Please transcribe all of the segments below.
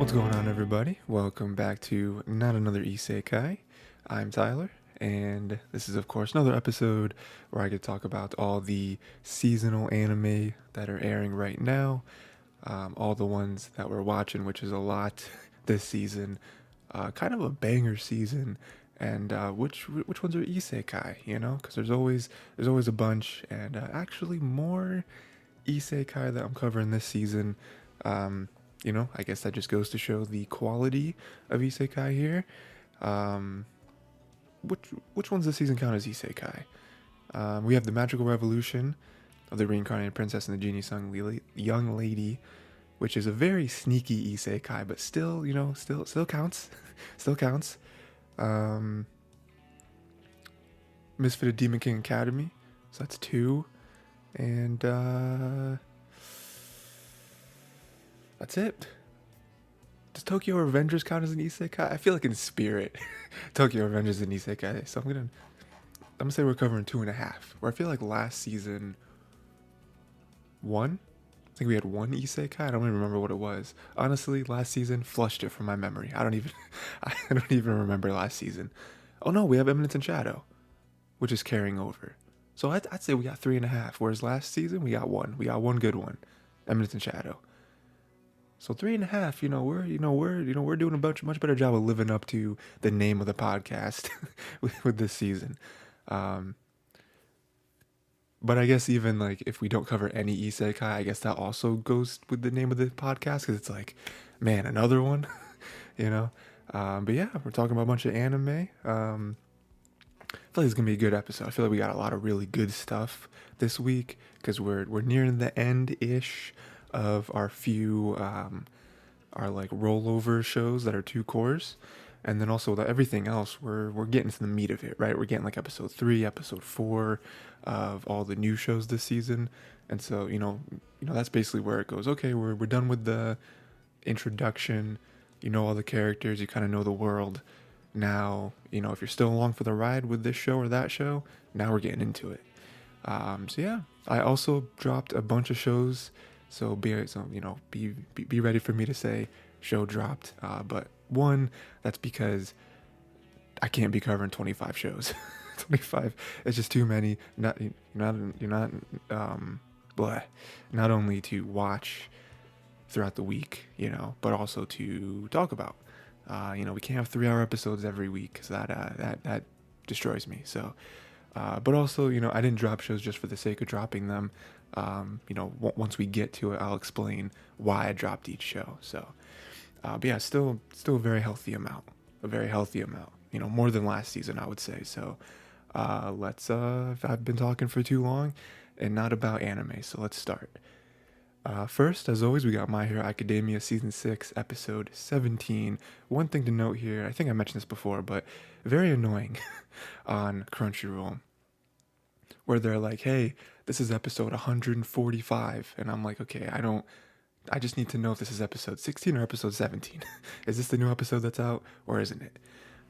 What's going on, everybody? Welcome back to Not Another Isekai. I'm Tyler, and this is, of course, another episode where I get to talk about all the seasonal anime that are airing right now, all the ones that we're watching, which is a lot this season. Kind of a banger season, and which ones are Isekai? You know, because there's always a bunch, and actually more Isekai that I'm covering this season. I guess that just goes to show the quality of Isekai here. Um, which ones this season count as Isekai? We have the Magical Revolution of the Reincarnated Princess and the Genius Young Lady, which is a very sneaky Isekai, but still, still counts. Still counts. Misfit Demon King Academy, so that's 2. And that's it. Does Tokyo Revengers count as an isekai? I feel like in spirit, Tokyo Revengers is an isekai. So I'm gonna say we're covering 2.5. Where I feel like last season, one. I think we had one isekai. I don't even remember what it was. Honestly, last season flushed it from my memory. I don't even remember last season. Oh no, we have Eminence and Shadow, which is carrying over. So I'd say we got 3.5. Whereas last season we got one. We got one good one, Eminence and Shadow. So 3.5, we're doing a much better job of living up to the name of the podcast with this season. But I guess even like if we don't cover any isekai, I guess that also goes with the name of the podcast because it's like, man, another one, you know. But yeah, we're talking about a bunch of anime. I feel like it's gonna be a good episode. I feel like we got a lot of really good stuff this week because we're nearing the end ish of our few our like rollover shows that are 2 cores, and then also everything else we're getting to the meat of it, right? We're getting like episode 3, episode 4 of all the new shows this season, and so that's basically where it goes. Okay, we're done with the introduction. All the characters, you kind of know the world. Now, if you're still along for the ride with this show or that show, now we're getting into it. So yeah, I also dropped a bunch of shows. So be ready for me to say show dropped. But one, that's because I can't be covering 25 shows. 25, it's just too many. Not only to watch throughout the week, but also to talk about. We can't have 3-hour episodes every week because that destroys me. So, but also, I didn't drop shows just for the sake of dropping them. Once we get to it, I'll explain why I dropped each show. So, but yeah, still a very healthy amount, more than last season, I would say. So, I've been talking for too long and not about anime. So let's start. First, as always, we got My Hero Academia Season 6, Episode 17. One thing to note here, I think I mentioned this before, but very annoying on Crunchyroll, where they're like, hey, this is episode 145. And I'm like, okay, I just need to know if this is episode 16 or episode 17. Is this the new episode that's out or isn't it?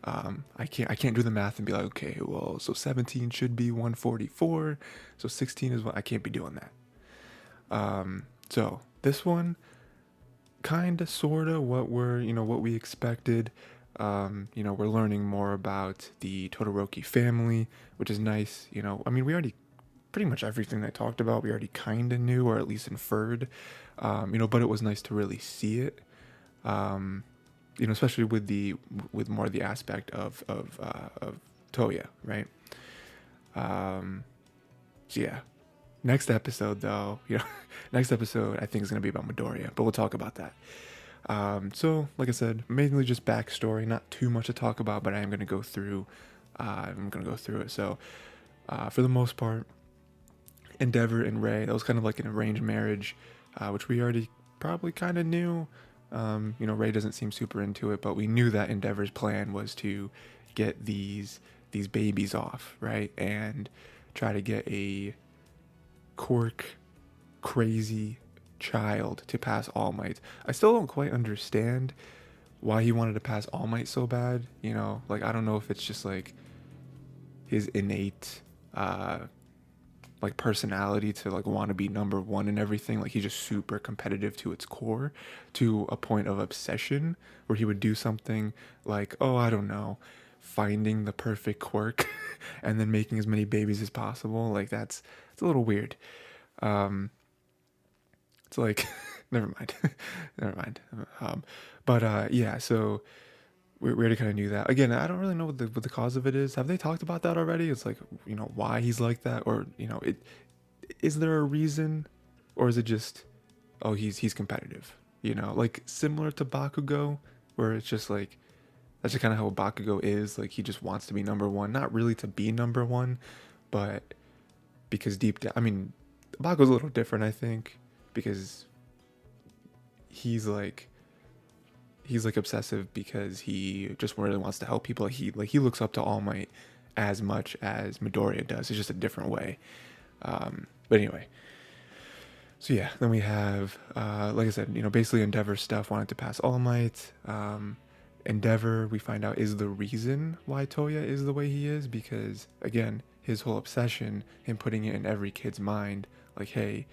I can't do the math and be like, okay, well, so 17 should be 144. So 16 is what I can't be doing that. So this one, kinda, sorta what what we expected. We're learning more about the Todoroki family, which is nice. We already, pretty much everything they talked about, we already kinda knew, or at least inferred. But it was nice to really see it. Especially with more of the aspect of Toya, right? So yeah. Next episode, though, next episode I think is gonna be about Midoriya, but we'll talk about that. So, like I said, mainly just backstory, not too much to talk about, but I am gonna go through. It. So, for the most part, Endeavor and Ray, that was kind of like an arranged marriage, which we already probably kind of knew. Ray doesn't seem super into it, but we knew that Endeavor's plan was to get these babies off, right, and try to get a quirk crazy child to pass All Might. I still don't quite understand why he wanted to pass All Might so bad. I don't know if it's just like his innate like personality to like want to be number one in everything. Like he's just super competitive to its core, to a point of obsession where he would do something like, oh, I don't know, finding the perfect quirk and then making as many babies as possible. Like it's a little weird. It's like never mind. Never mind. But yeah, so we already kind of knew that. Again, I don't really know what the cause of it is. Have they talked about that already? It's like, why he's like that, or is there a reason, or is it just, oh, he's competitive, like similar to Bakugo, where it's just like that's just kind of how Bakugo is. Like he just wants to be number one, not really to be number one, but because deep down, I mean, Bakugo's a little different, I think, because he's like obsessive because he just really wants to help people. He looks up to All Might as much as Midoriya does. It's just a different way. But anyway, so yeah, then we have like I said, basically Endeavor stuff wanted to pass All Might. Endeavor, we find out, is the reason why Toya is the way he is, because again, his whole obsession, him putting it in every kid's mind, like, hey,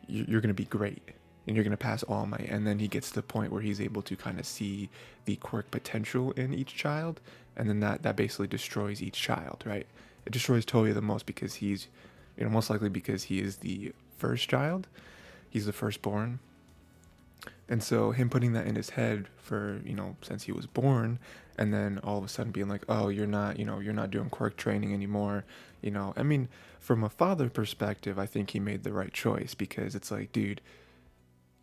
you're gonna be great and you're going to pass All Might. And then he gets to the point where he's able to kind of see the quirk potential in each child, and then that basically destroys each child, right? It destroys Toya the most because he's, most likely because he is the first child. He's the firstborn. And so him putting that in his head for, since he was born, and then all of a sudden being like, oh, you're not doing quirk training anymore. I mean, from a father perspective, I think he made the right choice, because it's like, dude,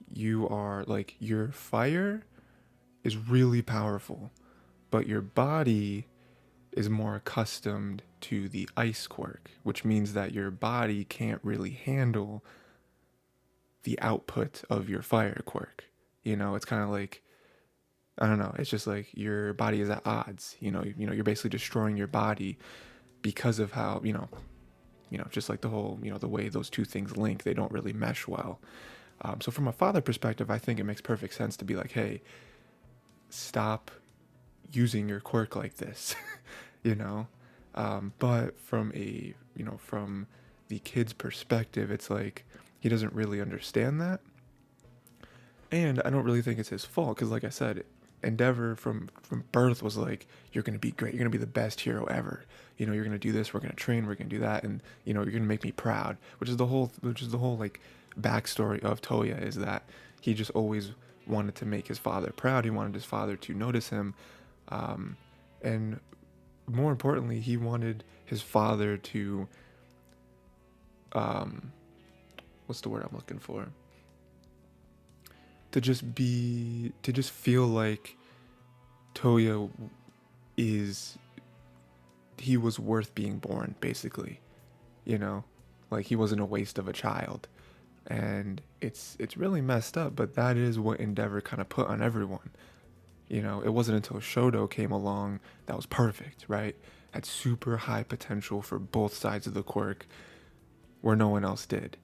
you are like, your fire is really powerful, but your body is more accustomed to the ice quirk, which means that your body can't really handle the output of your fire quirk. It's kind of like, I don't know, it's just like your body is at odds. You're basically destroying your body because of how, just like the whole, the way those two things link, they don't really mesh well. So from a father perspective, I think it makes perfect sense to be like, hey, stop using your quirk like this, but from from the kid's perspective, it's like he doesn't really understand that. And I don't really think it's his fault, because like I said, Endeavor from birth was like, you're going to be great. You're going to be the best hero ever. You're going to do this. We're going to train. We're going to do that. And, you're going to make me proud, which is the whole like backstory of Toya, is that he just always wanted to make his father proud. He wanted his father to notice him. And more importantly, he wanted his father to, what's the word I'm looking for? To just feel like Toya he was worth being born, basically, like he wasn't a waste of a child. And it's really messed up, but that is what Endeavor kind of put on everyone. It wasn't until Shoto came along that was perfect, right? Had super high potential for both sides of the quirk, where no one else did.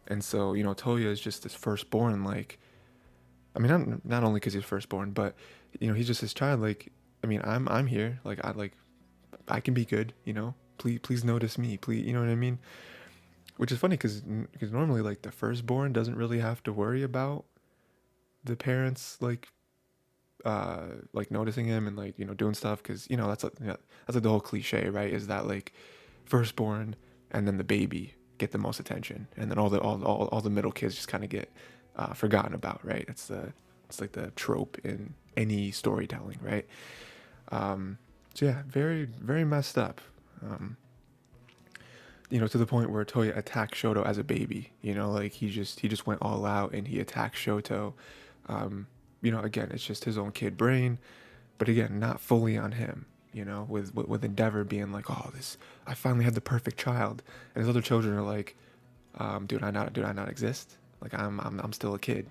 And so, Toya is just this firstborn, like, I mean, not only because he's firstborn, but he's just his child. Like, I mean, I'm here. Like, I can be good. Please notice me. Please, you know what I mean? Which is funny because normally, like, the firstborn doesn't really have to worry about the parents like noticing him and like doing stuff, because that's like, that's like the whole cliche, right? Is that like firstborn and then the baby get the most attention, and then all the middle kids just kind of get forgotten about, right? It's like the trope in any storytelling, right? So yeah, very, very messed up. To the point where Toya attacked Shoto as a baby. Like he just went all out and he attacked Shoto. Again, it's just his own kid brain, but again, not fully on him. With Endeavor being like, oh, I finally had the perfect child, and his other children are like, do I not exist? Like I'm still a kid,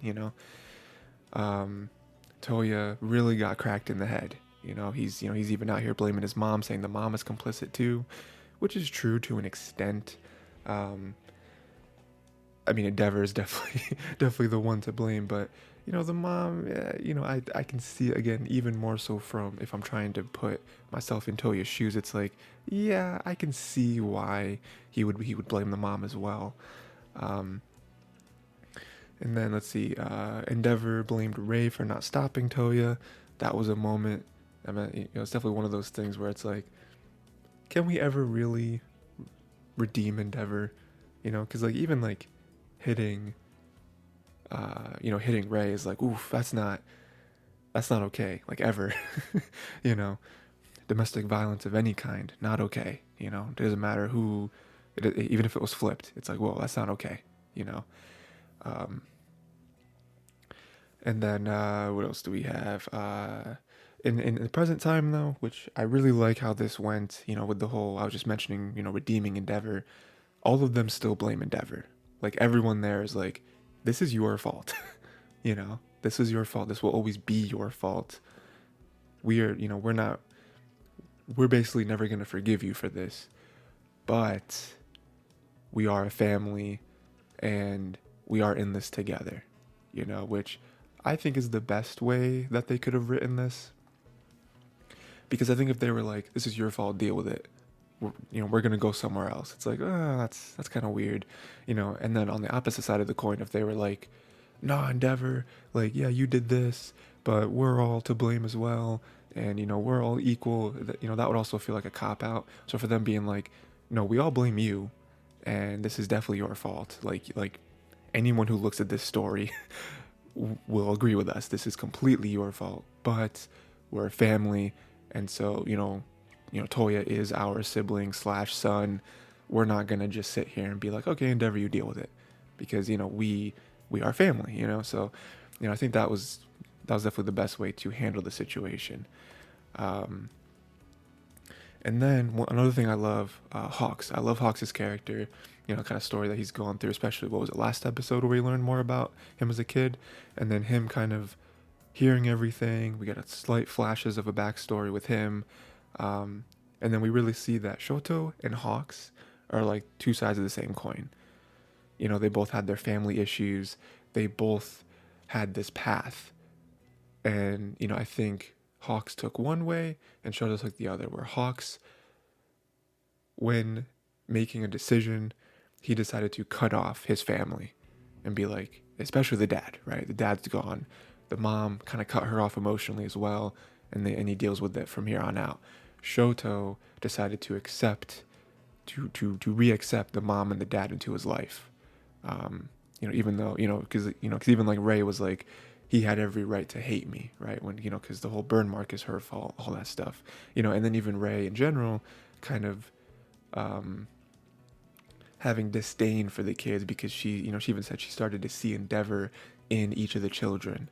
Toya really got cracked in the head. He's even out here blaming his mom, saying the mom is complicit too, which is true to an extent. I mean, Endeavor is definitely definitely the one to blame, but the mom, I can see it again even more so from if I'm trying to put myself in Toya's shoes. It's like, yeah, I can see why he would blame the mom as well. Um, and then let's see, Endeavor blamed Ray for not stopping Toya. That was a moment. I mean, it's definitely one of those things where it's like, can we ever really redeem Endeavor? Because like even like hitting hitting Ray is like, oof, that's not okay, like ever. you know, Domestic violence of any kind, not okay. It doesn't matter who, even if it was flipped, it's like, whoa, that's not okay. You know. Um, and then what else do we have? In the present time though, which I really like how this went. With the whole I was just mentioning, redeeming Endeavor. All of them still blame Endeavor. Like everyone there is like, this is your fault. This is your fault. This will always be your fault. We're basically never going to forgive you for this, but we are a family and we are in this together, which I think is the best way that they could have written this. Because I think if they were like, this is your fault, deal with it, we're going to go somewhere else. It's like, that's kind of weird, and then on the opposite side of the coin, if they were like, nah, Endeavor, like, yeah, you did this, but we're all to blame as well. And, we're all equal. That would also feel like a cop out. So for them being like, no, we all blame you. And this is definitely your fault. Like anyone who looks at this story will agree with us. This is completely your fault, but we're a family. And so, Toya is our sibling slash son. We're not going to just sit here and be like, okay, Endeavor, you deal with it. Because, we are family, So, I think that was definitely the best way to handle the situation. Um, and then another thing I love, Hawks. I love Hawks' character, kind of story that he's going through, especially what was it, last episode where we learned more about him as a kid, and then him kind of hearing everything. We got a slight flashes of a backstory with him, and then we really see that Shoto and Hawks are like two sides of the same coin. They both had their family issues. They both had this path. And, I think Hawks took one way and Shoto took the other. Where Hawks, when making a decision, he decided to cut off his family and be like, especially the dad, right? The dad's gone. The mom kind of cut her off emotionally as well. And he deals with it from here on out. Shoto decided to to re-accept the mom and the dad into his life. Even though, because even like Ray was like, he had every right to hate me, right? When, because the whole burn mark is her fault, all that stuff, and then even Ray in general kind of having disdain for the kids because she even said she started to see Endeavor in each of the children.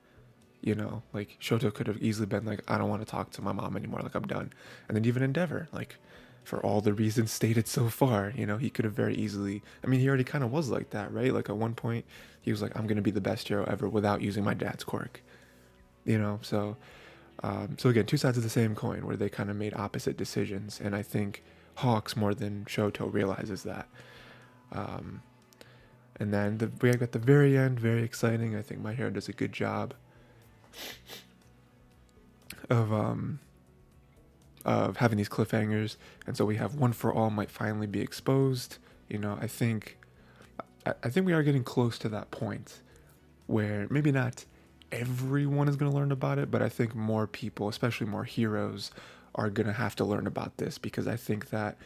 Like Shoto could have easily been like, I don't want to talk to my mom anymore, like I'm done. And then even Endeavor, like, for all the reasons stated so far, he could have very easily, I mean, he already kind of was like that, right? Like at one point he was like, I'm going to be the best hero ever without using my dad's quirk, so again, two sides of the same coin where they kind of made opposite decisions. And I think Hawks more than Shoto realizes that. And then we got the very end, very exciting. I think My Hero does a good job of having these cliffhangers. And so we have One for All might finally be exposed. I think we are getting close to that point where maybe not everyone is going to learn about it, but I think more people, especially more heroes, are going to have to learn about this, because I think that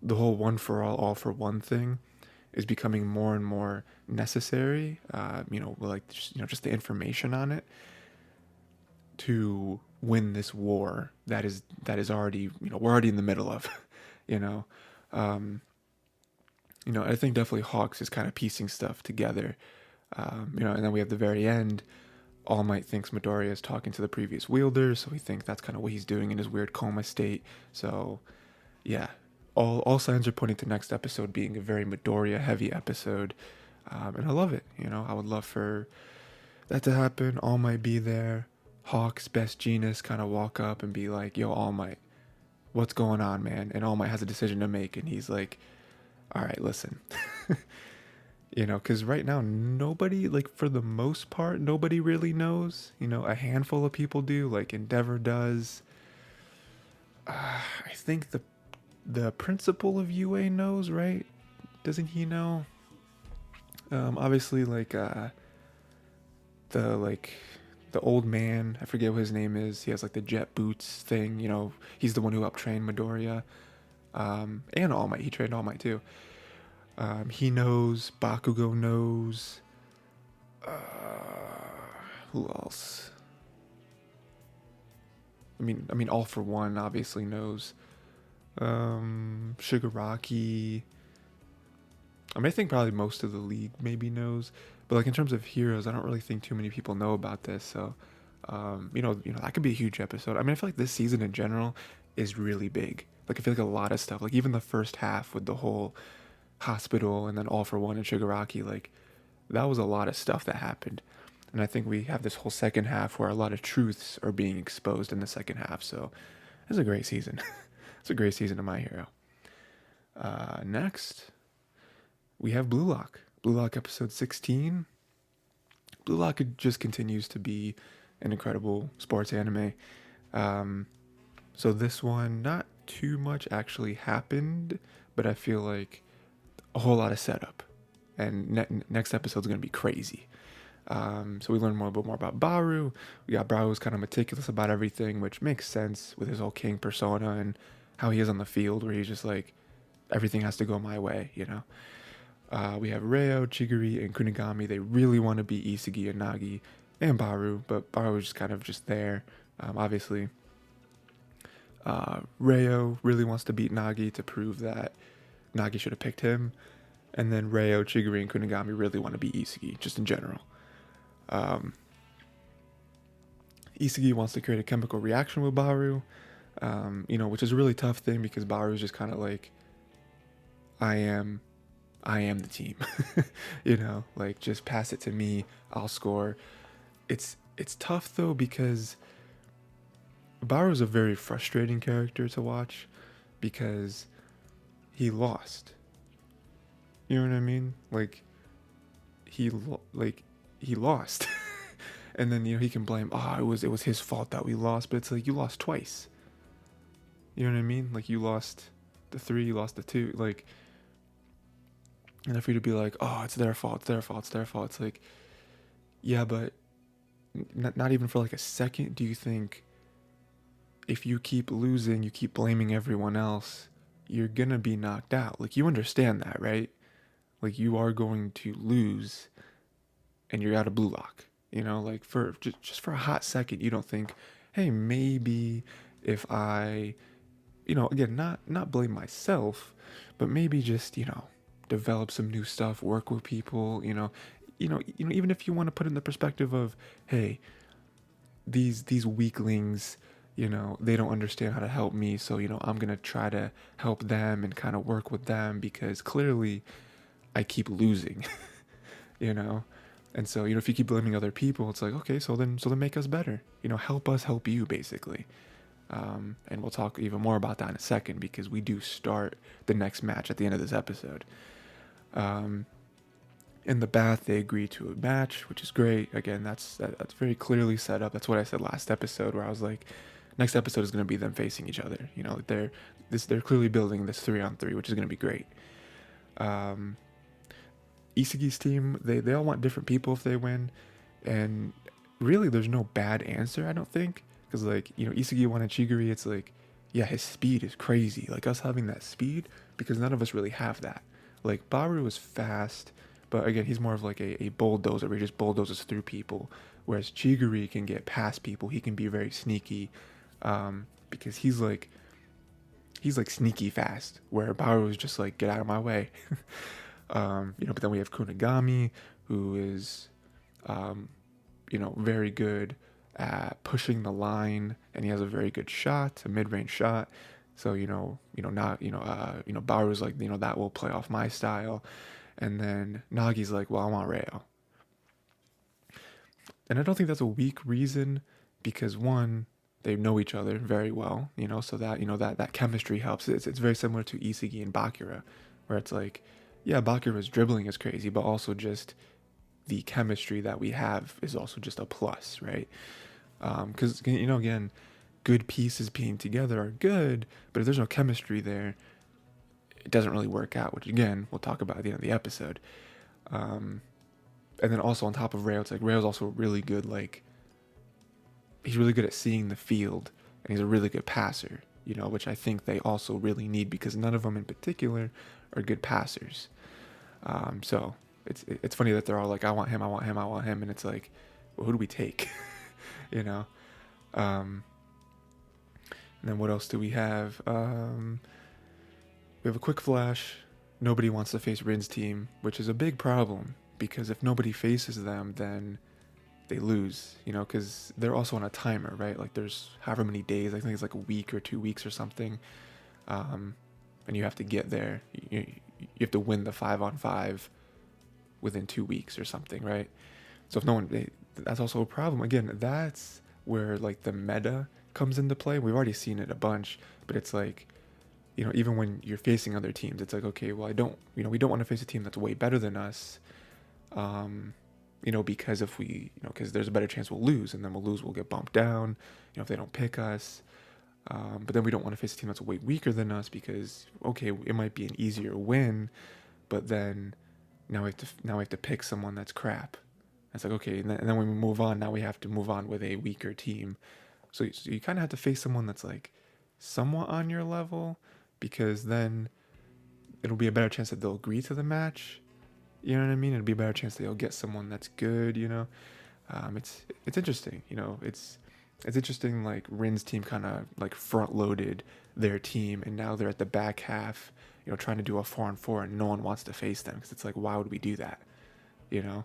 the whole one for all for one thing is becoming more and more necessary. Just the information on it to win this war that is already, we're already in the middle of. you know I think definitely Hawks is kind of piecing stuff together. And then we have the very end. All Might thinks Midoriya is talking to the previous wielder, so we think that's kind of what he's doing in his weird coma state. So yeah, all signs are pointing to next episode being a very Midoriya heavy episode. And I love it. I would love for that to happen. All Might be there. Hawk's best genius kind of walk up and be like, yo, All Might, what's going on, man? And All Might has a decision to make, and he's like, all right, listen. Because right now, nobody, like, for the most part, nobody really knows. A handful of people do, like, Endeavor does. I think the principal of UA knows, right? Doesn't he know? Obviously, like the old man, I forget what his name is. He has like the jet boots thing. He's the one who uptrained Midoriya. And All Might. He trained All Might too. He knows. Bakugo knows. Who else? I mean, All for One obviously knows. Shigaraki. I think probably most of the league maybe knows, but like in terms of heroes, I don't really think too many people know about this. So, that could be a huge episode. I feel like this season in general is really big. Like I feel like a lot of stuff, like even the first half with the whole hospital and then All for One and Shigaraki, like that was a lot of stuff that happened. And I think we have this whole second half where a lot of truths are being exposed in the second half. So it's a great season. It's a great season of My Hero. Next, we have Blue Lock. Blue Lock episode 16. Blue Lock just continues to be an incredible sports anime. So this one, not too much actually happened, but I feel like a whole lot of setup. And next episode's going to be crazy. So we learn a bit more about Baru. We got Baru who's kind of meticulous about everything, which makes sense with his whole king persona and how he is on the field, where he's just like, everything has to go my way, We have Reo, Chigiri, and Kunigami. They really want to be Isugi and Nagi and Baru, but Baru is just kind of just there, obviously. Reo really wants to beat Nagi to prove that Nagi should have picked him. And then Reo, Chigiri, and Kunigami really want to be Isugi, just in general. Isugi wants to create a chemical reaction with Baru, which is a really tough thing because Baru is just kind of like, I am the team, like just pass it to me, I'll score. It's tough though because Baru is a very frustrating character to watch because he lost. You know what I mean? Like he lost. And then he can blame, it was his fault that we lost, but it's like you lost twice. You know what I mean? Like you lost the 3, you lost the 2, like. And for you to be like, it's their fault, it's like, yeah, but not even for like a second do you think if you keep losing, you keep blaming everyone else, you're gonna be knocked out. Like you understand that, right? Like you are going to lose and you're out of Blue Lock. Like for just for a hot second, you don't think, hey, maybe if I, again, not blame myself, but maybe just, develop some new stuff, work with people, even if you want to put in the perspective of, hey, these weaklings, they don't understand how to help me, so I'm gonna try to help them and kind of work with them because clearly I keep losing, and so if you keep blaming other people, it's like, okay, so then make us better, help us help you, basically. And we'll talk even more about that in a second because we do start the next match at the end of this episode. In the bath, they agree to a match, which is great. Again, that's very clearly set up. That's what I said last episode, where I was like, next episode is going to be them facing each other. They're clearly building this 3-on-3, which is going to be great. Isugi's team, they all want different people if they win, and really there's no bad answer, I don't think, because Isugi wanted Chigiri. It's like, yeah, his speed is crazy, like us having that speed, because none of us really have that. Like Baru is fast, but again, he's more of like a bulldozer where he just bulldozes through people, whereas Chigiri can get past people. He can be very sneaky, because he's like sneaky fast, where Baru is just like, get out of my way. But then we have Kunigami, who is, very good at pushing the line, and he has a very good shot, a mid-range shot. So, Baru's like, that will play off my style. And then Nagi's like, well, I want Reo. And I don't think that's a weak reason because one, they know each other very well, so that, that chemistry helps. It's very similar to Isugi and Bakura, where it's like, yeah, Bakura's dribbling is crazy, but also just the chemistry that we have is also just a plus, right? Because again, good pieces being together are good, but if there's no chemistry there, it doesn't really work out. Which again, we'll talk about at the end of the episode. Um, and then also on top of Rayo, it's like Rayo's also really good. Like he's really good at seeing the field, and he's a really good passer. Which I think they also really need because none of them in particular are good passers. So it's funny that they're all like, I want him, I want him, I want him, and it's like, well, who do we take? you know. Um, and then what else do we have? We have a quick flash. Nobody wants to face Rin's team, which is a big problem because if nobody faces them, then they lose, because they're also on a timer, right? Like there's however many days, I think it's like a week or 2 weeks or something. And you have to get there. You have to win the 5-on-5 within 2 weeks or something, right? So if no one, that's also a problem. Again, that's where like the meta comes into play. We've already seen it a bunch, but it's like, even when you're facing other teams, it's like, okay, well, we don't want to face a team that's way better than us. Because if we, because there's a better chance we'll lose, and then we'll get bumped down, if they don't pick us. But then we don't want to face a team that's way weaker than us because, okay, it might be an easier win, but then now we have to pick someone that's crap. It's like, okay, and then when we move on, now we have to move on with a weaker team. So you kind of have to face someone that's like somewhat on your level, because then it'll be a better chance that they'll agree to the match. You know what I mean? It'll be a better chance that you'll get someone that's good. It's interesting. It's interesting. Like Rin's team kind of like front loaded their team, and now they're at the back half. Trying to do a 4-on-4, and no one wants to face them because it's like, why would we do that? Kind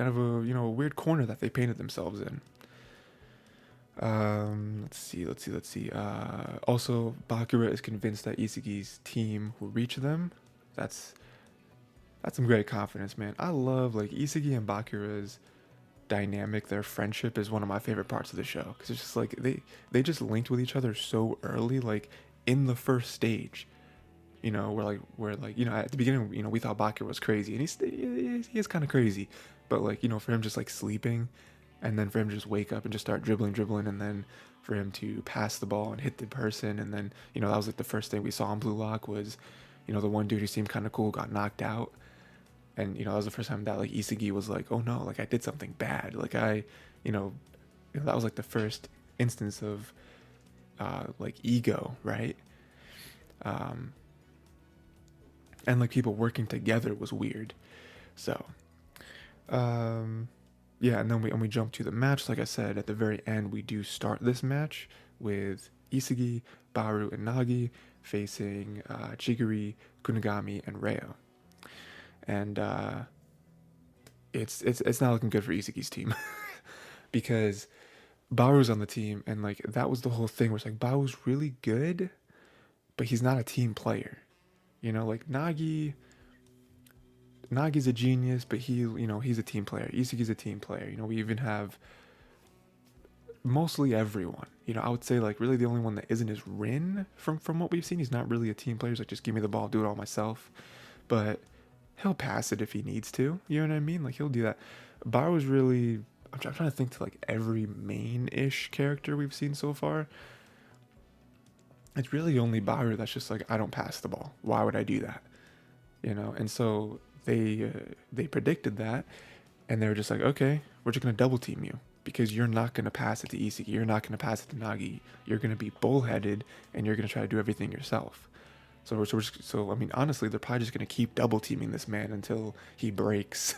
of a weird corner that they painted themselves in. Let's see. Also, Bakura is convinced that Isagi's team will reach them. That's some great confidence, man. I love like Isagi and Bakura's dynamic. Their friendship is one of my favorite parts of the show because it's just like they just linked with each other so early, like in the first stage. Where at the beginning, we thought Bakura was crazy, and he is kind of crazy, but like for him just like sleeping, and then for him to just wake up and just start dribbling, and then for him to pass the ball and hit the person, and then that was like the first thing we saw in Blue Lock was, the one dude who seemed kind of cool got knocked out, and that was the first time that like Isagi was like, oh no, like I did something bad, like that was like the first instance of like ego, right? And like people working together was weird. So yeah, and then we jump to the match. Like I said, at the very end, we do start this match with Isagi, Baru, and Nagi facing Chigiri, Kunigami, and Reo. And it's not looking good for Isagi's team because Baru's on the team, and like that was the whole thing where it's like Baru's really good, but he's not a team player. Like Nagi's a genius, but he's a team player. Isagi's a team player. We even have mostly everyone. I would say like really the only one that isn't is Rin from what we've seen. He's not really a team player. He's like, just give me the ball, do it all myself. But he'll pass it if he needs to. You know what I mean? Like he'll do that. Baru's really, I'm trying to think to like every main-ish character we've seen so far. It's really only Baru that's just like, I don't pass the ball. Why would I do that? And so they predicted that, and they were just like, okay, we're just gonna double team you because you're not gonna pass it to Isagi, you're not gonna pass it to Nagi, you're gonna be bullheaded, and you're gonna try to do everything yourself. So I mean, honestly, they're probably just gonna keep double teaming this man until he breaks.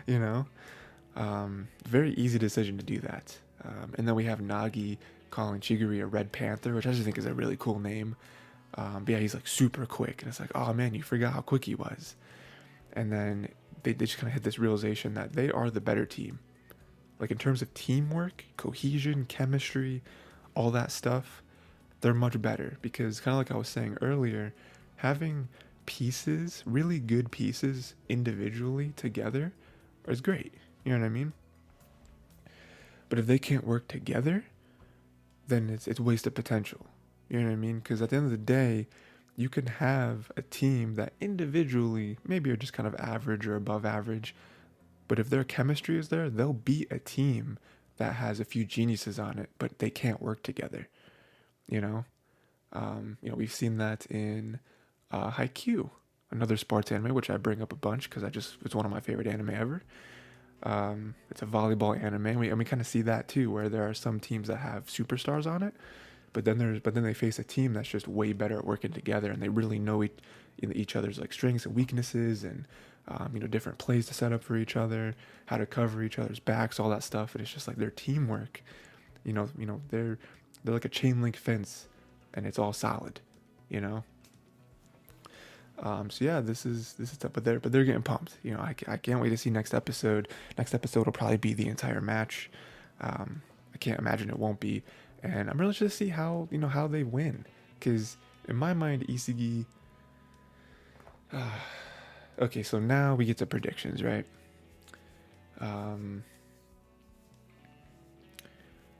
Very easy decision to do that. And then we have Nagi calling Chigiri a Red Panther, which I just think is a really cool name. But yeah, he's like super quick, and it's like, oh man, you forgot how quick he was. And then they just kind of hit this realization that they are the better team. Like in terms of teamwork, cohesion, chemistry, all that stuff, they're much better because kind of like I was saying earlier, having pieces, really good pieces individually together is great. You know what I mean? But if they can't work together, then it's wasted potential. You know what I mean? Because at the end of the day, you can have a team that individually maybe are just kind of average or above average, but if their chemistry is there, they'll beat a team that has a few geniuses on it, but they can't work together. You know, we've seen that in Haikyuu, another sports anime, which I bring up a bunch because it's one of my favorite anime ever. It's a volleyball anime, and we kind of see that too, where there are some teams that have superstars on it, but then they face a team that's just way better at working together, and they really know each other's like strengths and weaknesses, and different plays to set up for each other, how to cover each other's backs, all that stuff. And it's just like their teamwork. They're like a chain link fence, and it's all solid. You know. So yeah, this is tough, but they're getting pumped. I can't wait to see next episode. Next episode will probably be the entire match. I can't imagine it won't be, and I'm really interested to see how they win, because in my mind, Isagi. Okay, so now we get to predictions, right?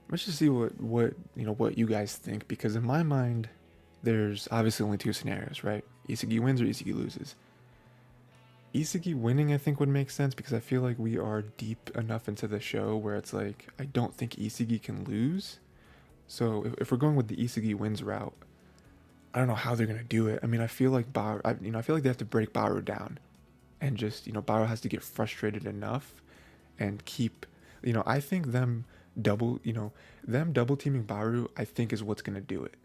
Let's just see what you guys think, because in my mind, there's obviously only two scenarios, right? Isagi wins or Isagi loses. Isagi winning, I think, would make sense, because I feel like we are deep enough into the show where it's like, I don't think Isagi can lose. So if we're going with the Isagi wins route, I don't know how they're gonna do it. I mean, I feel like I feel like they have to break Baru down, and just Baru has to get frustrated enough, and keep, I think them double teaming Baru, I think is what's gonna do it.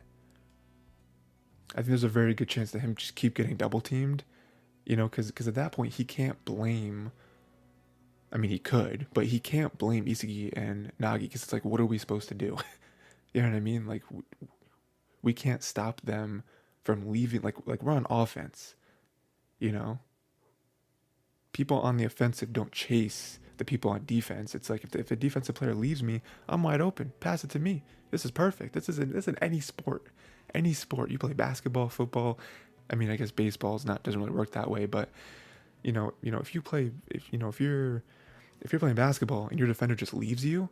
I think there's a very good chance that him just keep getting double teamed, because at that point he can't blame. I mean, he could, but he can't blame Isagi and Nagi, because it's like, what are we supposed to do? You know what I mean? Like, we can't stop them from leaving. Like we're on offense, People on the offensive don't chase the people on defense. It's like, if a defensive player leaves me, I'm wide open. Pass it to me. This is perfect. This is in any sport. Any sport. You play basketball, football. I mean, I guess baseball's doesn't really work that way, but if you're playing basketball and your defender just leaves you,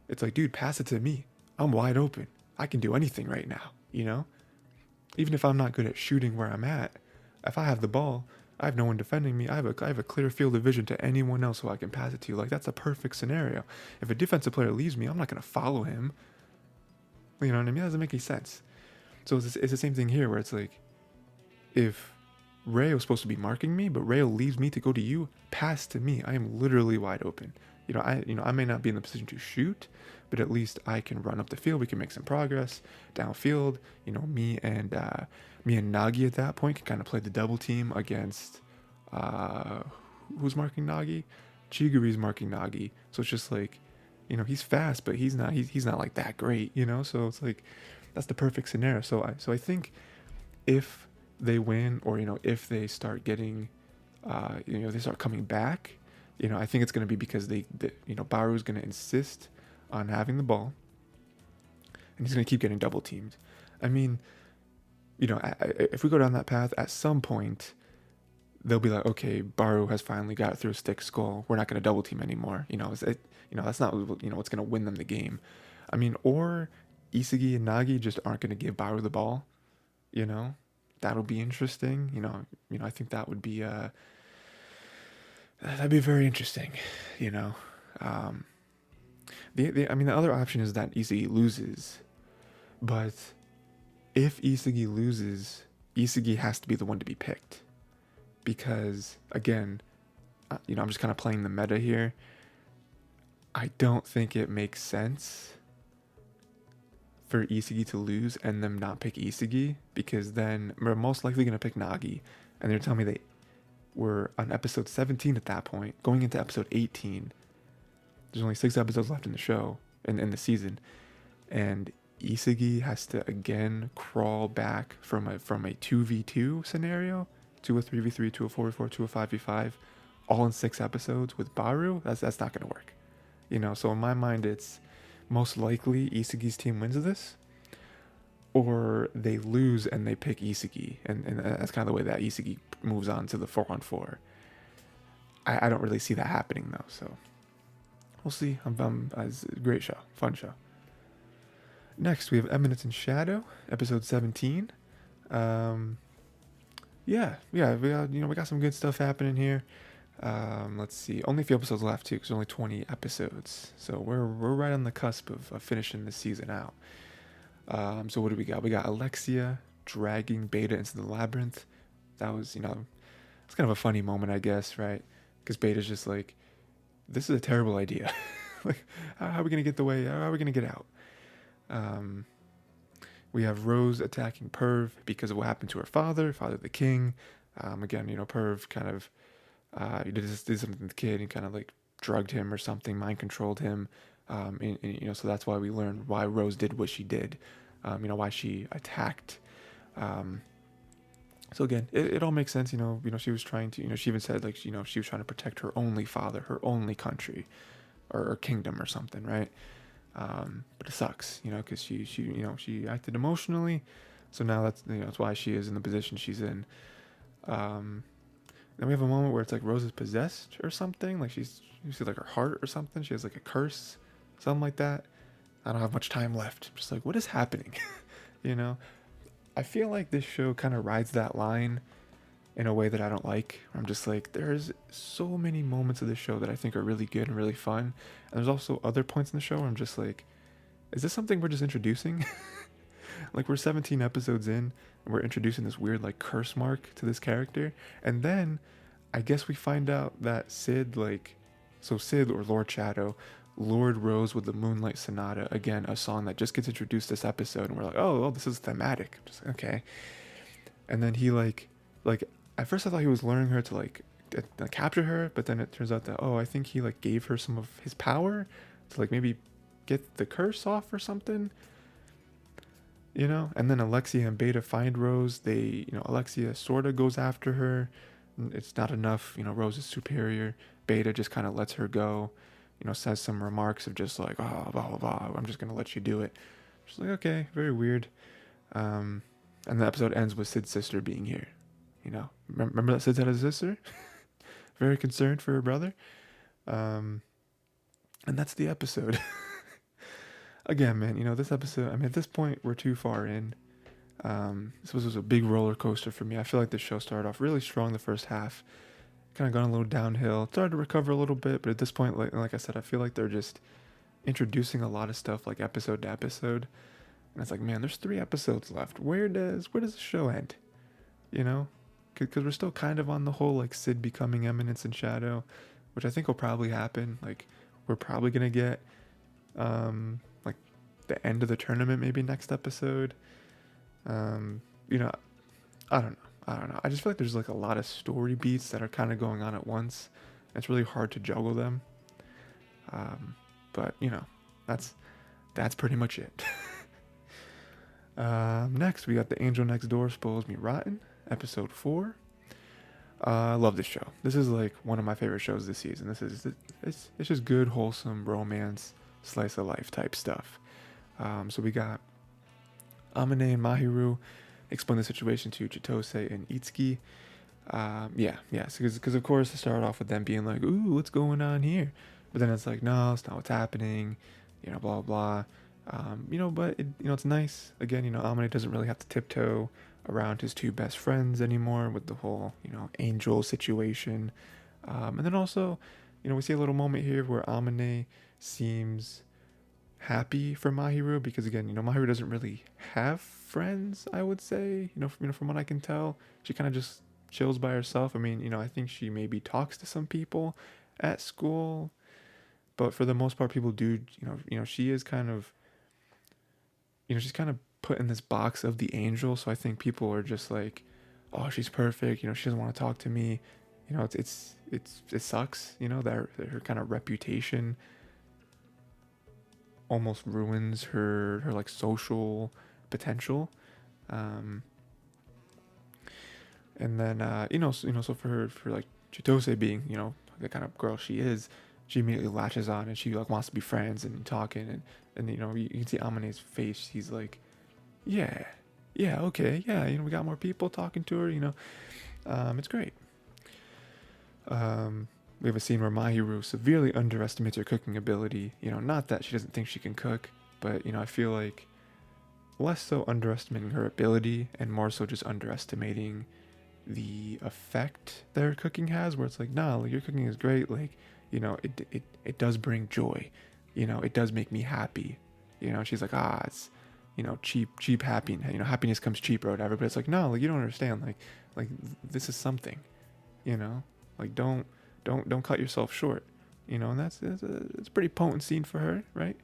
it's like, dude, pass it to me. I'm wide open. I can do anything right now, Even if I'm not good at shooting where I'm at, if I have the ball, I have no one defending me. I have a clear field of vision to anyone else who I can pass it to. Like, that's a perfect scenario. If a defensive player leaves me, I'm not going to follow him. You know what I mean? That doesn't make any sense. So it's the same thing here, where it's like, if Rayo is supposed to be marking me, but Rayo leaves me to go to you, pass to me. I am literally wide open. I may not be in the position to shoot, but at least I can run up the field. We can make some progress downfield. Me and Nagi at that point can kind of play the double team against who's marking Nagi? Chiguru's marking Nagi. So it's just like, he's fast, but he's not like that great, So it's like, that's the perfect scenario. So I think if they win, or if they start getting, they start coming back, I think it's going to be because Baru's going to insist on having the ball, and he's going to keep getting double teamed. I mean, if we go down that path, at some point they'll be like, okay, Baru has finally got it through a stick skull. We're not going to double team anymore. That's not what's going to win them the game. I mean, or Isagi and Nagi just aren't going to give Baru the ball. That'll be interesting. I think that would be that'd be very interesting. The other option is that Isagi loses, but if Isagi loses, Isagi has to be the one to be picked, because again, I'm just kind of playing the meta here. I don't think it makes sense for Isagi to lose and them not pick Isagi, because then we're most likely going to pick Nagi, and they're telling me they were on episode 17 at that point, going into episode 18. There's only 6 episodes left in the show, in the season, and Isagi has to again crawl back from a 2v2 scenario to a 3v3, to a 4v4, to a 5v5, all in 6 episodes with Baru. That's not going to work. So in my mind, it's most likely Isagi's team wins this, or they lose and they pick Isagi, and that's kind of the way that Isagi moves on to the 4-on-4. I don't really see that happening though, so we'll see. It's a great show, fun show. Next, we have Eminence in Shadow, episode 17. yeah, we got some good stuff happening here. Let's see, only a few episodes left too, because only 20 episodes, so we're right on the cusp of finishing this season out. So what do we got? We got Alexia dragging Beta into the labyrinth. That was, it's kind of a funny moment, I guess, right? Because Beta's just like, this is a terrible idea. Like, how are we gonna get the way? How are we gonna get out? Um, we have Rose attacking Perv because of what happened to her father the king. Again, Perv kind of he did something to the kid and kind of like drugged him or something, mind controlled him. So that's why we learned why Rose did what she did. Why she attacked. So again, it all makes sense. She was trying to. She even said like, she was trying to protect her only father, her only country, or kingdom or something, right? But it sucks, because she acted emotionally. So now that's why she is in the position she's in. Then we have a moment where it's like Rose is possessed or something. Like you see like her heart or something. She has like a curse, something like that. I don't have much time left. I'm just like, what is happening? you know, I feel like this show kind of rides that line in a way that I don't like. I'm just like, there's so many moments of the show that I think are really good and really fun. And there's also other points in the show where I'm just like, is this something we're just introducing? Like we're 17 episodes in and we're introducing this weird like curse mark to this character. And then I guess we find out that Sid Sid or Lord Shadow lured Rose with the Moonlight Sonata. Again, a song that just gets introduced this episode and we're like, oh, this is thematic. Just like, okay. And then he like at first I thought he was luring her to like capture her, but then it turns out that, I think he like gave her some of his power to like maybe get the curse off or something. And then Alexia and Beta find Rose. Alexia sort of goes after her. It's not enough. Rose is superior. Beta just kind of lets her go. Says some remarks of just like, oh, blah, blah, blah. I'm just going to let you do it. She's like, okay, very weird. And the episode ends with Sid's sister being here. Remember that Sid had a sister? Very concerned for her brother. And that's the episode. Again, man, this episode, I mean, at this point, we're too far in. This was a big roller coaster for me. I feel like the show started off really strong the first half, kind of gone a little downhill, started to recover a little bit, but at this point, like I said, I feel like they're just introducing a lot of stuff like episode to episode. And it's like, man, there's 3 episodes left. Where does the show end? Because we're still kind of on the whole like Sid becoming Eminence and Shadow, which I think will probably happen. Like we're probably gonna get like the end of the tournament maybe next episode. I don't know. I just feel like there's like a lot of story beats that are kind of going on at once. It's really hard to juggle them. But that's pretty much it. Next we got The Angel Next Door Spoils Me Rotten, episode 4. I love this show. This is like one of my favorite shows this season. It's just good, wholesome romance, slice of life type stuff. So we got Amine and Mahiru explain the situation to Chitose and Itsuki. Because of course it started off with them being like, ooh, what's going on here? But then it's like, no, it's not what's happening, blah, blah. But it's nice. Again, Amine doesn't really have to tiptoe around his 2 best friends anymore with the whole, angel situation. And then also, we see a little moment here where Amine seems happy for Mahiru because again, Mahiru doesn't really have friends, I would say, from what I can tell. She kind of just chills by herself. I mean, I think she maybe talks to some people at school, but for the most part people do, she is kind of, she's kind of put in this box of the angel. So I think people are just like, oh, she's perfect. She doesn't want to talk to me. It sucks, that her kind of reputation almost ruins her like social potential. And then so for like Chitose being the kind of girl she is, she immediately latches on and she like wants to be friends and talking and you can see Amine's face. He's like, yeah, okay, yeah, we got more people talking to her. It's great. We have a scene where Mahiru severely underestimates her cooking ability. Not that she doesn't think she can cook, but I feel like less so underestimating her ability and more so just underestimating the effect that her cooking has, where it's like, nah, like your cooking is great, like, you know, it does bring joy, you know, it does make me happy, you know. She's like, ah, it's, you know, cheap happiness, you know, happiness comes cheap or whatever. But it's like, no, like you don't understand, like this is something, you know, like don't cut yourself short, you know. And it's a pretty potent scene for her, right?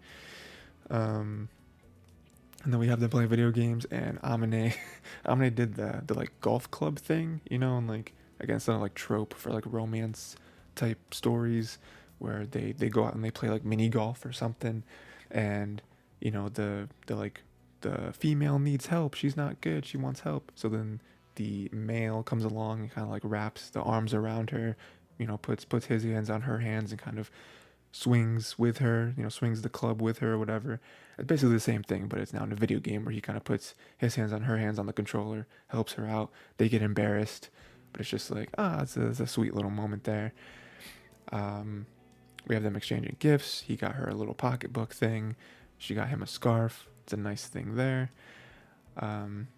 um and then we have them playing video games, and Amine, Amine did the like golf club thing, you know, and like again, some like trope for like romance type stories where they go out and they play like mini golf or something, and you know the like the female needs help. She's not good. She wants help. So then the male comes along and kind of like wraps the arms around her, you know, puts his hands on her hands and kind of swings with her, you know, swings the club with her or whatever. It's basically the same thing, but it's now in a video game where he kind of puts his hands on her hands on the controller, helps her out. They get embarrassed, but it's just like, it's a sweet little moment there. Um, we have them exchanging gifts. He got her a little pocketbook thing. She got him a scarf. It's a nice thing there. And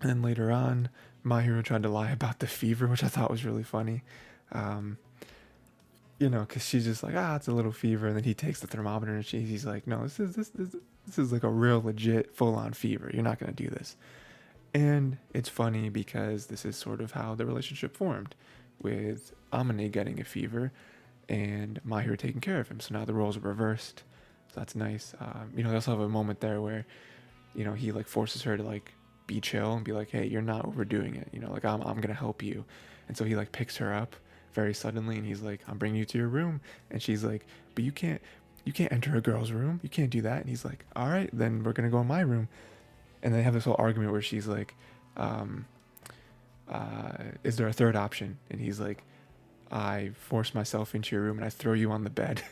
then later on, My Hero tried to lie about the fever, which I thought was really funny. You know, because she's just like, it's a little fever, and then he takes the thermometer, and he's like, no, this is like a real legit full on fever. You're not gonna do this. And it's funny because this is sort of how the relationship formed, with Amine getting a fever, and Mahir taking care of him. So now the roles are reversed. So that's nice. You know, they also have a moment there where, you know, he like forces her to like be chill and be like, hey, you're not overdoing it. You know, like I'm gonna help you. And so he like picks her up very suddenly, and he's like, I'm bringing you to your room. And she's like, but you can't enter a girl's room. You can't do that. And he's like, all right, then we're gonna go in my room. And they have this whole argument where she's like, is there a third option? And he's like, I force myself into your room and I throw you on the bed.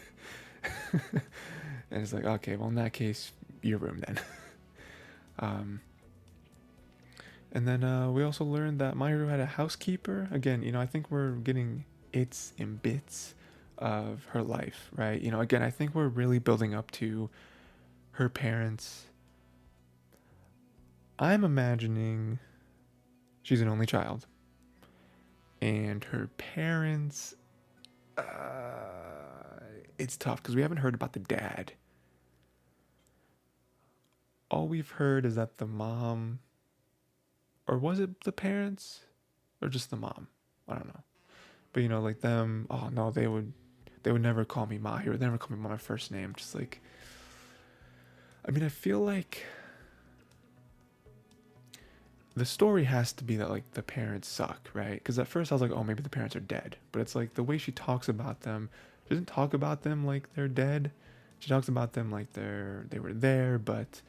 And it's like, okay, well in that case, your room then. And then we also learned that Mayuru had a housekeeper. Again, you know, I think we're getting its and bits of her life, right? You know, again, I think we're really building up to her parents. I'm imagining she's an only child, and her parents, it's tough because we haven't heard about the dad. All we've heard is that the mom, or was it the parents, or just the mom? I don't know. But you know, like them. Oh no, they would never call me Mahi, or they never call me by my first name. Just like, I mean, I feel like the story has to be that like the parents suck, right? Because at first I was like, oh, maybe the parents are dead. But it's like the way she talks about them, she doesn't talk about them like they're dead. She talks about them like they were there, but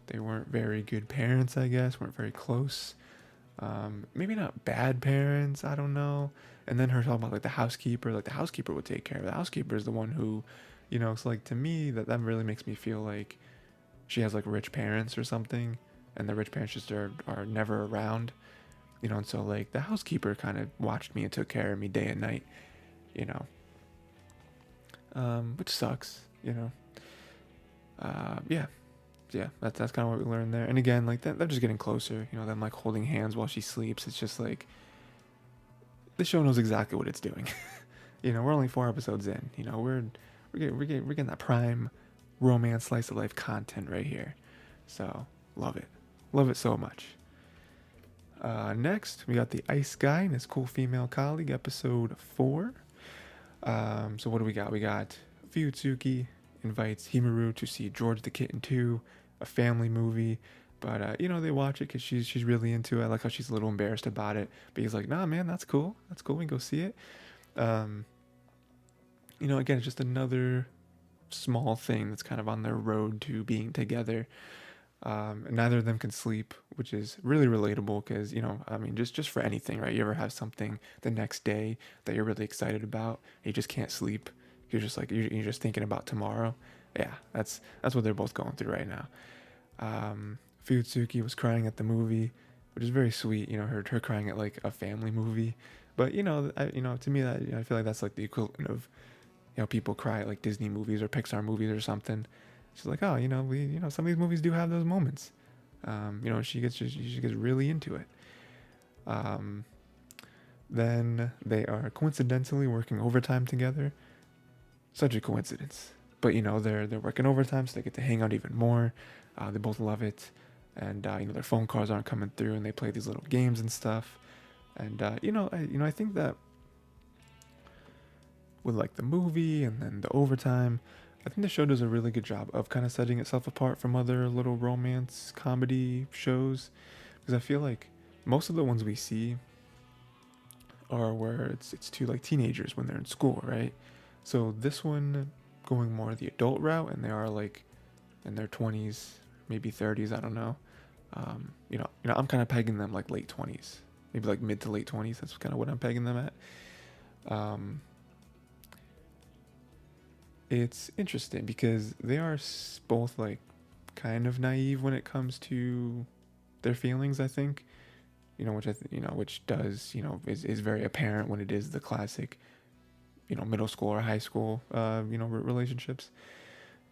they weren't very good parents, I guess. Weren't very close. Maybe not bad parents, I don't know. And then her talking about like the housekeeper, like the housekeeper would take care of it. The housekeeper is the one who, you know, it's like to me that really makes me feel like she has like rich parents or something, and the rich parents just are never around, you know. And so like the housekeeper kind of watched me and took care of me day and night, you know. Which sucks, you know. Yeah, that's kind of what we learned there. And again, like they're just getting closer, you know, them like holding hands while she sleeps. It's just like the show knows exactly what it's doing. You know, we're only 4 episodes in. You know, we're getting that prime romance slice of life content right here. So love it so much. Next, we got the Ice Guy and his cool female colleague, episode 4. So what do we got? We got Fuyutsuki invites Himuru to see George the Kitten 2, a family movie. But, you know, they watch it because she's really into it. I like how she's a little embarrassed about it. But he's like, nah, man, that's cool. That's cool. We can go see it. You know, again, it's just another small thing that's kind of on their road to being together. Neither of them can sleep, which is really relatable because, you know, I mean, just for anything, right? You ever have something the next day that you're really excited about, and you just can't sleep. You're just like, you're just thinking about tomorrow. Yeah, that's what they're both going through right now. Fuyutsuki was crying at the movie, which is very sweet. You know, her crying at like a family movie. But you know, to me that, you know, I feel like that's like the equivalent of, you know, people cry at like Disney movies or Pixar movies or something. She's like, oh, you know, some of these movies do have those moments. You know, she gets really into it. Um, then they are coincidentally working overtime together. Such a coincidence. But they're working overtime, so they get to hang out even more. They both love it, and their phone calls aren't coming through, and they play these little games and stuff. And I think that with like the movie and then the overtime, I think the show does a really good job of kind of setting itself apart from other little romance comedy shows, because I feel like most of the ones we see are where it's two like teenagers when they're in school, right? So this one going more the adult route, and they are like in their 20s, maybe 30s, I don't know. I'm kind of pegging them like late 20s, maybe like mid to late 20s. That's kind of what I'm pegging them at. It's interesting because they are both like kind of naive when it comes to their feelings, I think. Which does, is very apparent when it is the classic, middle school or high school, relationships.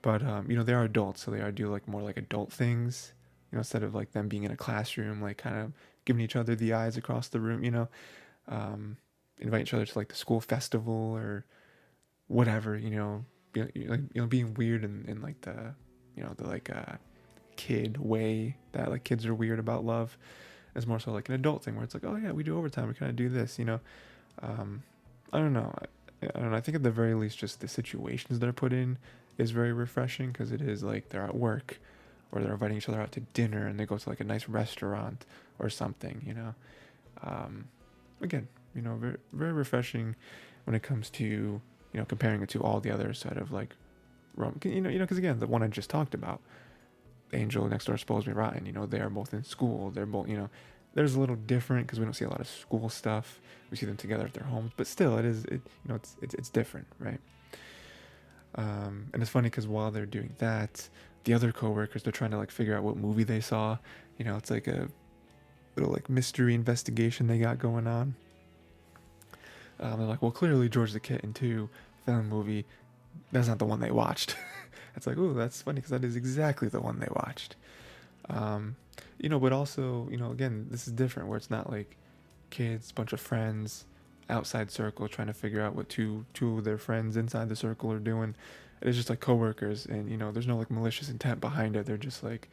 But, they are adults, so they are do like more like adult things, instead of like them being in a classroom, like kind of giving each other the eyes across the room, invite each other to like the school festival or whatever, being weird in like the like kid way that like kids are weird about love. It's more so like an adult thing where it's like, oh yeah, we do overtime, we kind of do this, I don't know. I don't know. I think at the very least, just the situations they're put in is very refreshing, because it is like they're at work, or they're inviting each other out to dinner, and they go to like a nice restaurant or something. Again, very very refreshing when it comes to comparing it to all the other side of like because again, the one I just talked about, Angel Next Door Supposed to Be Rotten. They are both in school. They're both there's a little different because we don't see a lot of school stuff. We see them together at their homes, but still, it's different, right? And it's funny because while they're doing that, the other coworkers, they're trying to like figure out what movie they saw. It's like a little like mystery investigation they got going on. They're like, well, clearly George the Kitten 2 film movie, that's not the one they watched. It's like, ooh, that's funny because that is exactly the one they watched. But also, again, this is different where it's not like kids, bunch of friends, outside circle trying to figure out what two of their friends inside the circle are doing. It is just like coworkers, and there's no like malicious intent behind it. They're just like,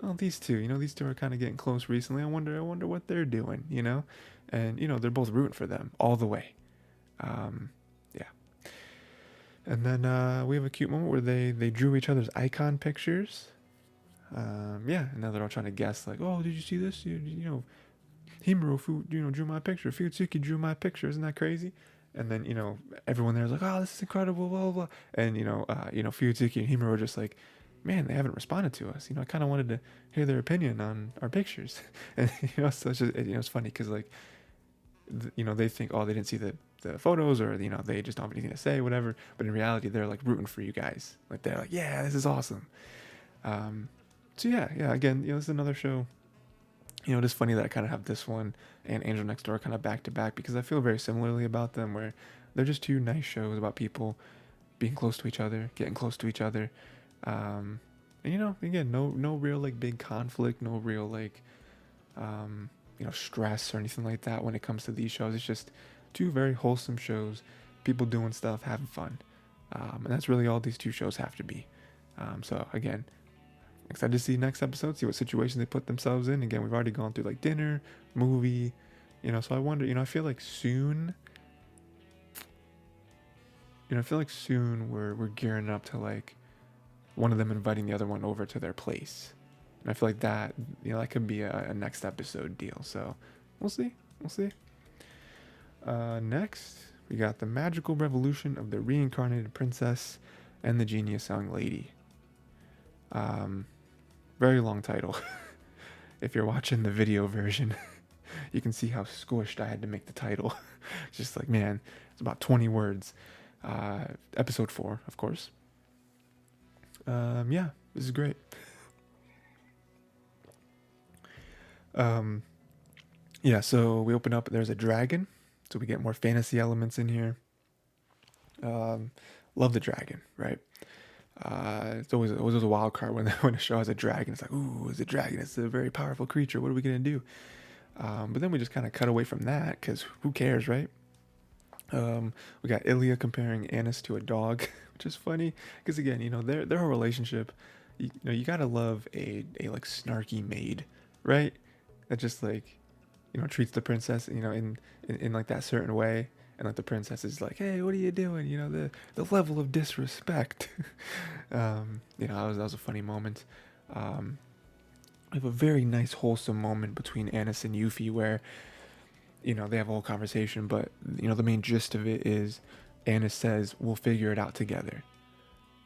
oh, these two are kind of getting close recently. I wonder what they're doing, and they're both rooting for them all the way. Yeah. And then we have a cute moment where they drew each other's icon pictures. And now they're all trying to guess, like, oh, did you see this? Himuro, drew my picture. Fuyutsuki drew my picture. Isn't that crazy? And then, everyone there's like, oh, this is incredible, blah, blah, blah. And, Fuyutsuki and Himuro are just like, man, they haven't responded to us. I kind of wanted to hear their opinion on our pictures. And, so it's just, it's funny because, like, they think, oh, they didn't see the photos, or, they just don't have anything to say, whatever. But in reality, they're, like, rooting for you guys. Like, they're like, yeah, this is awesome. So yeah, again, this is another show. It is funny that I kind of have this one and Angel Next Door kind of back to back, because I feel very similarly about them, where they're just two nice shows about people being close to each other, getting close to each other. And again, no real like big conflict, no real like stress or anything like that when it comes to these shows. It's just two very wholesome shows, people doing stuff, having fun. And that's really all these two shows have to be. So again, excited to see next episode, see what situations they put themselves in. Again, we've already gone through like dinner, movie, so I wonder, I feel like soon, we're gearing up to like one of them inviting the other one over to their place. And I feel like that, that could be a next episode deal. So we'll see. Next, we got the magical revolution of the reincarnated princess and the genius young lady. Very long title. If you're watching the video version, you can see how squished I had to make the title. Just like, man, it's about 20 words. Episode 4, of course. This is great. So we open up, there's a dragon, so we get more fantasy elements in here. Love the dragon, right? It's always a wild card when a show has a dragon. It's like, ooh, it's a dragon. It's a very powerful creature. What are we gonna do? But then we just kind of cut away from that because who cares, right? We got Ilya comparing Anis to a dog, which is funny because again, their whole relationship, you gotta love a like snarky maid, right? That just like treats the princess, in like that certain way, and like the princess is like, hey, what are you doing? The level of disrespect. That was a funny moment. We have a very nice wholesome moment between Anis and Yuffie where they have a whole conversation, but the main gist of it is Anis says we'll figure it out together,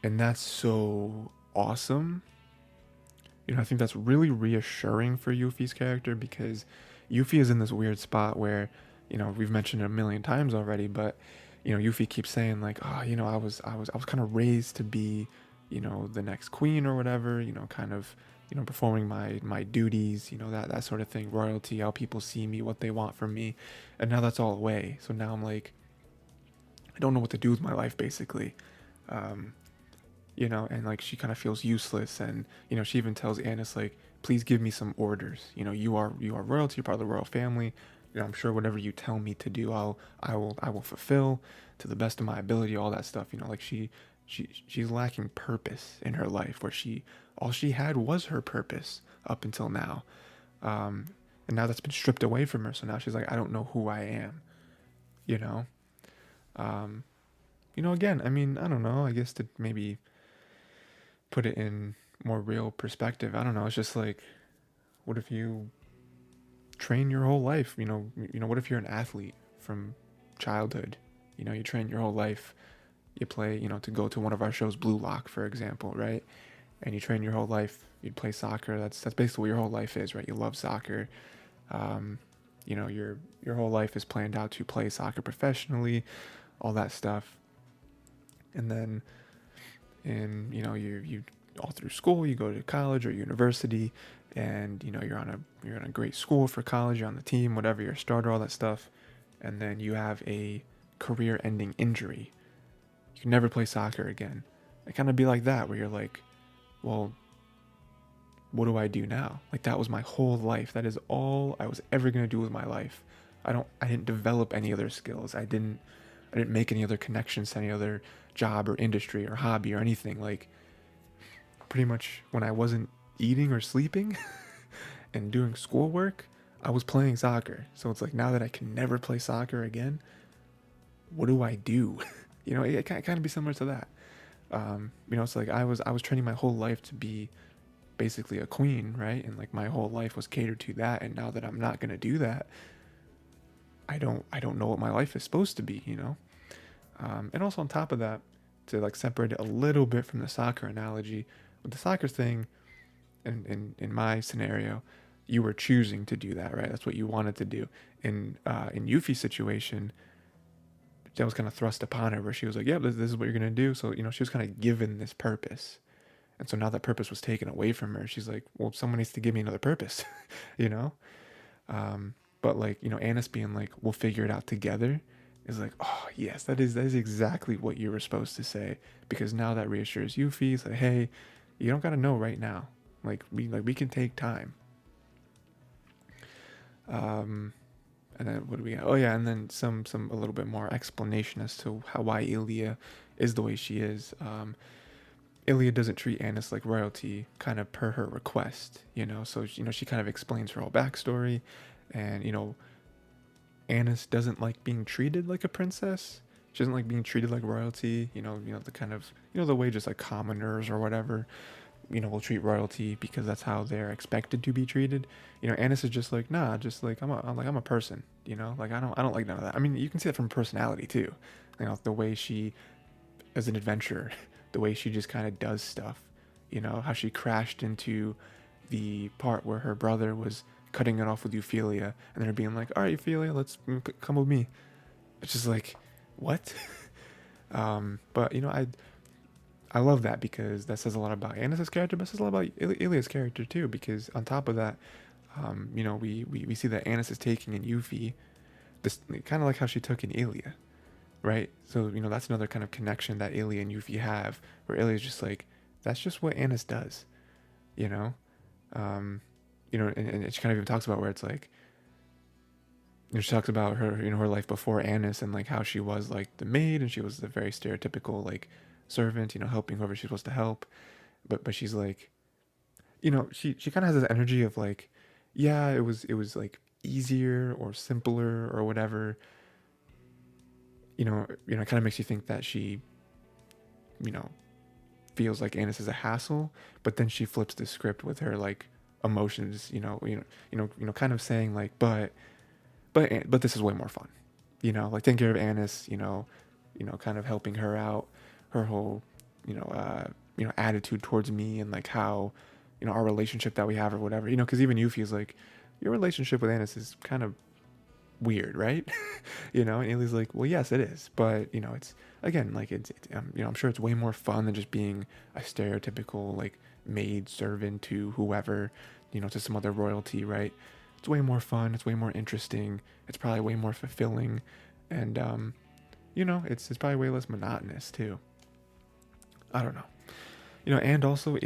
and that's so awesome. I think that's really reassuring for Yuffie's character because Yuffie is in this weird spot where we've mentioned it a million times already, but Yuffie keeps saying like, oh, I was kind of raised to be the next queen or whatever, kind of performing my duties, that sort of thing, royalty, how people see me, what they want from me, and now that's all away. So now I'm like, I don't know what to do with my life, basically. And like she kind of feels useless, and she even tells Anis like, please give me some orders. You are royalty, you're part of the royal family. I'm sure whatever you tell me to do, I will fulfill to the best of my ability, all that stuff. Like she's lacking purpose in her life, where all she had was her purpose up until now, and now that's been stripped away from her. So now she's like, I don't know who I am. Again, I mean, I don't know. I guess to maybe put it in more real perspective, I don't know. It's just like, what if you train your whole life? What if you're an athlete from childhood? You train your whole life. You play, to go to one of our shows, Blue Lock, for example, right? And you train your whole life. You'd play soccer. That's basically what your whole life is, right? You love soccer. Your whole life is planned out to play soccer professionally, all that stuff. And then, you all through school, you go to college or university, and you're on a great school for college. You're on the team, whatever. You're a starter, all that stuff. And then you have a career-ending injury. You can never play soccer again. It kind of be like that, where you're like, well, what do I do now? Like, that was my whole life. That is all I was ever going to do with my life. I didn't develop any other skills. I didn't make any other connections to any other job or industry or hobby or anything. Like, pretty much when I wasn't eating or sleeping and doing schoolwork, I was playing soccer. So it's like, now that I can never play soccer again, what do I do? It kind of be similar to that. It's like I was training my whole life to be basically a queen, right? And like my whole life was catered to that. And now that I'm not gonna do that, I don't know what my life is supposed to be, And also on top of that, to like separate it a little bit from the soccer analogy, with the soccer thing, in my scenario, you were choosing to do that, right? That's what you wanted to do. In Yuffie's situation, that was kind of thrust upon her, where she was like, yeah, this is what you're going to do. So, she was kind of given this purpose. And so now that purpose was taken away from her, she's like, well, someone needs to give me another purpose, But like, Anis being like, we'll figure it out together, is like, oh yes, that is exactly what you were supposed to say. Because now that reassures Yuffie, it's like, hey, you don't got to know right now. We can take time. And then what do we have? Oh yeah, and then some a little bit more explanation as to why Ilya is the way she is. Ilya doesn't treat Anis like royalty, kind of per her request, So she kind of explains her whole backstory, and Anis doesn't like being treated like a princess. She doesn't like being treated like royalty. The kind of the way just like commoners or whatever will treat royalty, because that's how they're expected to be treated. Anis is just like, nah, just like I'm a person, like I don't like none of that. I mean, you can see that from personality too, the way she, as an adventurer, the way she just kind of does stuff, how she crashed into the part where her brother was cutting it off with Euphelia, and then her being like, all right, Euphelia, let's come with me. It's just like, what? But I love that, because that says a lot about Anis's character, but it says a lot about Ilya's character too, because on top of that, we see that Anis is taking in Yuffie, this kind of like how she took in Ilya, right? So, that's another kind of connection that Ilya and Yuffie have, where Ilya's just like, that's just what Anis does, and she kind of even talks about where it's like, she talks about her, her life before Annis, and like how she was like the maid, and she was the very stereotypical like servant, helping whoever she's supposed to help. But she's like, she kind of has this energy of like, yeah, it was like easier or simpler or whatever. It kind of makes you think that she, you know, feels like Annis is a hassle, but then she flips the script with her like emotions, kind of saying like, but this is way more fun, like taking care of Annis, kind of helping her out, her whole, attitude towards me, and like how, our relationship that we have or whatever, because even Yuffie is like, your relationship with Annis is kind of weird, right? And Ailey's like, well, yes, it is, but it's again like I'm sure it's way more fun than just being a stereotypical like maid servant to whoever, to some other royalty, right? It's way more fun. It's way more interesting. It's probably way more fulfilling, and it's probably way less monotonous too. I don't know. And also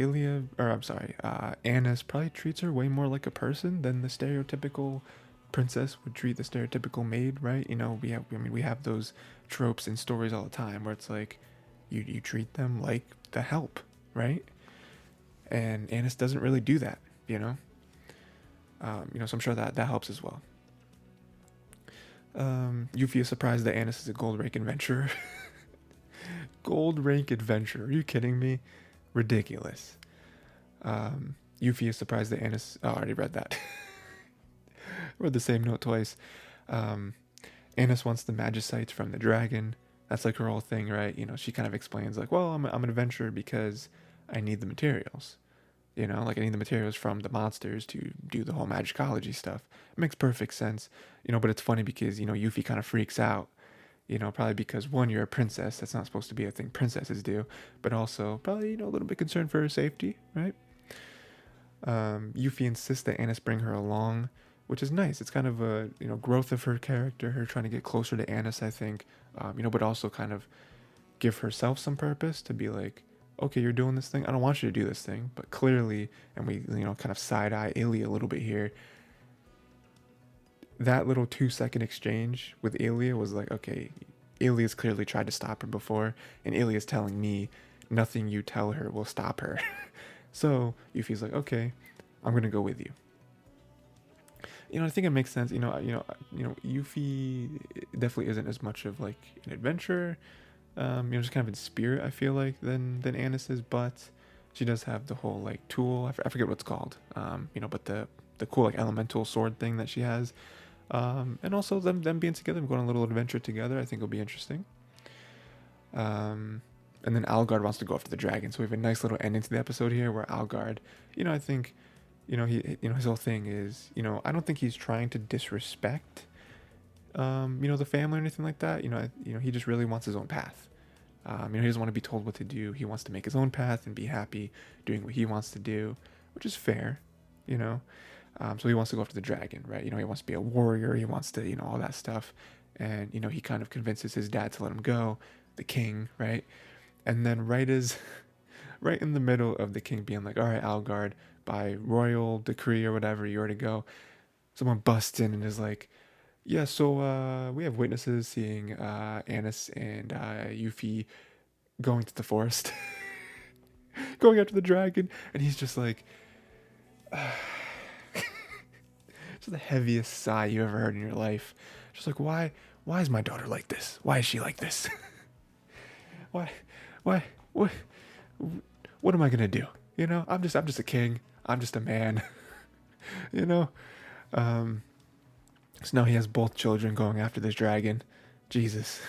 Annis probably treats her way more like a person than the stereotypical princess would treat the stereotypical maid, right? We have those tropes in stories all the time where it's like you treat them like the help, right? And Annis doesn't really do that, so I'm sure that helps as well. Yuffie is surprised that Annis is a gold rank adventurer. Gold rank adventurer? Are you kidding me? Ridiculous. Yuffie is surprised that Annis. Oh, I already read that. Read the same note twice. Annis wants the magicites from the dragon. That's like her whole thing, right? She kind of explains like, well, I'm an adventurer because I need the materials. Like I need the materials from the monsters to do the whole magicology stuff. It makes perfect sense. But it's funny because, Yuffie kind of freaks out. Probably because one, you're a princess. That's not supposed to be a thing princesses do. But also probably, a little bit concerned for her safety, right? Yuffie insists that Annis bring her along, which is nice. It's kind of a growth of her character, her trying to get closer to Annis, I think. But also kind of give herself some purpose to be like, okay, you're doing this thing. I don't want you to do this thing, but clearly, and we kind of side eye Aelia a little bit here. That little 2-second exchange with Aelia was like, okay, Aelia's clearly tried to stop her before, and Aelia's telling me nothing you tell her will stop her. So Yuffie's like, okay, I'm gonna go with you. I think it makes sense. Yuffie definitely isn't as much of like an adventurer, just kind of in spirit, I feel like, than Annis is, but she does have the whole like tool. I forget what it's called. But the cool like elemental sword thing that she has, and also them being together, going on a little adventure together, I think will be interesting. And then Algard wants to go after the dragon, so we have a nice little ending to the episode here where Algard, I think, his whole thing is, I don't think he's trying to disrespect, the family or anything like that. He just really wants his own path. He doesn't want to be told what to do. He wants to make his own path and be happy doing what he wants to do, which is fair, so he wants to go after the dragon, right? He wants to be a warrior. He wants to, all that stuff. And, he kind of convinces his dad to let him go, the king, right? And then right in the middle of the king being like, all right, Algard, by royal decree or whatever, you are to go, someone busts in and is like, yeah, so we have witnesses seeing Annis and Yuffie going to the forest, going after the dragon. And he's just like, just the heaviest sigh you ever heard in your life. Just like, why is my daughter like this? Why is she like this? why, what am I gonna do? I'm just a king. I'm just a man. So now he has both children going after this dragon. Jesus.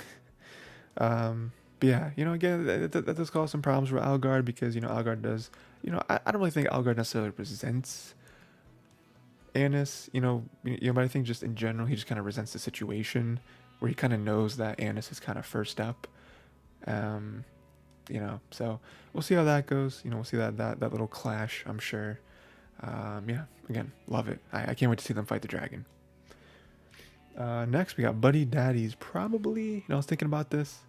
But yeah, again, that does cause some problems for Algard because, Algard does, I don't really think Algard necessarily resents Annis, but I think just in general, he just kind of resents the situation where he kind of knows that Annis is kind of first up. So we'll see how that goes. We'll see that little clash, I'm sure. Yeah, again, love it. I can't wait to see them fight the dragon. Next, we got Buddy Daddies. Probably, I was thinking about this.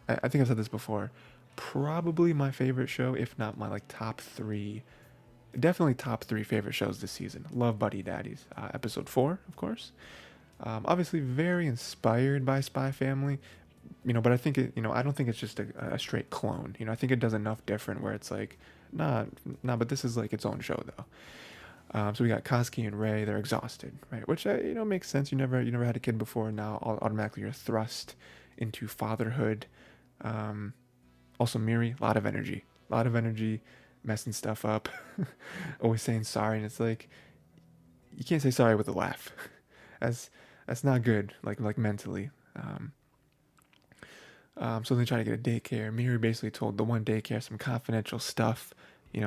I think I've said this before. Probably my favorite show, if not my like top 3. Definitely top 3 favorite shows this season. Love Buddy Daddies. Episode 4, of course. Obviously, very inspired by Spy Family, but I think I don't think it's just a straight clone. I think it does enough different where it's like, nah, but this is like its own show though. So we got Koski and Ray. They're exhausted, right? Which makes sense. You never had a kid before. Now automatically you're thrust into fatherhood. Um, Also, Miri, a lot of energy, messing stuff up, always saying sorry, and it's like you can't say sorry with a laugh. That's that's not good. Like mentally. So they try to get a daycare. Miri basically told the one daycare some confidential stuff,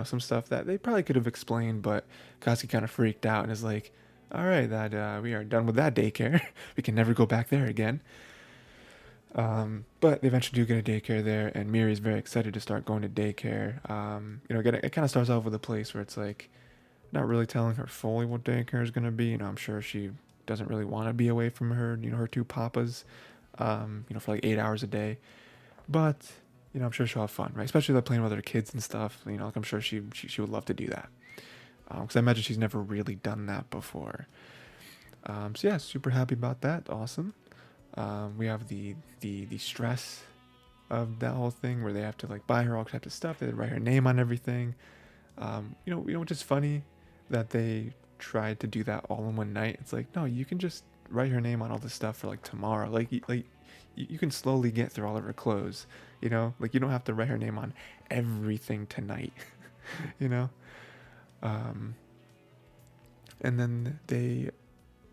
some stuff that they probably could have explained, but Koski kind of freaked out and is like, "All right, that we are done with that daycare. We can never go back there again." But they eventually do get a daycare there, and Miri is very excited to start going to daycare. Again, it kind of starts off with a place where it's like not really telling her fully what daycare is going to be. I'm sure she doesn't really want to be away from her two papas, for like 8 hours a day. But I'm sure she'll have fun, right? Especially like playing with other kids and stuff. Like I'm sure she would love to do that. Because I imagine she's never really done that before. So yeah, super happy about that. Awesome. We have the stress of that whole thing where they have to like buy her all types of stuff. They write her name on everything. Which is funny that they tried to do that all in one night. It's like, no, you can just write her name on all this stuff for like tomorrow. You can slowly get through all of her clothes. Like you don't have to write her name on everything tonight. you know. And then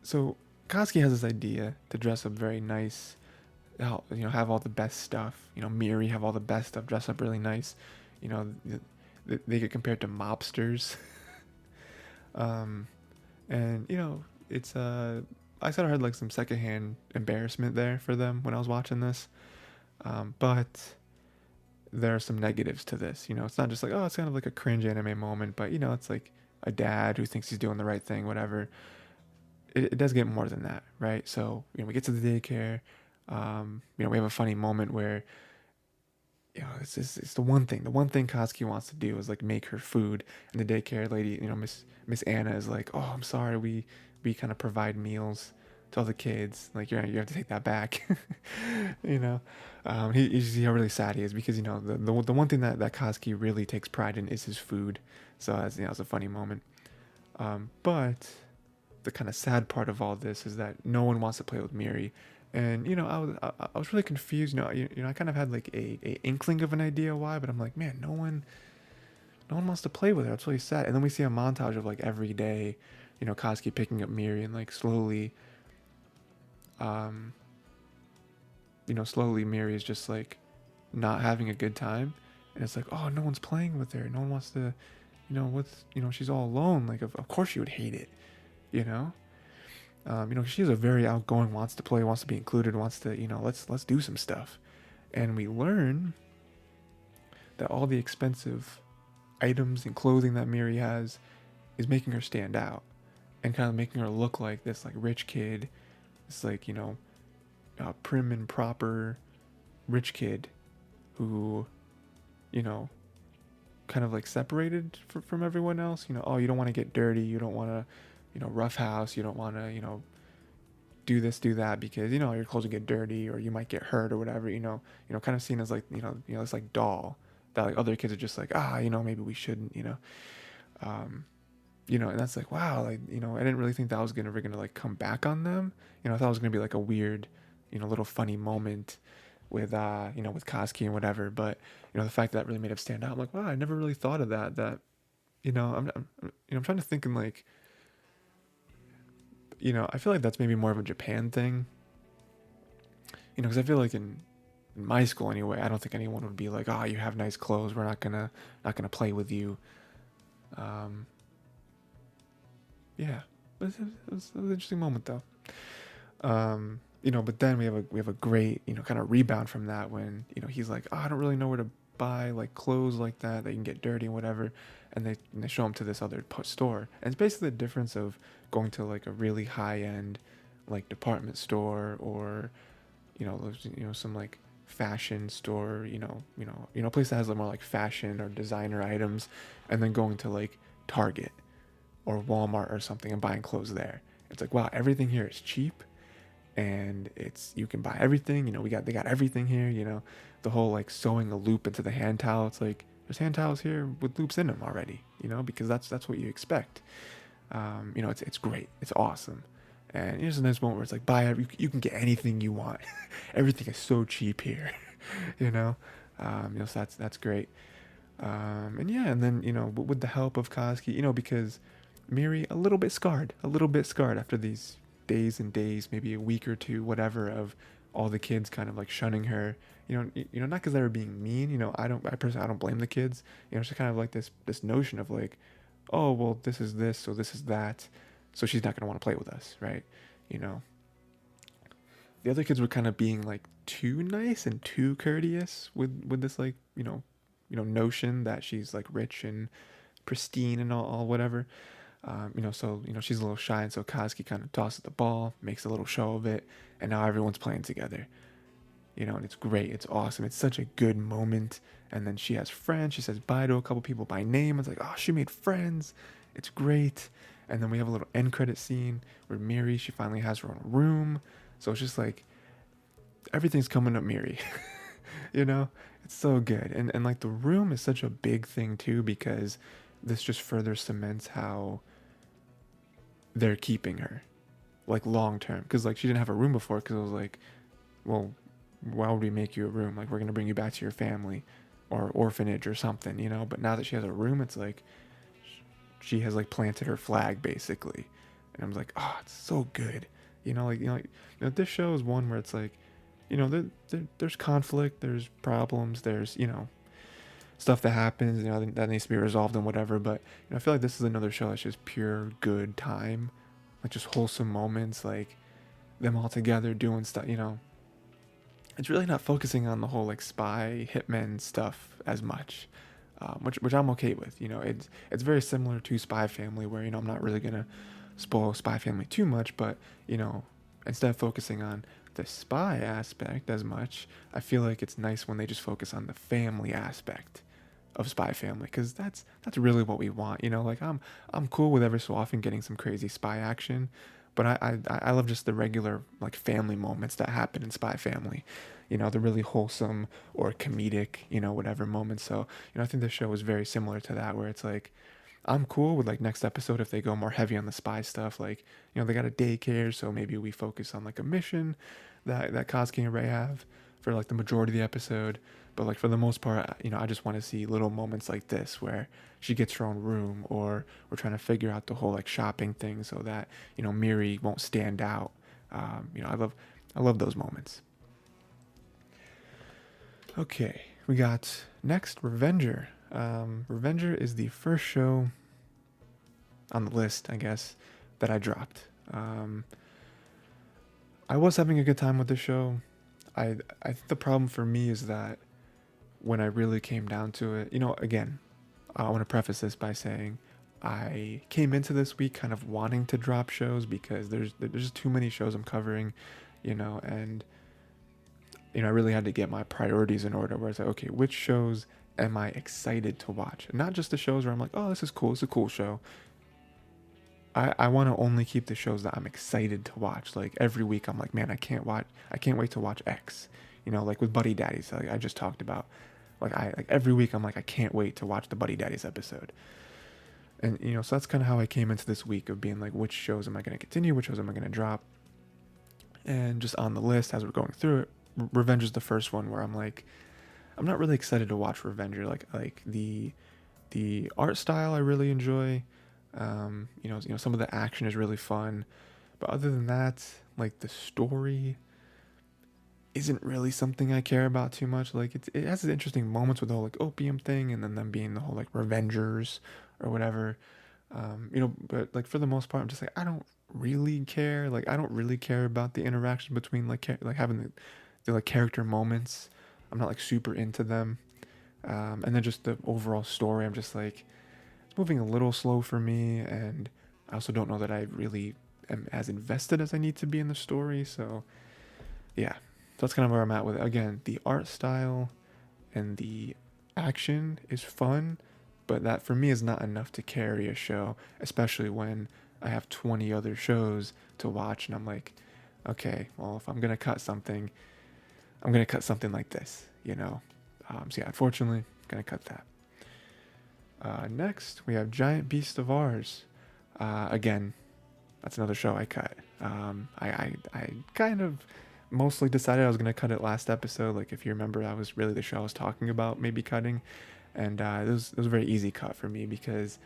so Koski has this idea to dress up very nice, have all the best stuff. Miri have all the best stuff, dress up really nice. They get compared to mobsters. And it's I sort of had like some secondhand embarrassment there for them when I was watching this. But there are some negatives to this. It's not just like, oh, it's kind of like a cringe anime moment, but it's like a dad who thinks he's doing the right thing, whatever. It does get more than that, right? So we get to the daycare. We have a funny moment where it's the one thing Koski wants to do is like make her food, and the daycare lady, Miss Anna is like, oh, I'm sorry, we kind of provide meals to all the kids, like you have to take that back. You see how really sad he is because the one thing that Koski really takes pride in is his food. So it's a funny moment. But the kind of sad part of all this is that no one wants to play with Miri. And I was really confused. I kind of had like a inkling of an idea why, but I'm like, man, no one wants to play with her. It's really sad. And then we see a montage of like every day, Koski picking up Miri and like slowly, slowly Miri is just like not having a good time, and it's like, oh, no one's playing with her. No one wants to, she's all alone. Like of course she would hate it, you know. She's a very outgoing, wants to play, wants to be included, wants to, let's do some stuff. And we learn that all the expensive items and clothing that Miri has is making her stand out and kind of making her look like this like rich kid, this like, prim and proper rich kid who, kind of like separated from everyone else. Oh, you don't want to get dirty, you don't want to, roughhouse, you don't want to, do this, do that because, your clothes will get dirty or you might get hurt or whatever, kind of seen as like, this like doll that like other kids are just like, maybe we shouldn't, and that's like, wow, like, I didn't really think that was gonna like come back on them. I thought it was gonna be like a weird, little funny moment with, with Koski and whatever. But, the fact that really made him stand out, I'm like, wow, I never really thought of that, I'm trying to think in like, I feel like that's maybe more of a Japan thing, because I feel like in my school anyway, I don't think anyone would be like, oh, you have nice clothes, we're not gonna play with you. Yeah, it was an interesting moment though. But then we have a great, kind of rebound from that when, he's like, oh, I don't really know where to buy like clothes like that can get dirty and whatever, and they show him to this other store, and it's basically the difference of going to like a really high end like department store or some like fashion store, a place that has like more like fashion or designer items, and then going to like Target or Walmart or something and buying clothes there. It's like, wow, everything here is cheap and it's, you can buy everything, they got everything here, the whole like sewing a loop into the hand towel. It's like there's hand towels here with loops in them already, because that's what you expect. It's great, it's awesome. And here's a nice moment where it's like, you can get anything you want. Everything is so cheap here. you know so that's great. And yeah, and then with the help of Kazuki, because Miri a little bit scarred after these days and days, maybe a week or two, whatever, of all the kids kind of like shunning her. Not because they were being mean. I personally, I don't blame the kids. It's just kind of like this notion of like, oh well, this is this, so this is that, so she's not gonna want to play with us, right? You know, the other kids were kind of being like too nice and too courteous with this like notion that she's like rich and pristine and all whatever. So she's a little shy, and so Kazuki kind of tosses the ball, makes a little show of it, and now everyone's playing together. And it's great, it's awesome, it's such a good moment. And then she has friends. She says bye to a couple people by name. It's like, oh, she made friends. It's great. And then we have a little end credit scene where Miri, she finally has her own room. So it's just like everything's coming up Miri. you know, it's so good. And like the room is such a big thing too, because this just further cements how they're keeping her like long term. Because like she didn't have a room before, because it was like, well, why would we make you a room? Like, we're gonna bring you back to your family or orphanage or something, But now that she has a room, it's like she has like planted her flag basically. And I'm like, oh, it's so good. This show is one where it's like, there's conflict, there's problems, there's stuff that happens, that needs to be resolved and whatever. But I feel like this is another show that's just pure good time, like just wholesome moments, like them all together doing stuff. It's really not focusing on the whole like spy hitman stuff as much, which I'm okay with. It's very similar to Spy Family, where I'm not really gonna spoil Spy Family too much, but instead of focusing on the spy aspect as much, I feel like it's nice when they just focus on the family aspect of Spy Family, because that's really what we want. Like I'm cool with every so often getting some crazy spy action, but I love just the regular like family moments that happen in Spy Family, the really wholesome or comedic, whatever moments. So I think this show is very similar to that, where it's like I'm cool with like next episode if they go more heavy on the spy stuff. Like they got a daycare, so maybe we focus on like a mission that Kazuki and Rei have for like the majority of the episode. But like for the most part, I just want to see little moments like this where she gets her own room, or we're trying to figure out the whole like shopping thing so that Miri won't stand out. I love those moments. Okay, we got next Revenger. Revenger is the first show on the list, I guess, that I dropped. I was having a good time with the show. I think the problem for me is that when I really came down to it, again, I want to preface this by saying I came into this week kind of wanting to drop shows because there's just too many shows I'm covering, and I really had to get my priorities in order, where it's like, okay, which shows am I excited to watch? And not just the shows where I'm like, oh, this is cool, it's a cool show. I want to only keep the shows that I'm excited to watch. Like every week I'm like, man, I can't wait to watch X. Like with Buddy Daddies, like I just talked about. Like every week I'm like, I can't wait to watch the Buddy Daddies episode. And so that's kind of how I came into this week, of being like, which shows am I going to continue, which shows am I going to drop? And just on the list as we're going through it, Revenge is the first one where I'm like, I'm not really excited to watch Revenger. Like the art style I really enjoy. Some of the action is really fun, but other than that, like the story isn't really something I care about too much. Like it has interesting moments with the whole like opium thing, and then them being the whole like Revengers or whatever. But like for the most part, I'm just like, I don't really care. Like I don't really care about the interaction between like like having the like character moments. I'm not like super into them. And then just the overall story, I'm just like, it's moving a little slow for me, and I also don't know that I really am as invested as I need to be in the story. So yeah, so that's kind of where I'm at with it. Again, the art style and the action is fun, but that for me is not enough to carry a show, especially when I have 20 other shows to watch, and I'm like, okay, well, if I'm gonna cut something, I'm gonna cut something like this, you know. So yeah, unfortunately, I'm gonna cut that. Next, we have Giant Beast of Ours. Again, that's another show I cut. I kind of mostly decided I was gonna cut it last episode. Like if you remember, that was really the show I was talking about, maybe cutting, and it was a very easy cut for me because,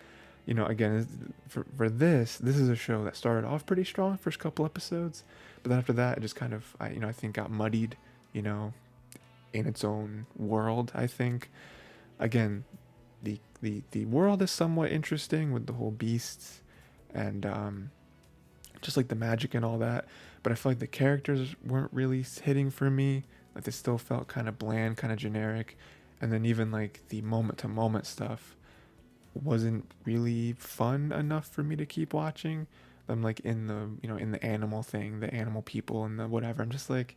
you know, again, for this is a show that started off pretty strong first couple episodes, but then after that, it just kind of I think got muddied, you know, in its own world. I think again, the world is somewhat interesting with the whole beasts and just like the magic and all that, but I feel like the characters weren't really hitting for me. Like they still felt kind of bland, kind of generic, and then even like the moment to moment stuff wasn't really fun enough for me to keep watching. I'm like in the, you know, in the animal thing, the animal people and the whatever. I'm just like,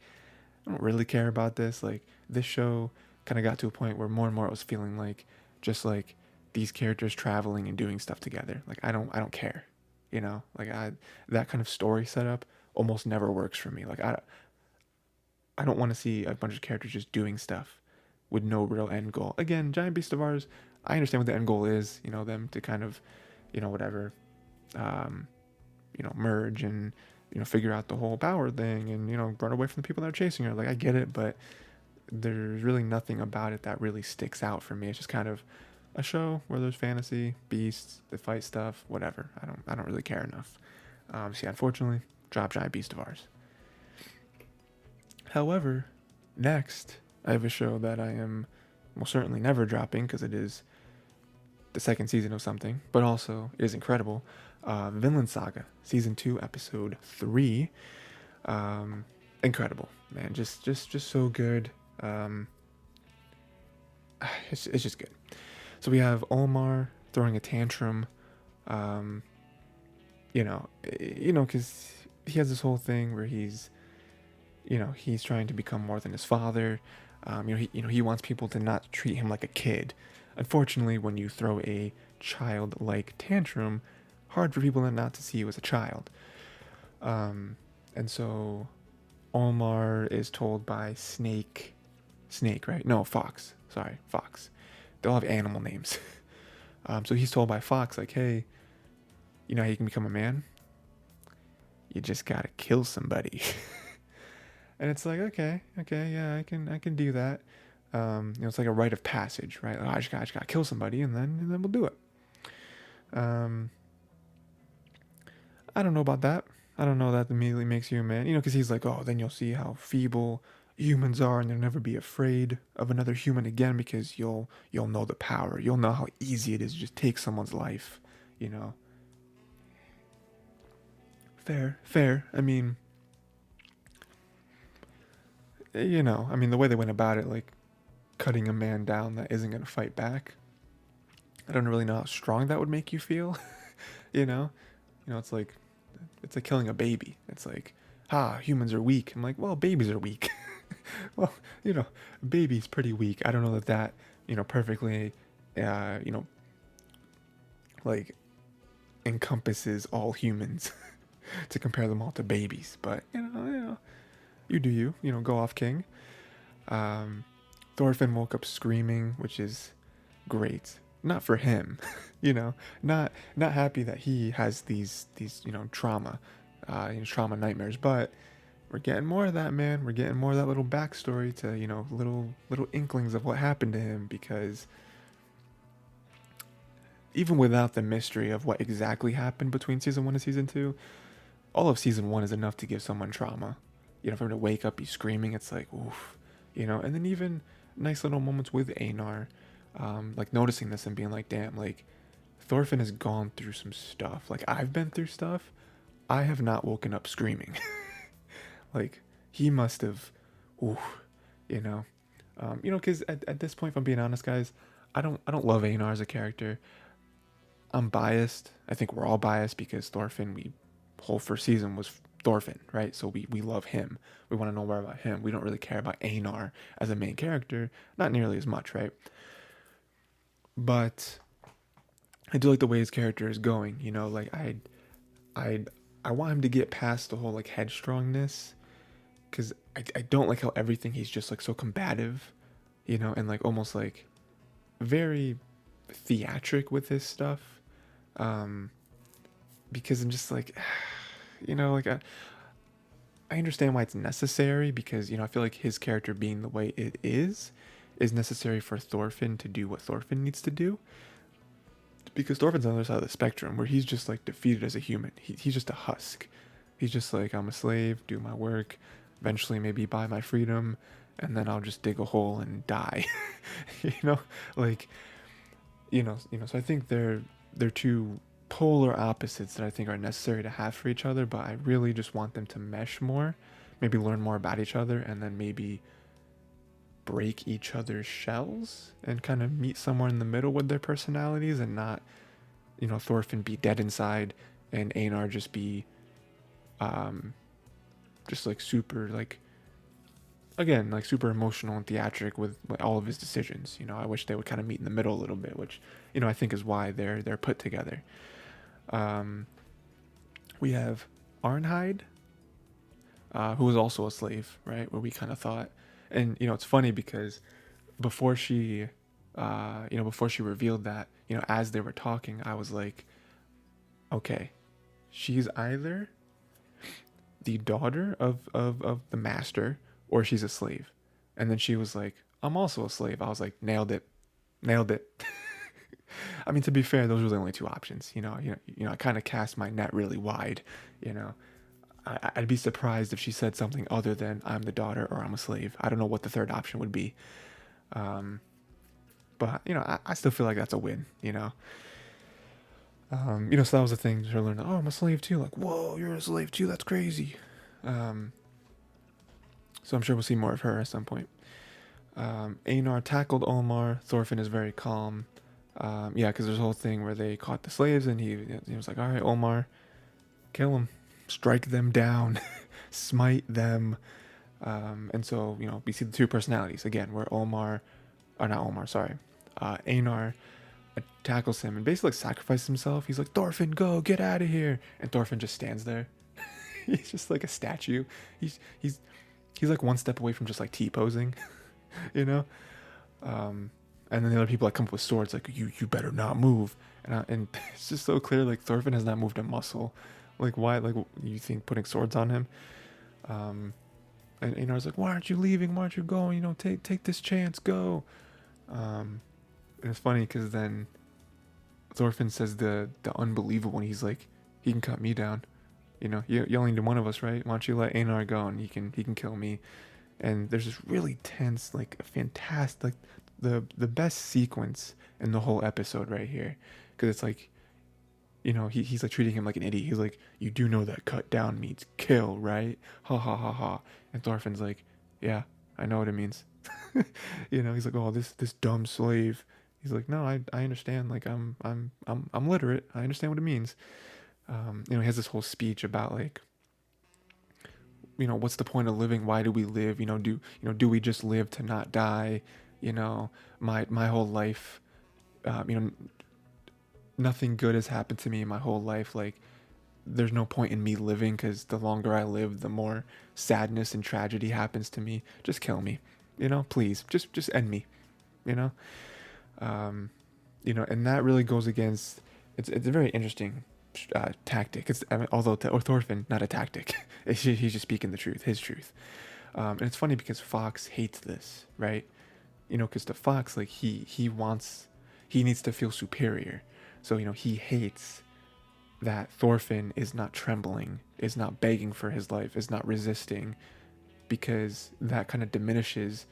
I don't really care about this. Like this show kind of got to a point where more and more it was feeling like just like these characters traveling and doing stuff together. Like I don't care, you know. Like that kind of story setup almost never works for me. Like I don't want to see a bunch of characters just doing stuff with no real end goal. Again, Giant Beast of Ours, I understand what the end goal is. You know, them to kind of, you know, whatever, um, you know, merge and, you know, figure out the whole power thing and, you know, run away from the people that are chasing her. Like I get it, but there's really nothing about it that really sticks out for me. It's just kind of a show where there's fantasy, beasts, they fight stuff, whatever. I don't really care enough. So yeah, unfortunately, drop Giant Beast of Ours. However, next I have a show that I am most certainly never dropping because it is the second season of something, but also it is incredible. Vinland Saga, season 2, episode 3. Incredible, man. Just so good. Um, it's just good. So we have Omar throwing a tantrum. Um, because he has this whole thing where he's trying to become more than his father. He wants people to not treat him like a kid. Unfortunately, when you throw a childlike tantrum, hard for people not to see you as a child. And so Omar is told by Snake, right? No, Fox. Sorry, Fox. They all have animal names. So he's told by Fox, like, hey, you know how you can become a man? You just gotta kill somebody. And it's like, okay, yeah, I can do that. It's like a rite of passage, right? Like, I just gotta kill somebody, and then we'll do it. Um, I don't know about that. I don't know that immediately makes you a man, because he's like, oh, then you'll see how feeble humans are, and you'll never be afraid of another human again because you'll know the power. You'll know how easy it is to just take someone's life, you know. Fair. I mean, the way they went about it, like cutting a man down that isn't going to fight back. I don't really know how strong that would make you feel. you know, it's like killing a baby. It's like, humans are weak. I'm like, well, babies are weak. well, baby's pretty weak. I don't know that perfectly, like encompasses all humans to compare them all to babies. But you do you. Go off, king. Thorfinn woke up screaming, which is great. Not for him, not happy that he has these trauma, trauma nightmares. But we're getting more of that, man. We're getting more of that little backstory to little inklings of what happened to him. Because even without the mystery of what exactly happened between season 1 and season 2, all of season 1 is enough to give someone trauma. For him to wake up, be screaming, it's like, oof, and then even nice little moments with Einar, like noticing this and being like, damn, like Thorfinn has gone through some stuff. Like I've been through stuff. I have not woken up screaming. Like he must have, oof, because at this point, if I'm being honest, guys, I don't love Einar as a character. I'm biased. I think we're all biased because Thorfinn, whole first season was Thorfinn, right? So we love him. We want to know more about him. We don't really care about Einar as a main character, not nearly as much, right? But I do like the way his character is going. Like I'd I want him to get past the whole like headstrongness, because I don't like how everything he's just like so combative, and like almost like very theatric with his stuff. Um, because I'm just like, like I understand why it's necessary, because I feel like his character being the way it is necessary for Thorfinn to do what Thorfinn needs to do. Because Thorfinn's on the other side of the spectrum, where he's just like defeated as a human. He's just a husk. He's just like, I'm a slave, do my work, eventually maybe buy my freedom, and then I'll just dig a hole and die. you know, like So I think they're two polar opposites that I think are necessary to have for each other. But I really just want them to mesh more, maybe learn more about each other, and then maybe break each other's shells and kind of meet somewhere in the middle with their personalities, and not, Thorfinn be dead inside and Einar just be just like super like, again, like super emotional and theatric with all of his decisions. I wish they would kind of meet in the middle a little bit, which I think is why they're put together. We have Arnheid, who was also a slave, right? Where we kind of thought, and it's funny because before she, before she revealed that, as they were talking, I was like, okay, she's either the daughter of the master, or she's a slave. And then she was like, I'm also a slave. I was like, nailed it, nailed it. I mean, to be fair, those were the only two options. I kind of cast my net really wide. I'd be surprised if she said something other than I'm the daughter or I'm a slave. I don't know what the third option would be. But I still feel like that's a win. So that was the thing. Her learning, oh, I'm a slave too. Like, whoa, you're a slave too. That's crazy. So I'm sure we'll see more of her at some point. Einar tackled Omar. Thorfinn is very calm. Because there's a whole thing where they caught the slaves, and he was like, all right, Omar, kill them, strike them down, smite them. And so, we see the two personalities again, where Einar tackles him and basically sacrifices himself. He's like, Thorfinn, go, get out of here. And Thorfinn just stands there. He's just like a statue. He's like one step away from just like T-posing, and then the other people like come up with swords, like, you better not move. And it's just so clear, like, Thorfinn has not moved a muscle. Like, why? Like, you think putting swords on him? And Einar's like, why aren't you leaving? Why aren't you going? Take this chance, go. And it's funny because then Thorfinn says the unbelievable, and he's like, he can cut me down. You only need one of us, right? Why don't you let Einar go, and he can kill me? And there's this really tense, like, a fantastic, like, the best sequence in the whole episode right here, because it's like, he's like treating him like an idiot. He's like, you do know that cut down means kill, right? Ha ha ha ha. And Thorfinn's like, yeah, I know what it means. He's like, oh, this dumb slave. He's like, no, I understand. Like, I'm literate. I understand what it means. He has this whole speech about like, what's the point of living? Why do we live? Do we just live to not die? My whole life, nothing good has happened to me in my whole life. Like, there's no point in me living, because the longer I live, the more sadness and tragedy happens to me. Just kill me, please, just end me, and that really goes against. It's a very interesting tactic. Although Thorfinn, not a tactic. He's just speaking the truth, his truth. And it's funny because Fox hates this, right? Because to Fox, like, he needs to feel superior. So, he hates that Thorfinn is not trembling, is not begging for his life, is not resisting, because that kind of diminishes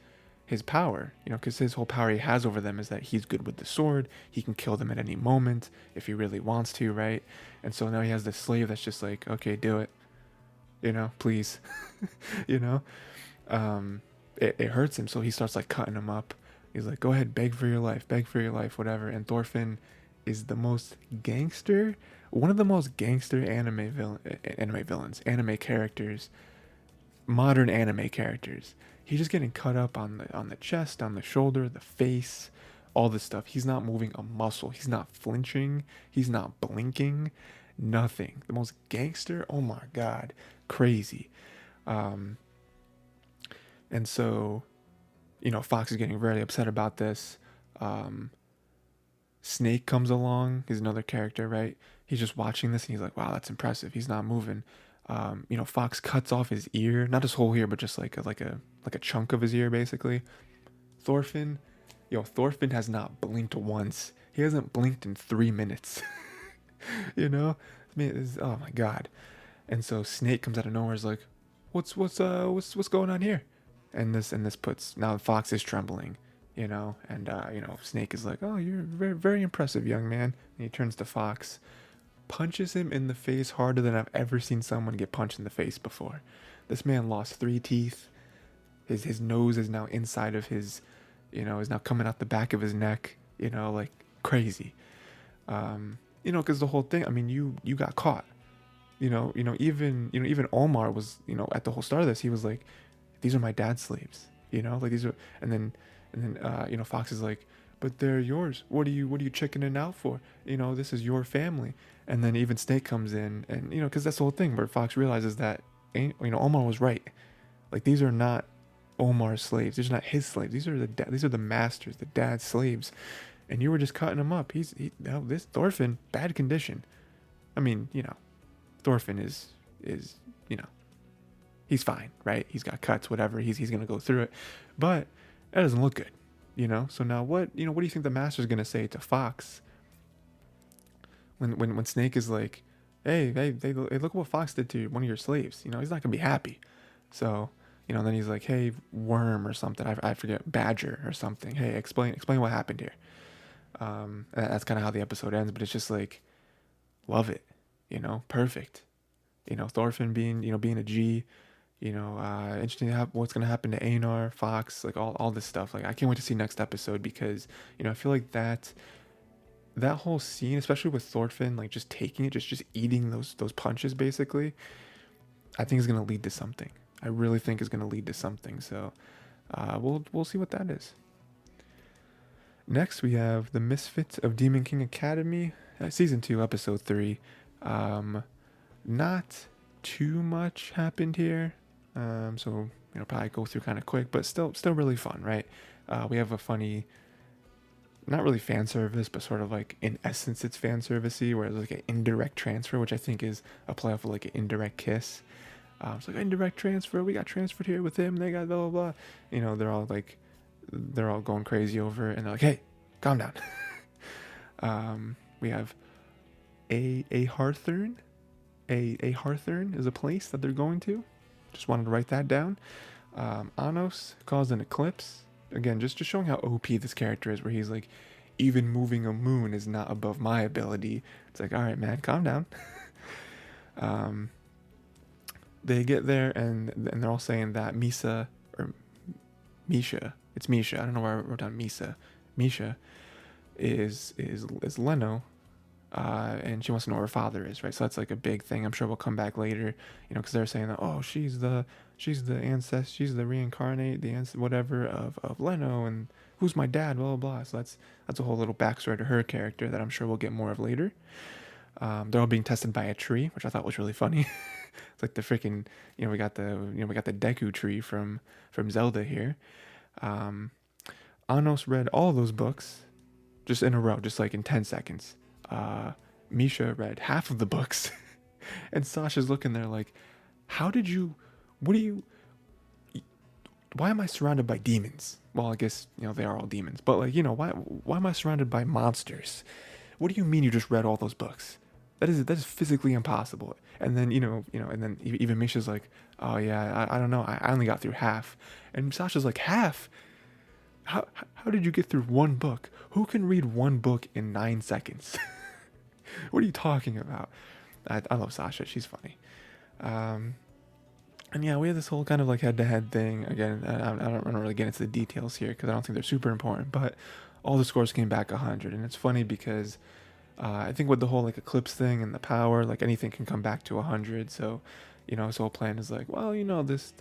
his power, because his whole power he has over them is that he's good with the sword. He can kill them at any moment if he really wants to, right? And so now he has this slave that's just like, okay, do it, please, it hurts him. So he starts like cutting him up. He's like, go ahead, beg for your life, whatever. And Thorfinn is the most gangster, one of the most gangster anime characters, modern anime characters. He's just getting cut up on the chest, on the shoulder, the face, all this stuff. He's not moving a muscle. He's not flinching. He's not blinking. nothing. The most gangster, oh my god, crazy. Um, and so, Fox is getting very upset about this. Um, Snake comes along. He's another character, right? He's just watching this and he's like, wow, that's impressive. He's not moving. Fox cuts off his ear, not his whole ear, but just like a chunk of his ear, basically. Thorfinn, Thorfinn has not blinked once. He hasn't blinked in 3 minutes. you know, I mean, oh my god. And so Snake comes out of nowhere, is like, what's going on here? And this puts, now Fox is trembling, and Snake is like, oh, you're very very impressive, young man. And he turns to Fox, punches him in the face harder than I've ever seen someone get punched in the face before. This man lost 3 teeth. His nose is now inside of his, is now coming out the back of his neck. Like crazy. Because the whole thing. I mean, you got caught. Even Omar was, at the whole start of this, he was like, these are my dad's slaves. Like these are, and then Fox is like, but they're yours. What are you chickening out for? This is your family. And then even Snake comes in, and because that's the whole thing. Where Fox realizes that, Omar was right. Like these are not Omar's slaves. These are not his slaves. These are the masters, the dad's slaves. And you were just cutting him up. This Thorfinn, bad condition. I mean, Thorfinn is he's fine, right? He's got cuts, whatever. He's gonna go through it, but that doesn't look good, So now what do you think the master's gonna say to Fox when Snake is like, hey, look what Fox did to one of your slaves? He's not gonna be happy. So then he's like, hey, Worm or something. I forget, Badger or something. Hey, explain what happened here. That's kind of how the episode ends, but it's just like, love it, perfect. Thorfinn being a G, interesting what's gonna happen to Einar, Fox, like all this stuff. Like I can't wait to see next episode because I feel like that whole scene, especially with Thorfinn, like just taking it, just eating those punches, basically, I think is gonna lead to something. I really think is gonna lead to something. So we'll see what that is. Next, we have the Misfit of Demon King Academy, season 2, episode 3. Not too much happened here, so probably go through kind of quick, but still really fun, right? We have a funny, not really fan service, but sort of like in essence it's fan servicey, where it's like an indirect transfer, which I think is a play off of like an indirect kiss. It's like indirect transfer. We got transferred here with him. They got blah blah blah. They're all going crazy over it, and they're like, hey, calm down. We have a Harthurn. A Harthurn is a place that they're going to. Just wanted to write that down. Anos caused an eclipse. Again, just showing how OP this character is, where he's like, even moving a moon is not above my ability. It's like, all right, man, calm down. They get there, and they're all saying that Misha, it's Misha. I don't know why I wrote down Misa. Misha is Leno, and she wants to know where her father is, right? So that's like a big thing. I'm sure we'll come back later, because they're saying that, oh, she's the ancestor, she's the reincarnate, whatever of Leno, and who's my dad, blah blah blah. So that's a whole little backstory to her character that I'm sure we'll get more of later. They're all being tested by a tree, which I thought was really funny. It's like the freaking, we got the Deku tree from Zelda here. Anos read all those books just in a row, just like in 10 seconds. Misha read half of the books. And Sasha's looking there like, why am I surrounded by demons? Well, I guess, they are all demons, but like, why am I surrounded by monsters? What do you mean you just read all those books? That is physically impossible. And then, and then even Misha's like, oh yeah, I don't know. I only got through half. And Sasha's like, half? How did you get through one book? Who can read one book in 9 seconds? What are you talking about? I love Sasha. She's funny. And yeah, we have this whole kind of like head-to-head thing. Again, I don't want to really get into the details here because I don't think they're super important. But all the scores came back 100. And it's funny because I think with the whole like eclipse thing and the power, like anything can come back to 100. So, his whole plan is like, well, this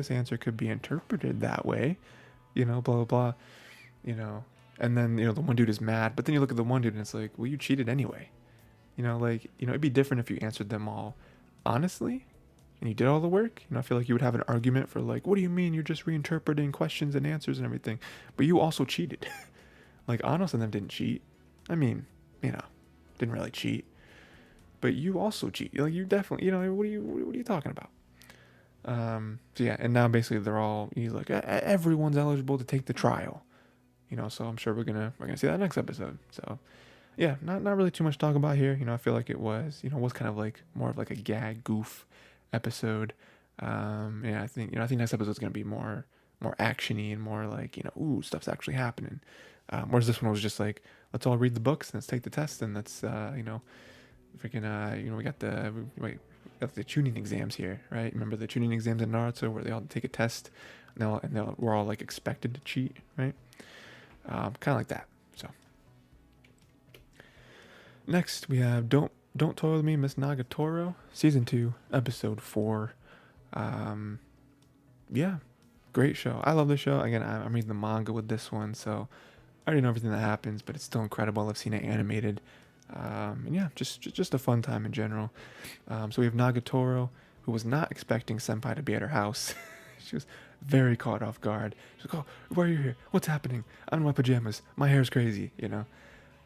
answer could be interpreted that way, blah, blah, blah, and then, the one dude is mad, but then you look at the one dude and it's like, well, you cheated anyway, Like, it'd be different if you answered them all honestly and you did all the work. I feel like you would have an argument for like, what do you mean you're just reinterpreting questions and answers and everything? But you also cheated. Like, Anos and them didn't cheat. I mean, didn't really cheat. But you also cheat. Like, you definitely, what are you talking about? So yeah, and now basically he's like, everyone's eligible to take the trial. So I'm sure we're gonna see that next episode. So yeah, not really too much to talk about here. I feel like it was kind of like more of like a gag goof episode. Yeah, I think next episode is gonna be more actiony and more like ooh, stuff's actually happening. Whereas this one was just like, let's all read the books and let's take the test and let's freaking we got the tuning exams here, right? Remember the tuning exams in Naruto where they all take a test and we're all like expected to cheat, right? Kind of like that. So next we have Don't Toy With Me, Miss Nagatoro, season 2, episode 4. Yeah, great show. I love the show. Again, I'm reading the manga with this one, so I already know everything that happens, but it's still incredible. I've seen it animated. And yeah, just a fun time in general. So we have Nagatoro, who was not expecting Senpai to be at her house. She was very caught off guard. She's like, "Oh, why are you here? What's happening? I'm in my pajamas. My hair's crazy." So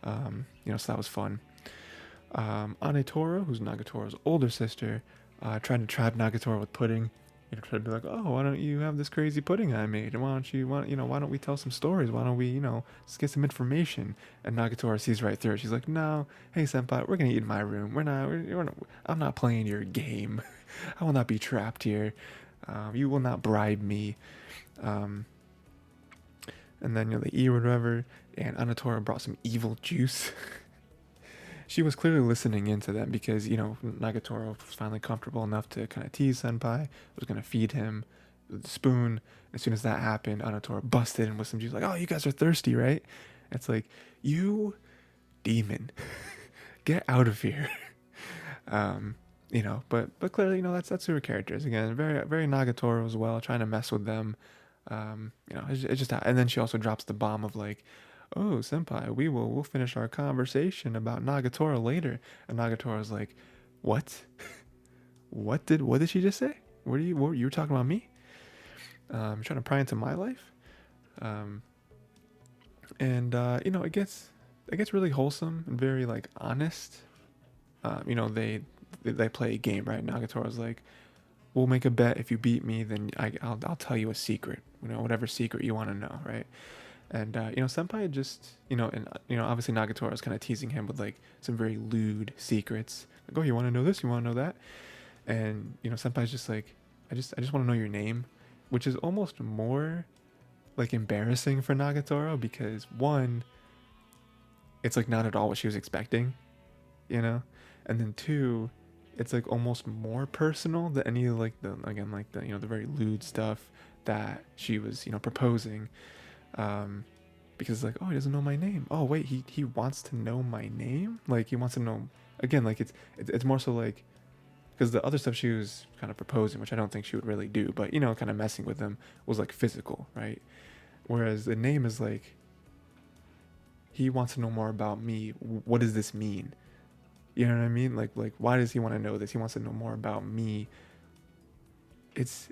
that was fun. Anetoro, who's Nagatoro's older sister, tried to trap Nagatoro with pudding. Tried to be like, "Oh, why don't you have this crazy pudding I made? And why don't we tell some stories? Why don't we, just get some information?" And Nagatoro sees right through it. She's like, "No, hey senpai, we're gonna eat in my room. I'm not playing your game. I will not be trapped here. You will not bribe me." And then they eat or whatever, and Anatoro brought some evil juice. She was clearly listening into them because, Nagatoro was finally comfortable enough to kind of tease Senpai, was going to feed him with a spoon. As soon as that happened, Anatoro busted in with some juice, like, "Oh, you guys are thirsty, right?" It's like, you demon, get out of here. But clearly, that's who her character is. Again, very, very Nagatoro as well, trying to mess with them. It's just, and then she also drops the bomb of like, "Oh, senpai, we'll finish our conversation about Nagatoro later." And Nagatoro's like, "What? What did she just say? What you were talking about me? You're trying to pry into my life?" It gets really wholesome and very like honest. They play a game, right? Nagatoro's like, "We'll make a bet. If you beat me, then I'll tell you a secret. Whatever secret you want to know, right?" And senpai just obviously Nagatoro is kind of teasing him with like some very lewd secrets. Like, "Oh, you want to know this? You want to know that?" And senpai's just like, I just want to know your name," which is almost more like embarrassing for Nagatoro because one, it's like not at all what she was expecting, and then two, it's like almost more personal than any of like the the very lewd stuff that she was proposing. Because like, "Oh, he doesn't know my name. Oh wait, he wants to know my name. Like he wants to know again. Like it's more so like, because the other stuff she was kind of proposing, which I don't think she would really do, but kind of messing with them was like physical, right? Whereas the name is like, he wants to know more about me. What does this mean? You know what I mean? Like why does he want to know this? He wants to know more about me. It's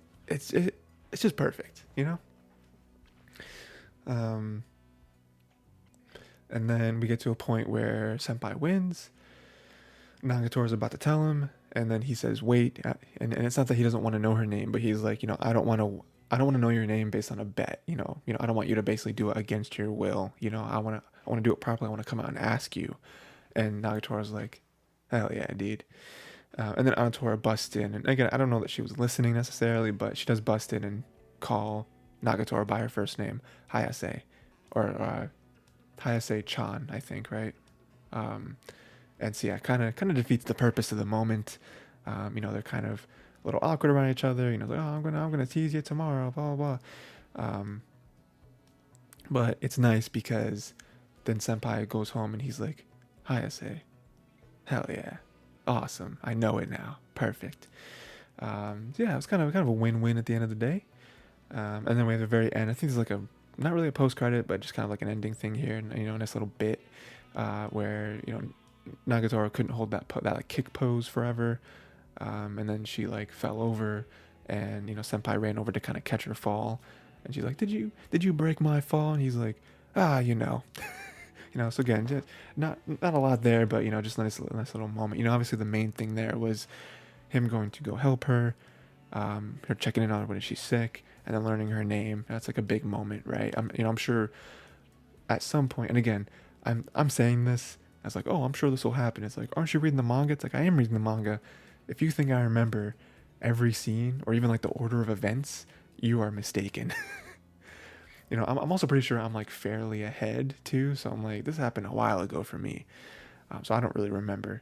just perfect, And then we get to a point where senpai wins. Nagatoro's about to tell him, and then he says, "Wait," and it's not that he doesn't want to know her name, but he's like, "I don't want to know your name based on a bet. I don't want you to basically do it against your will. I want to do it properly. I want to come out and ask you." And Nagatoro's like, "Hell yeah, dude." And then Anatora busts in, and again, I don't know that she was listening necessarily, but she does bust in and call Nagatoro by her first name, Hayase, or Hayase-chan, I think, right? And so yeah, kind of defeats the purpose of the moment. They're kind of a little awkward around each other. Like, "Oh, I'm gonna tease you tomorrow, blah blah blah." But it's nice because then Senpai goes home and he's like, "Hayase, hell yeah, awesome, I know it now, perfect." Yeah, it was kind of a win-win at the end of the day. And then we have the very end. I think there's like not really a post credit, but just kind of like an ending thing here, and a nice little bit where Nagatoro couldn't hold that like kick pose forever, and then she like fell over, and Senpai ran over to kind of catch her fall, and she's like, "Did you break my fall?" And he's like, "Ah, So again, just not a lot there, but just a nice little moment. Obviously the main thing there was him going to go help her, her checking in on her when she's sick, and then learning her name. That's like a big moment, right? I'm sure at some point, and again, I'm saying this as like, oh, I'm sure this will happen. It's like, aren't you reading the manga? It's like, I am reading the manga. If you think I remember every scene or even like the order of events, you are mistaken. I'm also pretty sure I'm like fairly ahead too. So I'm like, this happened a while ago for me. So I don't really remember.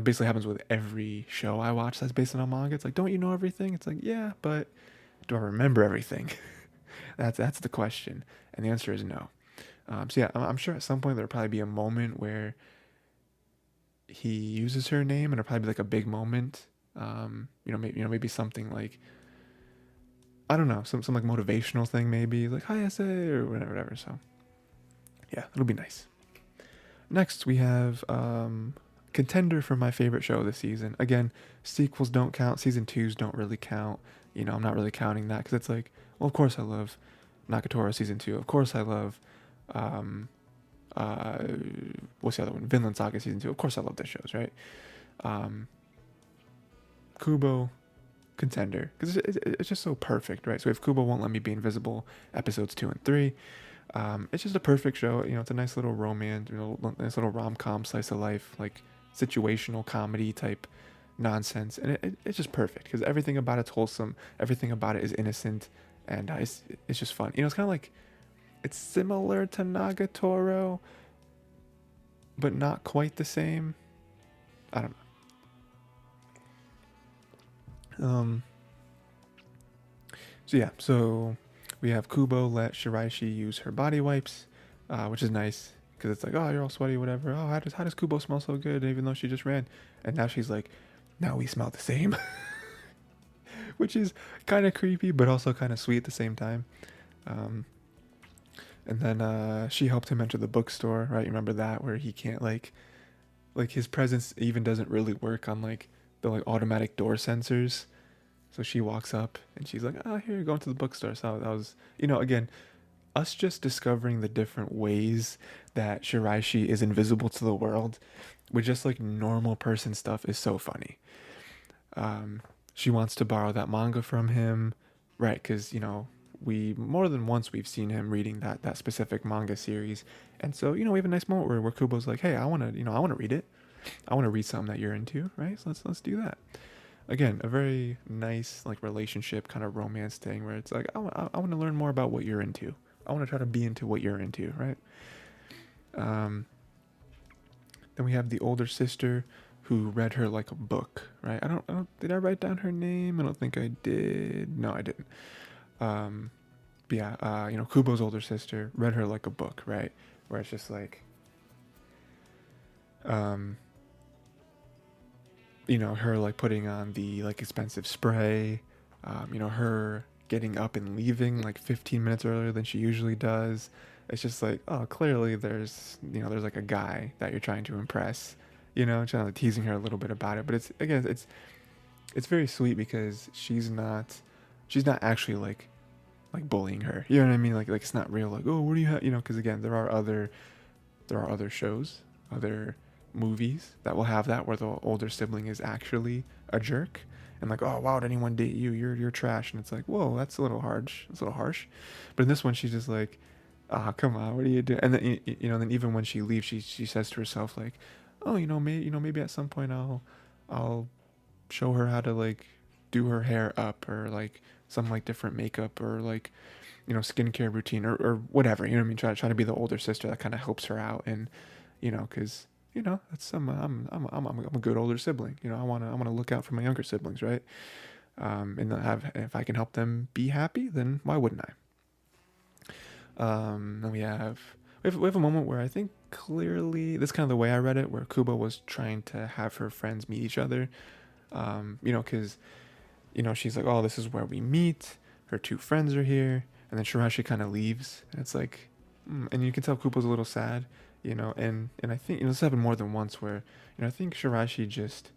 Basically happens with every show I watch that's based on manga. It's like, don't you know everything? It's like, yeah, but do I remember everything? That's the question, and the answer is no. So yeah, I'm sure at some point there'll probably be a moment where he uses her name, and it'll probably be like a big moment. Maybe something like, I don't know, some like motivational thing, maybe like hi SA or whatever. So yeah, it'll be nice. Next we have contender for my favorite show this season. Again, sequels don't count, season 2s don't really count. I'm not really counting that because it's like, well, of course I love Nagatoro season 2. Of course I love um what's the other one? Vinland Saga season 2. Of course I love those shows, right? Kubo, contender, because it's just so perfect, right? So if Kubo Won't Let Me Be Invisible, episodes 2 and 3, it's just a perfect show. It's a nice little romance, nice little rom-com, slice of life, like situational comedy type nonsense, and it's just perfect because everything about it's wholesome, everything about it is innocent, and it's just fun. It's kind of like, it's similar to Nagatoro, but not quite the same. I don't know. So we have Kubo let Shiraishi use her body wipes, which is nice because it's like, oh, you're all sweaty, whatever. Oh, how does Kubo smell so good, even though she just ran? And now she's like, now we smell the same, which is kind of creepy, but also kind of sweet at the same time. And then she helped him enter the bookstore, right? You remember that, where he can't like his presence even doesn't really work on like the like automatic door sensors. So she walks up and she's like, oh, here, you're going to the bookstore. So that was, again, us just discovering the different ways that Shiraishi is invisible to the world with just like normal person stuff is so funny. She wants to borrow that manga from him, right? Because, we more than once we've seen him reading that specific manga series. And so, we have a nice moment where Kubo's like, hey, I want to read it. I want to read something that you're into, right? So let's do that. Again, a very nice like relationship kind of romance thing where it's like, I want to learn more about what you're into. I want to try to be into what you're into, right? Then we have the older sister who read her like a book, right? I don't did I write down her name? I don't think I did. No, I didn't. But yeah, Kubo's older sister read her like a book, right? Where it's just like, her like putting on the like expensive spray, her getting up and leaving like 15 minutes earlier than she usually does. It's just like, oh, clearly there's like a guy that you're trying to impress, trying to like, teasing her a little bit about it. But it's very sweet because she's not actually like bullying her. You know what I mean? Like it's not real. Like, oh, what do you have? Because again, there are other shows, other movies that will have that where the older sibling is actually a jerk and like, oh, why would anyone date you? You're trash. And it's like, whoa, that's a little harsh. That's a little harsh. But in this one, she's just like, ah, come on, what are you doing? And then then even when she leaves, she says to herself like, oh, maybe at some point I'll show her how to like do her hair up or like some like different makeup or like skincare routine or whatever. You know what I mean? Try to be the older sister that kind of helps her out, and because that's I'm a good older sibling. I wanna look out for my younger siblings, right? And if I can help them be happy, then why wouldn't I? Then we have a moment where I think clearly this is kind of the way I read it, where Kubo was trying to have her friends meet each other. Because she's like, oh, this is where we meet. Her two friends are here, and then Shirashi kind of leaves, and it's like, And you can tell Kubo's a little sad, and I think this happened more than once where I think Shiraishi just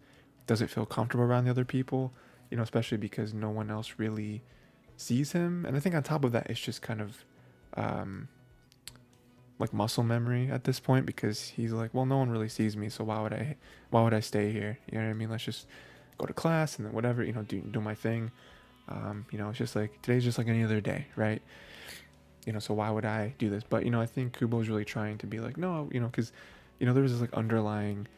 doesn't feel comfortable around the other people, especially because no one else really sees him, and I think on top of that, it's just kind of um, like muscle memory at this point because he's like, well, no one really sees me, so why would I stay here? You know what I mean? Let's just go to class and then whatever, do my thing. It's just like today's just like any other day, right? So why would I do this? But I think Kubo's really trying to be like, no, because there was this like underlying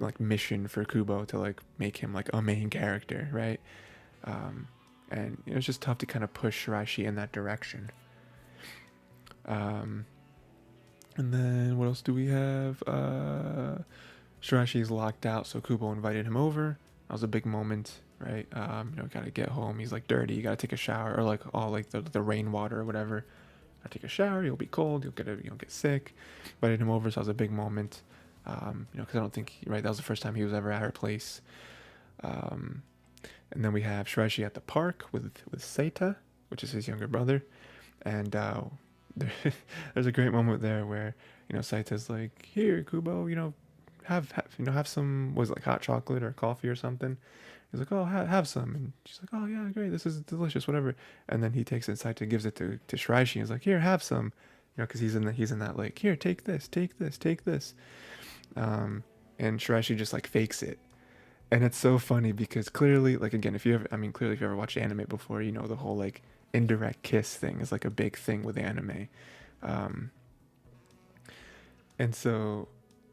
like mission for Kubo to like make him like a main character, right? And it's just tough to kind of push Shiraishi in that direction. Um, and then what else do we have? Shiraishi is locked out, so Kubo invited him over. That was a big moment, right? Gotta get home. He's like dirty. You gotta take a shower, or like all like the rainwater or whatever. Gotta take a shower. You'll be cold. You'll get sick. Invited him over, so that was a big moment. Because I don't think that was the first time he was ever at her place. And then we have Shiraishi at the park with Seita, which is his younger brother, and there's a great moment there where Saita's like, "Here, Kubo, have some, was it like hot chocolate or coffee or something?" He's like, "Oh, have some," and she's like, "Oh yeah, great, this is delicious, whatever." And then he takes it, Saita gives it to Shiraishi. He's like, "Here, have some," because he's in that like, "Here, take this, take this, take this," and Shiraishi just like fakes it. And it's so funny because clearly, like, again, clearly if you ever watched anime before, the whole like indirect kiss thing is like a big thing with anime. Um, and so,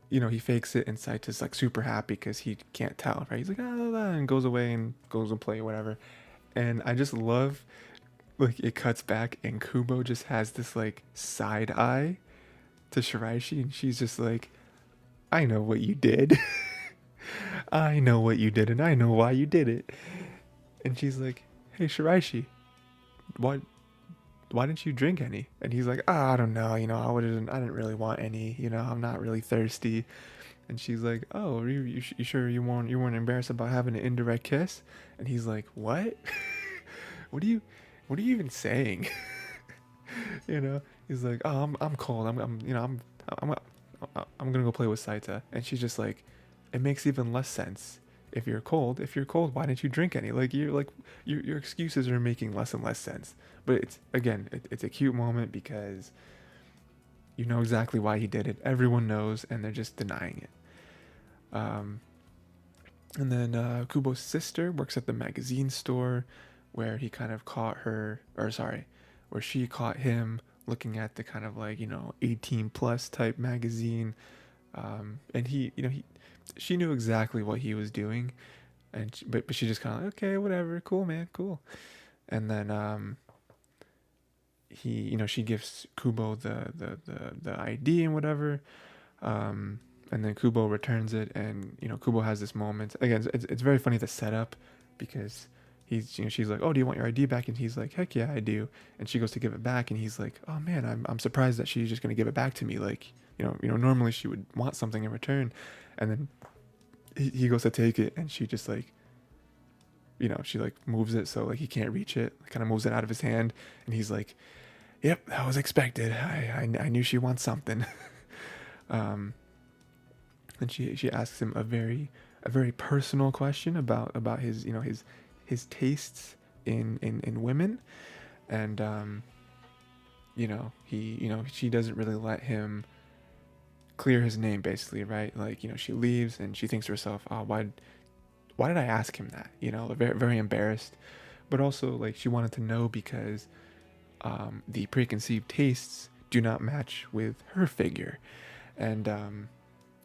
he fakes it, and Saita's like super happy because he can't tell, right? He's like, ah, and goes away and goes and play whatever. And I just love, like, it cuts back, and Kubo just has this like side eye to Shiraishi, and she's just like, I know what you did. I know what you did, and I know why you did it. And she's like, hey, Shiraishi, why didn't you drink any? And he's like, I don't know, I didn't really want any, I'm not really thirsty. And she's like, oh, you sure you weren't embarrassed about having an indirect kiss? And he's like, what? what are you even saying? He's like, oh, I'm cold. I'm I'm gonna go play with Saita. And she's just like, it makes even less sense. If you're cold, why didn't you drink any? Like, your excuses are making less and less sense. But it's a cute moment because you know exactly why he did it. Everyone knows, and they're just denying it. And then Kubo's sister works at the magazine store, where he kind of caught her, or sorry, where she caught him looking at the kind of like 18 plus type magazine, and she knew exactly what he was doing, and but she just kind of like, okay, whatever, cool, man, cool. And then she gives Kubo the ID and whatever, and then Kubo returns it, and Kubo has this moment again. It's very funny, the setup, because she's like, oh, do you want your ID back? And he's like, heck yeah, I do. And she goes to give it back, and he's like, oh man, I'm surprised that she's just gonna give it back to me. Like, normally she would want something in return. And then he goes to take it, and she just like, she like moves it so like he can't reach it, kind of moves it out of his hand, and he's like, yep, that was expected. I knew she wants something. um, and she asks him a very personal question about his his tastes in women, and she doesn't really let him clear his name, basically, right? Like, she leaves, and she thinks to herself, oh, why did I ask him that? Very, very embarrassed. But also, like, she wanted to know because the preconceived tastes do not match with her figure. And that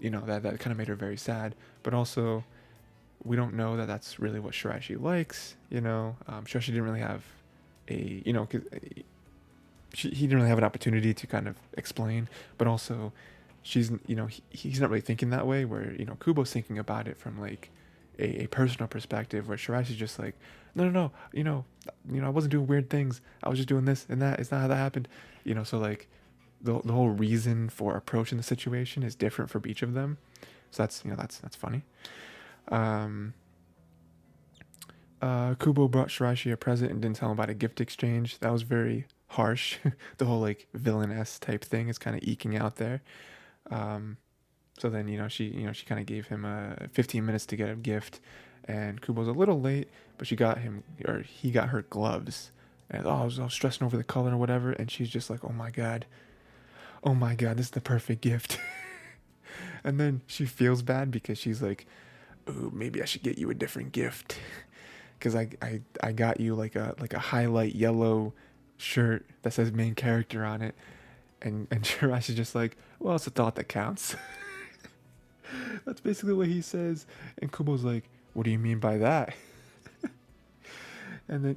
kind of made her very sad. But also, we don't know that that's really what Shiraishi likes. Shiraishi didn't really have a, cause he didn't really have an opportunity to kind of explain. But also, he's not really thinking that way, where Kubo's thinking about it from like a personal perspective, where Shiraishi's just like, no, I wasn't doing weird things, I was just doing this and that. It's not how that happened. So like the whole reason for approaching the situation is different for each of them. So that's funny. Kubo brought Shiraishi a present and didn't tell him about a gift exchange. That was very harsh. The whole like villainess type thing is kind of eking out there. Um, so then she kind of gave him 15 minutes to get a gift, and Kubo's a little late, but he got her gloves. And I was stressing over the color or whatever, and she's just like, oh my god, this is the perfect gift. And then she feels bad because she's like, ooh, maybe I should get you a different gift. Because I got you like a highlight yellow shirt that says main character on it. And Shirai's just like, well, it's a thought that counts. That's basically what he says. And Kubo's like, what do you mean by that? And then,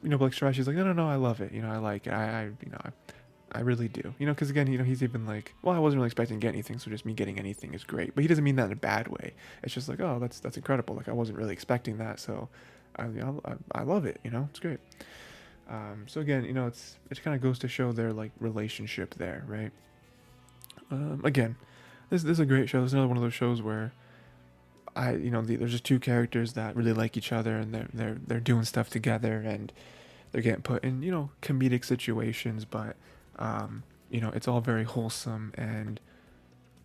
like Shiraishi's like, no, I love it. I like it. I really do. Because again, he's even like, well, I wasn't really expecting to get anything, so just me getting anything is great. But he doesn't mean that in a bad way. It's just like, oh, that's incredible. Like I wasn't really expecting that, so I love it. It's great. So again, it kind of goes to show their like relationship there, right? Again, this is a great show. This is another one of those shows where there's just two characters that really like each other, and they're doing stuff together, and they're getting put in comedic situations, but it's all very wholesome. And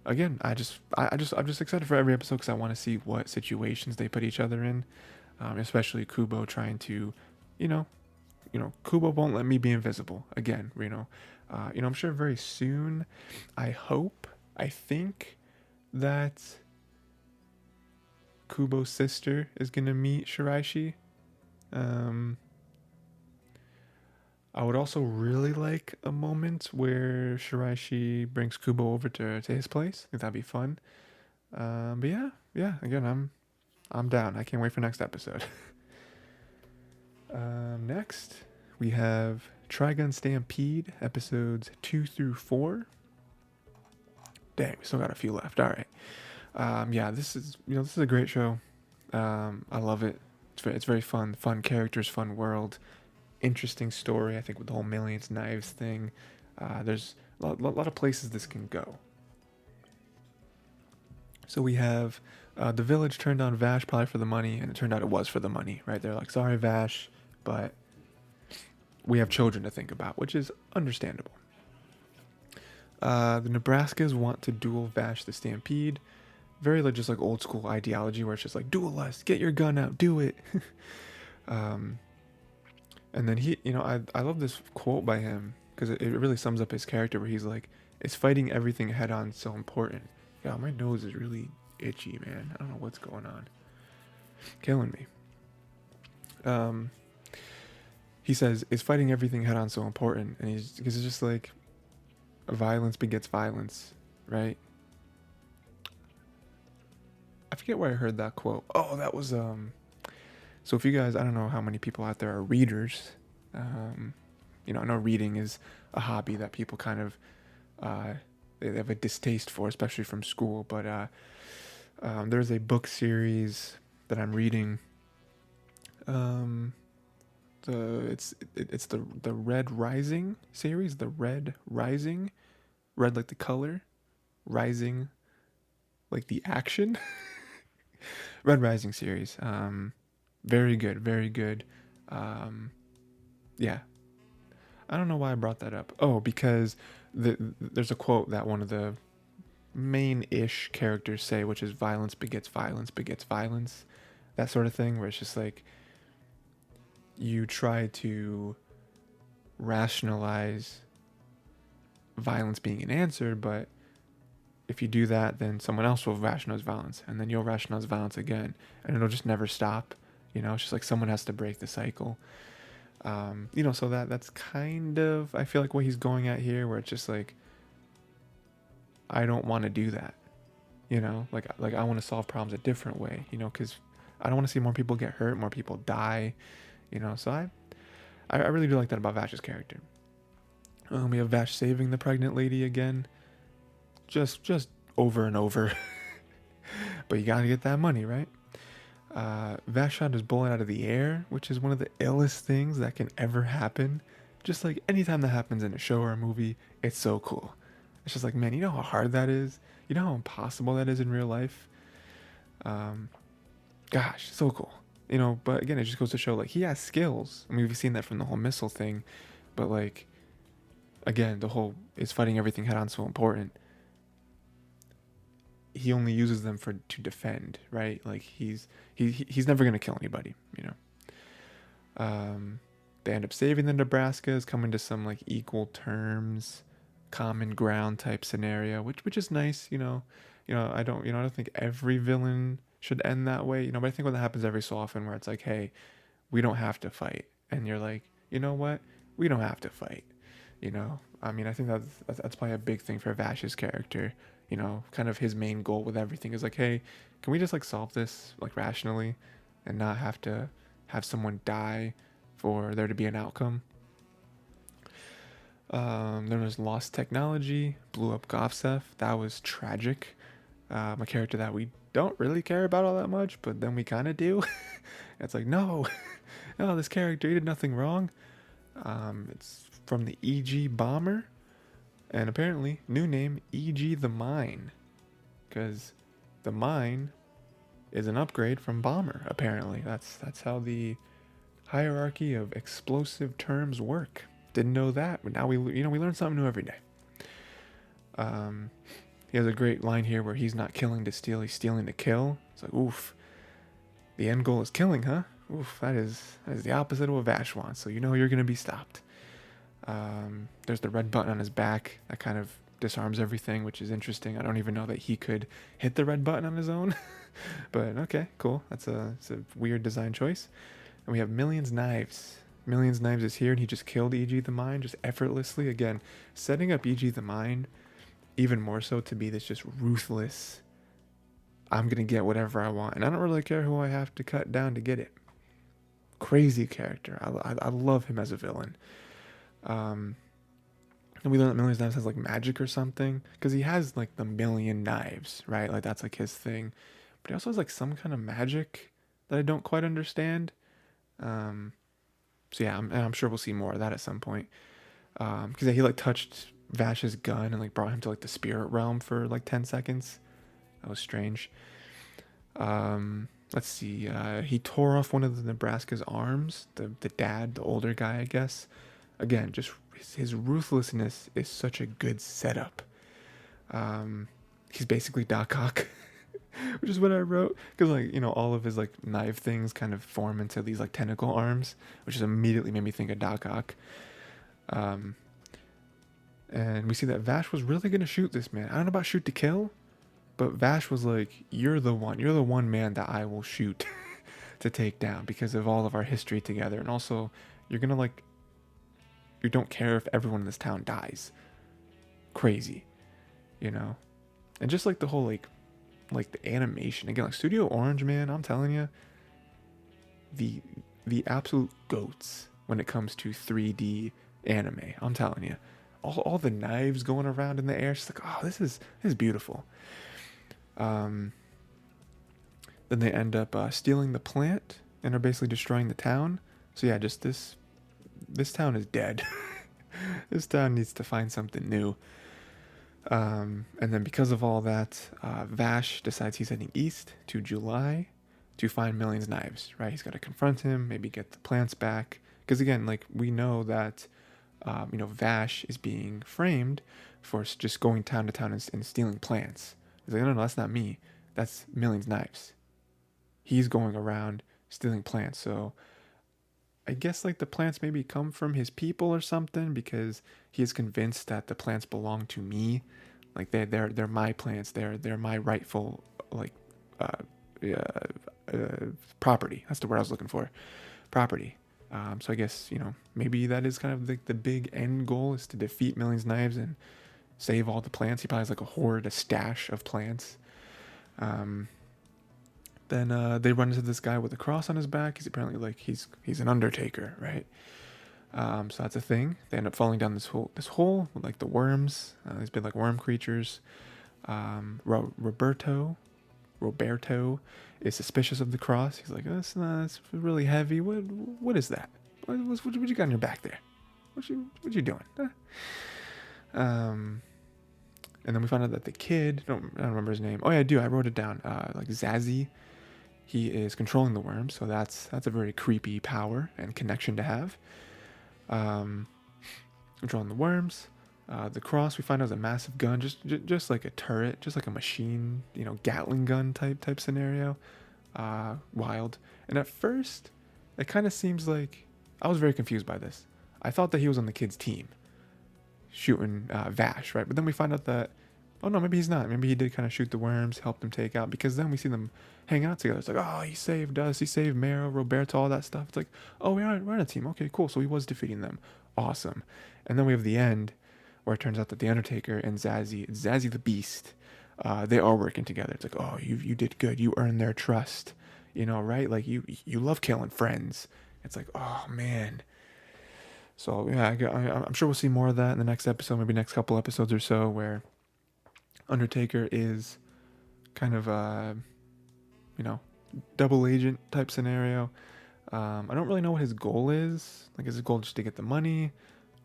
again, I'm just excited for every episode because I want to see what situations they put each other in, especially Kubo trying to, Kubo won't let me be invisible again. I'm sure very soon. I think that Kubo's sister is gonna meet Shiraishi. I would also really like a moment where Shiraishi brings Kubo over to his place. I think that'd be fun. But yeah. Again, I'm down. I can't wait for next episode. Next, we have Trigun Stampede episodes 2 through 4. Dang, we still got a few left. All right. Yeah, this is a great show. I love it. It's very fun. Fun characters, fun world, interesting story. I think with the whole millions knives thing, there's a lot of places this can go. So we have the village turned on Vash probably for the money, and it turned out it was for the money, right? They're like, sorry, Vash, but we have children to think about, which is understandable. The Nebraskas want to duel Vash the Stampede. Very just like old school ideology where it's just like, duel us, get your gun out, do it. And then he, I love this quote by him because it really sums up his character where he's like, is fighting everything head on so important? Yeah, my nose is really itchy, man. I don't know what's going on. Killing me. He says, is fighting everything head on so important? And because it's just like, violence begets violence, right? I forget where I heard that quote. Oh, that was so if you guys, I don't know how many people out there are readers. I know reading is a hobby that people kind of they have a distaste for, especially from school. But there's a book series that I'm reading. It's the Red Rising series. The Red Rising, red like the color, rising like the action. Red Rising series. Very good, very good. Yeah. I don't know why I brought that up. Oh, because there's a quote that one of the main-ish characters say, which is violence begets violence begets violence. That sort of thing, where it's just like you try to rationalize violence being an answer, but if you do that, then someone else will rationalize violence, and then you'll rationalize violence again, and it'll just never stop. It's just like someone has to break the cycle. So that's kind of, I feel like what he's going at here, where it's just like, I don't want to do that. Like I want to solve problems a different way. Because I don't want to see more people get hurt, more people die. So I really do like that about Vash's character. We have Vash saving the pregnant lady again. Just over and over. But you gotta get that money, right? Vash shot his bullet out of the air, which is one of the illest things that can ever happen. Just like anytime that happens in a show or a movie, it's so cool. It's just like, man, you know how hard that is? You know how impossible that is in real life? Gosh, so cool. But again, it just goes to show, like, he has skills. I mean, we've seen that from the whole missile thing. But, like, again, the whole is fighting everything head on so important. He only uses them to defend, right? Like he's never gonna kill anybody, you know. They end up saving the Nebraskas, coming to some like equal terms, common ground type scenario, which is nice, you know. I don't think every villain should end that way, you know. But I think when that happens every so often, where it's like, hey, we don't have to fight, and you're like, you know what, we don't have to fight, you know. I mean, I think that's probably a big thing for Vash's character. You know, kind of his main goal with everything is like, hey, can we just like solve this like rationally, and not have to have someone die for there to be an outcome. There was lost technology, blew up Govseth. That was tragic. A character that we don't really care about all that much, but then we kind of do. It's like, no, no, this character, he did nothing wrong. It's from the EG Bomber, and apparently, new name, EG the Mine, because the Mine is an upgrade from Bomber. Apparently, that's how the hierarchy of explosive terms work. Didn't know that, but now we learn something new every day. He has a great line here where he's not killing to steal, he's stealing to kill. It's like, oof, the end goal is killing, huh? Oof, that is the opposite of what Vash wants, so you know you're going to be stopped. There's the red button on his back that kind of disarms everything, which is interesting. I don't even know that he could hit the red button on his own. But okay, cool. It's a weird design choice. And we have Millions Knives. Millions Knives is here, and he just killed EG the Mine just effortlessly. Again, setting up EG the Mine even more so to be this just ruthless, I'm going to get whatever I want, and I don't really care who I have to cut down to get it. Crazy character. I love him as a villain. And we learn that Millions Knives has like magic or something, because he has like the million knives, right? Like that's like his thing. But he also has like some kind of magic that I don't quite understand. So yeah, I'm sure we'll see more of that at some point. Because he like touched Vash's gun and like brought him to like the spirit realm for like 10 seconds. That was strange. Let's see. He tore off one of the Nebraska's arms. The dad, the older guy, I guess. Again, just his ruthlessness is such a good setup. He's basically Doc Ock, which is what I wrote, because like, you know, all of his like knife things kind of form into these like tentacle arms, which just immediately made me think of Doc Ock. And we see that Vash was really gonna shoot this man. I don't know about shoot to kill, but Vash was like, you're the one man that I will shoot to take down, because of all of our history together, and also you're gonna like, you don't care if everyone in this town dies. Crazy, you know. And just like the whole like the animation, again, like Studio Orange, man, I'm telling you, the absolute goats when it comes to 3D anime. I'm telling you, all the knives going around in the air, it's like, oh, this is beautiful. Then they end up stealing the plant and are basically destroying the town. So yeah, just this town is dead. This town needs to find something new. And then because of all that, Vash decides he's heading east to July to find Millions Knives, right? He's got to confront him, maybe get the plants back. Because again, like, we know that, Vash is being framed for just going town to town and stealing plants. He's like, no, that's not me. That's Millions Knives. He's going around stealing plants. So I guess like the plants maybe come from his people or something, because he is convinced that the plants belong to me. Like they're my plants. They're my rightful like property. That's the word I was looking for. Property. So I guess, maybe that is kind of the big end goal, is to defeat Millions Knives and save all the plants. He probably has like a hoard, a stash of plants. Then they run into this guy with a cross on his back. He's apparently like he's an undertaker, right? So that's a thing. They end up falling down this hole with like the worms. These big like worm creatures. Roberto is suspicious of the cross. He's like, it's really heavy. What is that? What you got on your back there? What you doing? And then we find out that the kid, I don't remember his name. Oh yeah, I do. I wrote it down. Like Zazie. He is controlling the worm, so that's a very creepy power and connection to have. Controlling the worms. The cross we find out is a massive gun, just like a turret, just like a machine, Gatling gun type scenario. Wild. And at first, it kind of seems like I was very confused by this. I thought that he was on the kid's team, shooting Vash, right? But then we find out that, oh no, maybe he's not. Maybe he did kind of shoot the worms, help them take out, because then we see them hang out together. It's like, oh, he saved us, he saved Mero, Roberto, all that stuff. It's like, oh, we're on a team. Okay, cool. So he was defeating them. Awesome. And then we have the end, where it turns out that the Undertaker and Zazie the Beast, they are working together. It's like, oh, you did good. You earned their trust. Right? Like you love killing friends. It's like, oh man. So yeah, I'm sure we'll see more of that in the next episode, maybe next couple episodes or so, where Undertaker is kind of double agent type scenario. I don't really know what his goal is. Like, is his goal just to get the money?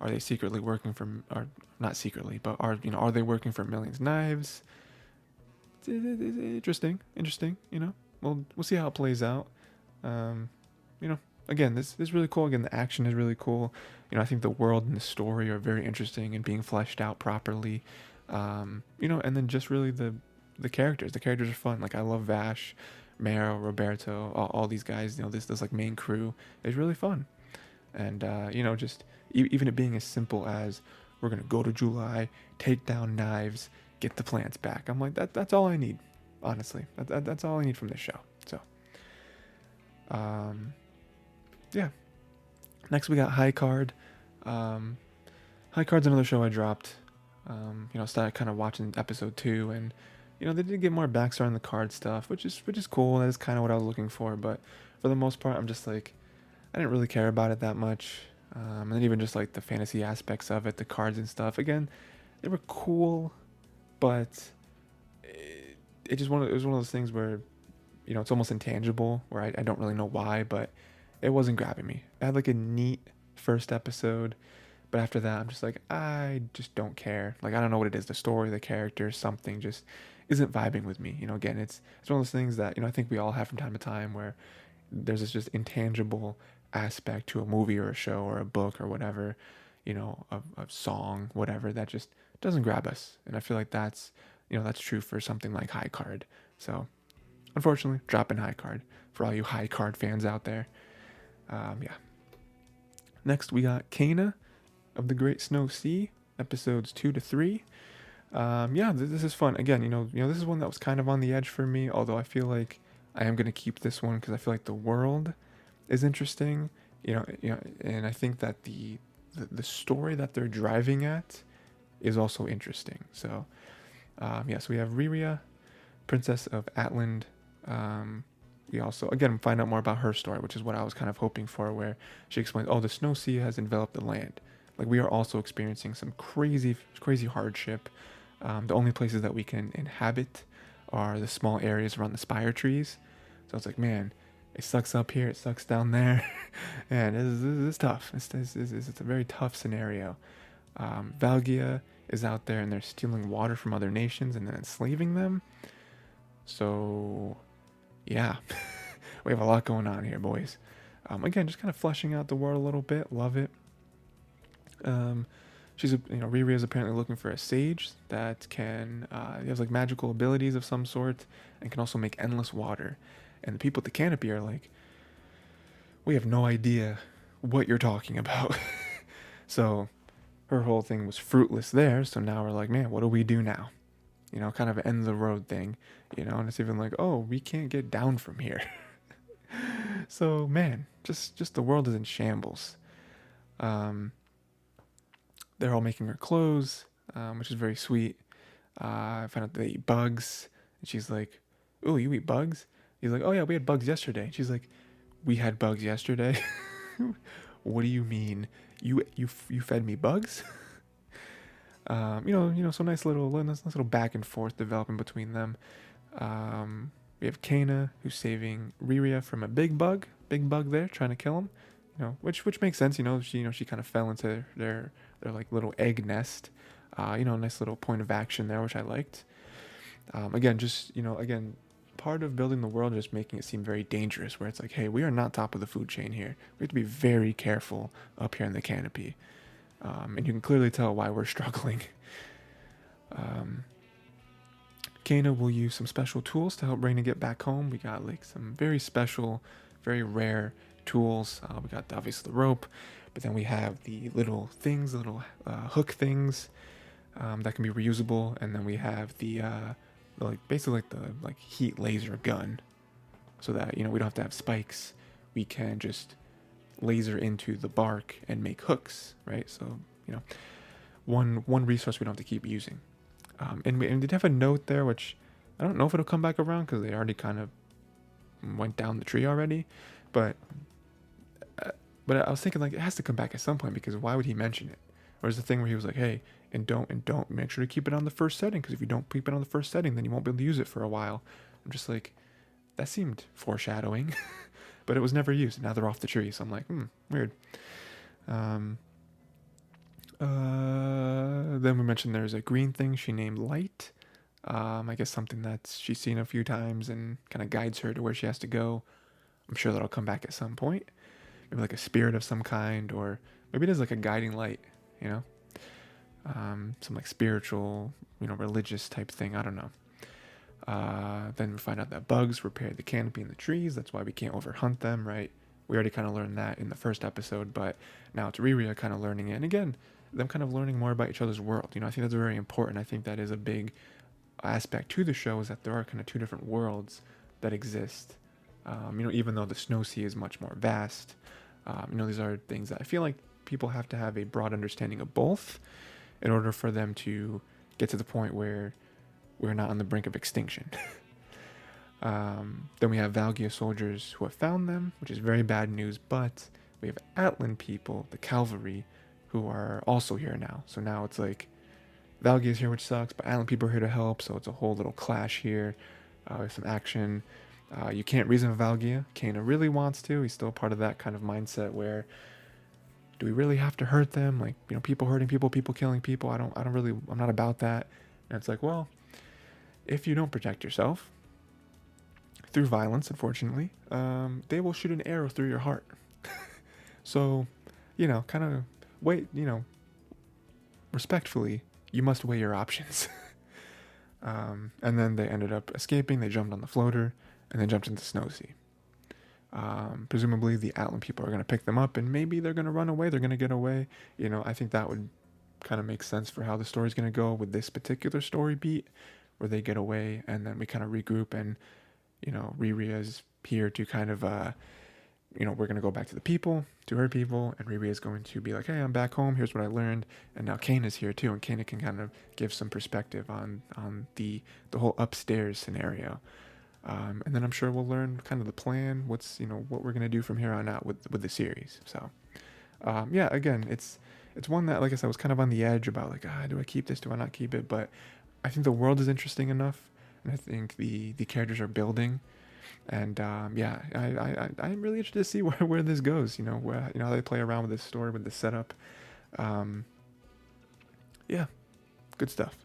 Are they secretly working for, or not secretly, but are they working for Millions Knives? It's interesting. We'll see how it plays out. Again, this is really cool. Again, the action is really cool. I think the world and the story are very interesting and being fleshed out properly. And then just really the characters. The characters are fun. Like, I love Vash, Mero, Roberto, all these guys. This like main crew is really fun. And just even it being as simple as we're gonna go to July, take down Knives, get the plants back. I'm like, that's all I need, honestly. That's all I need from this show. So, yeah. Next we got High Card. High Card's another show I dropped. Started kind of watching episode 2, and they did get more backstory on the card stuff, which is cool. That is kind of what I was looking for, but for the most part, I'm just like, I didn't really care about it that much. And then even just like the fantasy aspects of it, the cards and stuff. Again, they were cool, but it was one of those things where, it's almost intangible, where I don't really know why, but it wasn't grabbing me. It had like a neat first episode, but after that, I'm just like, I just don't care. Like, I don't know what it is, the story, the characters, something just isn't vibing with me. Again, it's one of those things that, I think we all have from time to time, where there's this just intangible aspect to a movie or a show or a book or whatever, a song, whatever, that just doesn't grab us. And I feel like that's true for something like High Card. So unfortunately, dropping High Card for all you High Card fans out there. Yeah. Next we got KAINA of the Great Snow Sea, episodes 2 to 3. This is fun. Again, this is one that was kind of on the edge for me, although I feel like I am going to keep this one because I feel like the world is interesting, and I think that the story that they're driving at is also interesting. So, so we have Riria, Princess of Atland. We also, again, find out more about her story, which is what I was kind of hoping for, where she explains, oh, the Snow Sea has enveloped the land. Like, we are also experiencing some crazy hardship. The only places that we can inhabit are the small areas around the spire trees. So it's like, man, it sucks up here, it sucks down there. And it's tough. It's a very tough scenario. Valgia is out there, and they're stealing water from other nations and then enslaving them. So, yeah, we have a lot going on here, boys. Again, just kind of fleshing out the world a little bit. Love it. Riri is apparently looking for a sage that can, he has like magical abilities of some sort and can also make endless water. And the people at the canopy are like, we have no idea what you're talking about. So her whole thing was fruitless there. So now we're like, man, what do we do now? Kind of an end of the road thing, and it's even like, oh, we can't get down from here. So, man, just the world is in shambles. They're all making her clothes, which is very sweet. I found out they eat bugs, and she's like, "Oh, you eat bugs?" He's like, "Oh yeah, we had bugs yesterday." She's like, "We had bugs yesterday." What do you mean? You fed me bugs? So nice little back and forth developing between them. We have KAINA, who's saving Riria from a big bug there, trying to kill him. Which makes sense. She kind of fell into their like little egg nest. Nice little point of action there, which I liked. Again, part of building the world is just making it seem very dangerous, where it's like, hey, we are not top of the food chain here. We have to be very careful up here in the canopy. And you can clearly tell why we're struggling. Um, KAINA will use some special tools to help Reina get back home. We got like some very special, very rare tools. We got obviously the rope, but then we have the little things, little hook things that can be reusable, and then we have the like basically like the like heat laser gun, so that we don't have to have spikes. We can just laser into the bark and make hooks, right? So one resource we don't have to keep using. And we did have a note there, which I don't know if it'll come back around because they already kind of went down the tree already. But I was thinking like it has to come back at some point, because why would he mention it? Or is the thing where he was like, hey, and don't make sure to keep it on the first setting, because if you don't keep it on the first setting, then you won't be able to use it for a while. I'm just like, that seemed foreshadowing, but it was never used. Now they're off the tree, so I'm like, weird. Then we mentioned there's a green thing she named Light. I guess something that she's seen a few times and kind of guides her to where she has to go. I'm sure that'll come back at some point. Maybe like a spirit of some kind, or maybe it is like a guiding light, some like spiritual, religious type thing. I don't know. Then we find out that bugs repair the canopy in the trees. That's why we can't overhunt them, right? We already kind of learned that in the first episode, but now it's Riria kind of learning it. And again, them kind of learning more about each other's world. I think that's very important. I think that is a big aspect to the show, is that there are kind of two different worlds that exist. Even though the Snow Sea is much more vast, these are things that I feel like people have to have a broad understanding of both in order for them to get to the point where we're not on the brink of extinction. Then we have Valgia soldiers who have found them, which is very bad news, but we have Atlan people, the cavalry, who are also here now. So now it's like Valgia is here, which sucks, but Atlan people are here to help, so it's a whole little clash here. There's some action. You can't reason with Valgia. KAINA really wants to. He's still part of that kind of mindset where, do we really have to hurt them? Like, people hurting people, people killing people. I'm not about that. And it's like, well, if you don't protect yourself through violence, unfortunately, they will shoot an arrow through your heart. So, kind of wait, respectfully, you must weigh your options. And then they ended up escaping. They jumped on the floater and then jumped into the Snow Sea. Presumably the Atlan people are going to pick them up, and maybe they're going to run away. They're going to get away. I think that would kind of make sense for how the story's going to go with this particular story beat, where they get away and then we kind of regroup, and Riria's here to kind of we're going to go back to the people, to her people, and Riria's going to be like, hey, I'm back home, here's what I learned. And now KAINA's here too, and KAINA can kind of give some perspective on the whole upstairs scenario. And then I'm sure we'll learn kind of the plan, what's what we're going to do from here on out with the series. So again, it's one that, like I said, was kind of on the edge about like, do I keep this, do I not keep it? But I think the world is interesting enough, and I think the characters are building, and I'm really interested to see where this goes. How they play around with this story, with this setup. Good stuff.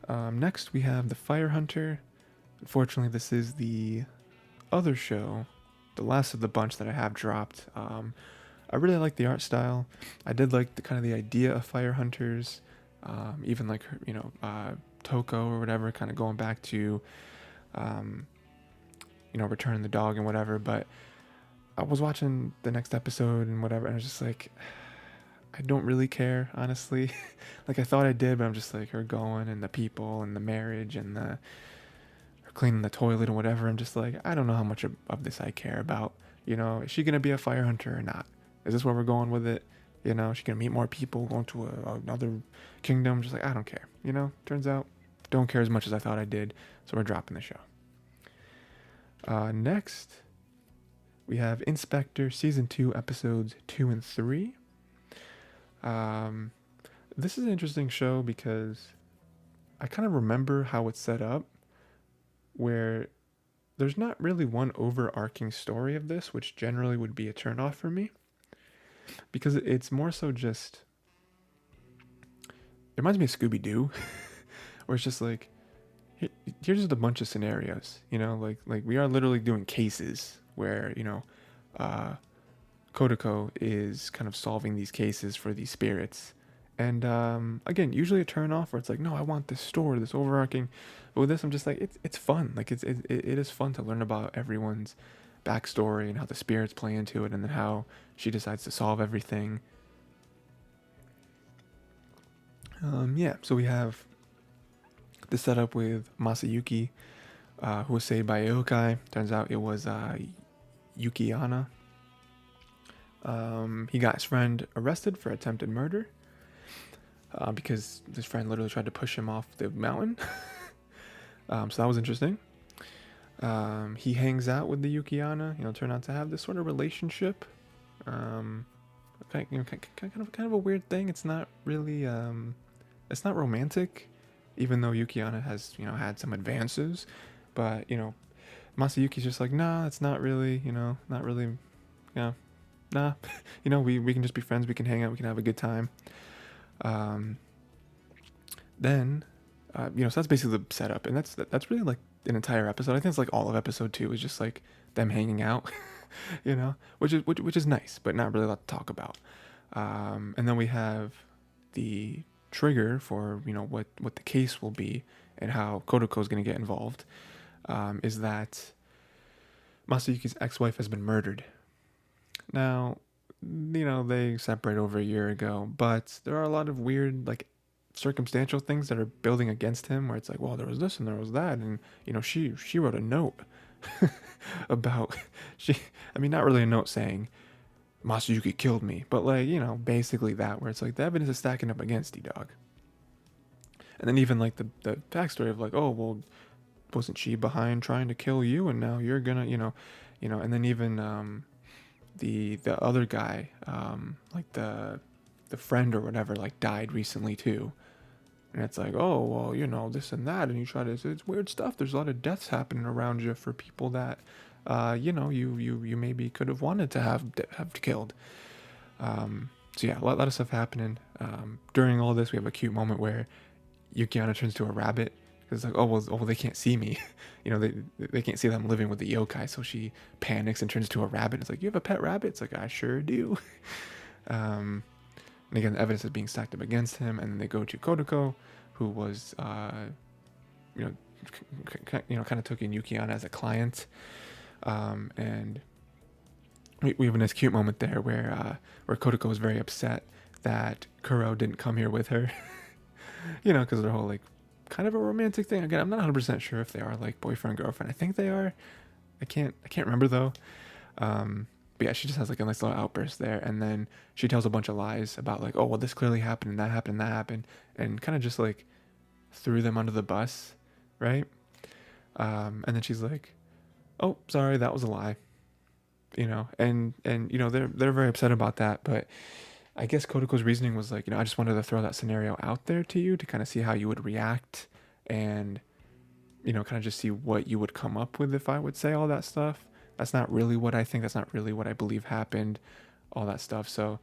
Next we have the Fire Hunter. Unfortunately, this is the other show, the last of the bunch that I have dropped. I really like the art style. I did like the idea of Fire Hunters, even like Toko or whatever, kind of going back to Return the Dog and whatever. But I was watching the next episode and whatever, and I was just like, I don't really care, honestly. Like I thought I did, but I'm just like, her going and the people and the marriage and her cleaning the toilet and whatever. I'm just like, I don't know how much of this I care about. Is she gonna be a fire hunter or not? Is this where we're going with it? Is she gonna meet more people, going to another kingdom? Just like, I don't care. Turns out, don't care as much as I thought I did. So we're dropping the show. Next, we have Inspector Season 2, Episodes 2 and 3. This is an interesting show because I kind of remember how it's set up, where there's not really one overarching story of this, which generally would be a turnoff for me, because it's more so just, it reminds me of Scooby-Doo, where it's just like, here's just a bunch of scenarios, like we are literally doing cases where, Kodako is kind of solving these cases for these spirits. And again, usually a turn off where it's like, no, I want this story, this overarching. But with this, I'm just like, it's fun. Like it is fun to learn about everyone's backstory and how the spirits play into it, and then how she decides to solve everything. Yeah, so we have the setup with Masayuki, who was saved by Isekai. Turns out it was Yukiana. He got his friend arrested for attempted murder because his friend literally tried to push him off the mountain. So that was interesting. He hangs out with the Yukiana, turn out to have this sort of relationship. Kind of a weird thing. It's not really, it's not romantic, even though Yukiana has, had some advances. But, Masayuki's just like, nah, it's not really, not really, nah. We can just be friends. We can hang out. We can have a good time. Then, so that's basically the setup, and that's really like an entire episode. I think it's like all of episode 2 is just like them hanging out, which is nice, but not really a lot to talk about. And then we have the trigger for what the case will be and how Kodako is going to get involved. Is that Masayuki's ex-wife has been murdered. Now, they separated over a year ago, but there are a lot of weird, like, circumstantial things that are building against him, where it's like, well, there was this and there was that, and she wrote a note about not really a note saying Masayuki killed me, but like, basically that, where it's like the evidence is stacking up against you, dog. And then even like the backstory of like, oh, well, wasn't she behind trying to kill you, and now you're gonna, and then even the other guy, like the friend or whatever, like died recently too. And it's like, oh, well, this and that, and you try to, it's weird stuff. There's a lot of deaths happening around you for people that, you maybe could have wanted to have killed. So yeah, a lot of stuff happening. During all this, we have a cute moment where Yukiana turns to a rabbit. It's like, oh, well, they can't see me. They can't see that I'm living with the yokai. So she panics and turns to a rabbit. It's like, you have a pet rabbit? It's like, I sure do. And again, the evidence is being stacked up against him. And then they go to Kodako, who was, kind of took in Yukiana as a client. And we have a nice cute moment there where Kodako was very upset that Kuro didn't come here with her. Because their whole, like, kind of a romantic thing. Again, I'm not 100% sure if they are like boyfriend girlfriend. I think they are. I can't remember though. But yeah, she just has like a nice little outburst there, and then she tells a bunch of lies about like, oh, well, this clearly happened and that happened and that happened, and kind of just like threw them under the bus, right? And then she's like, oh, sorry, that was a lie, and they're very upset about that, but I guess Kodako's reasoning was like, I just wanted to throw that scenario out there to you to kind of see how you would react, and, kind of just see what you would come up with if I would say all that stuff. That's not really what I think. That's not really what I believe happened, all that stuff. So,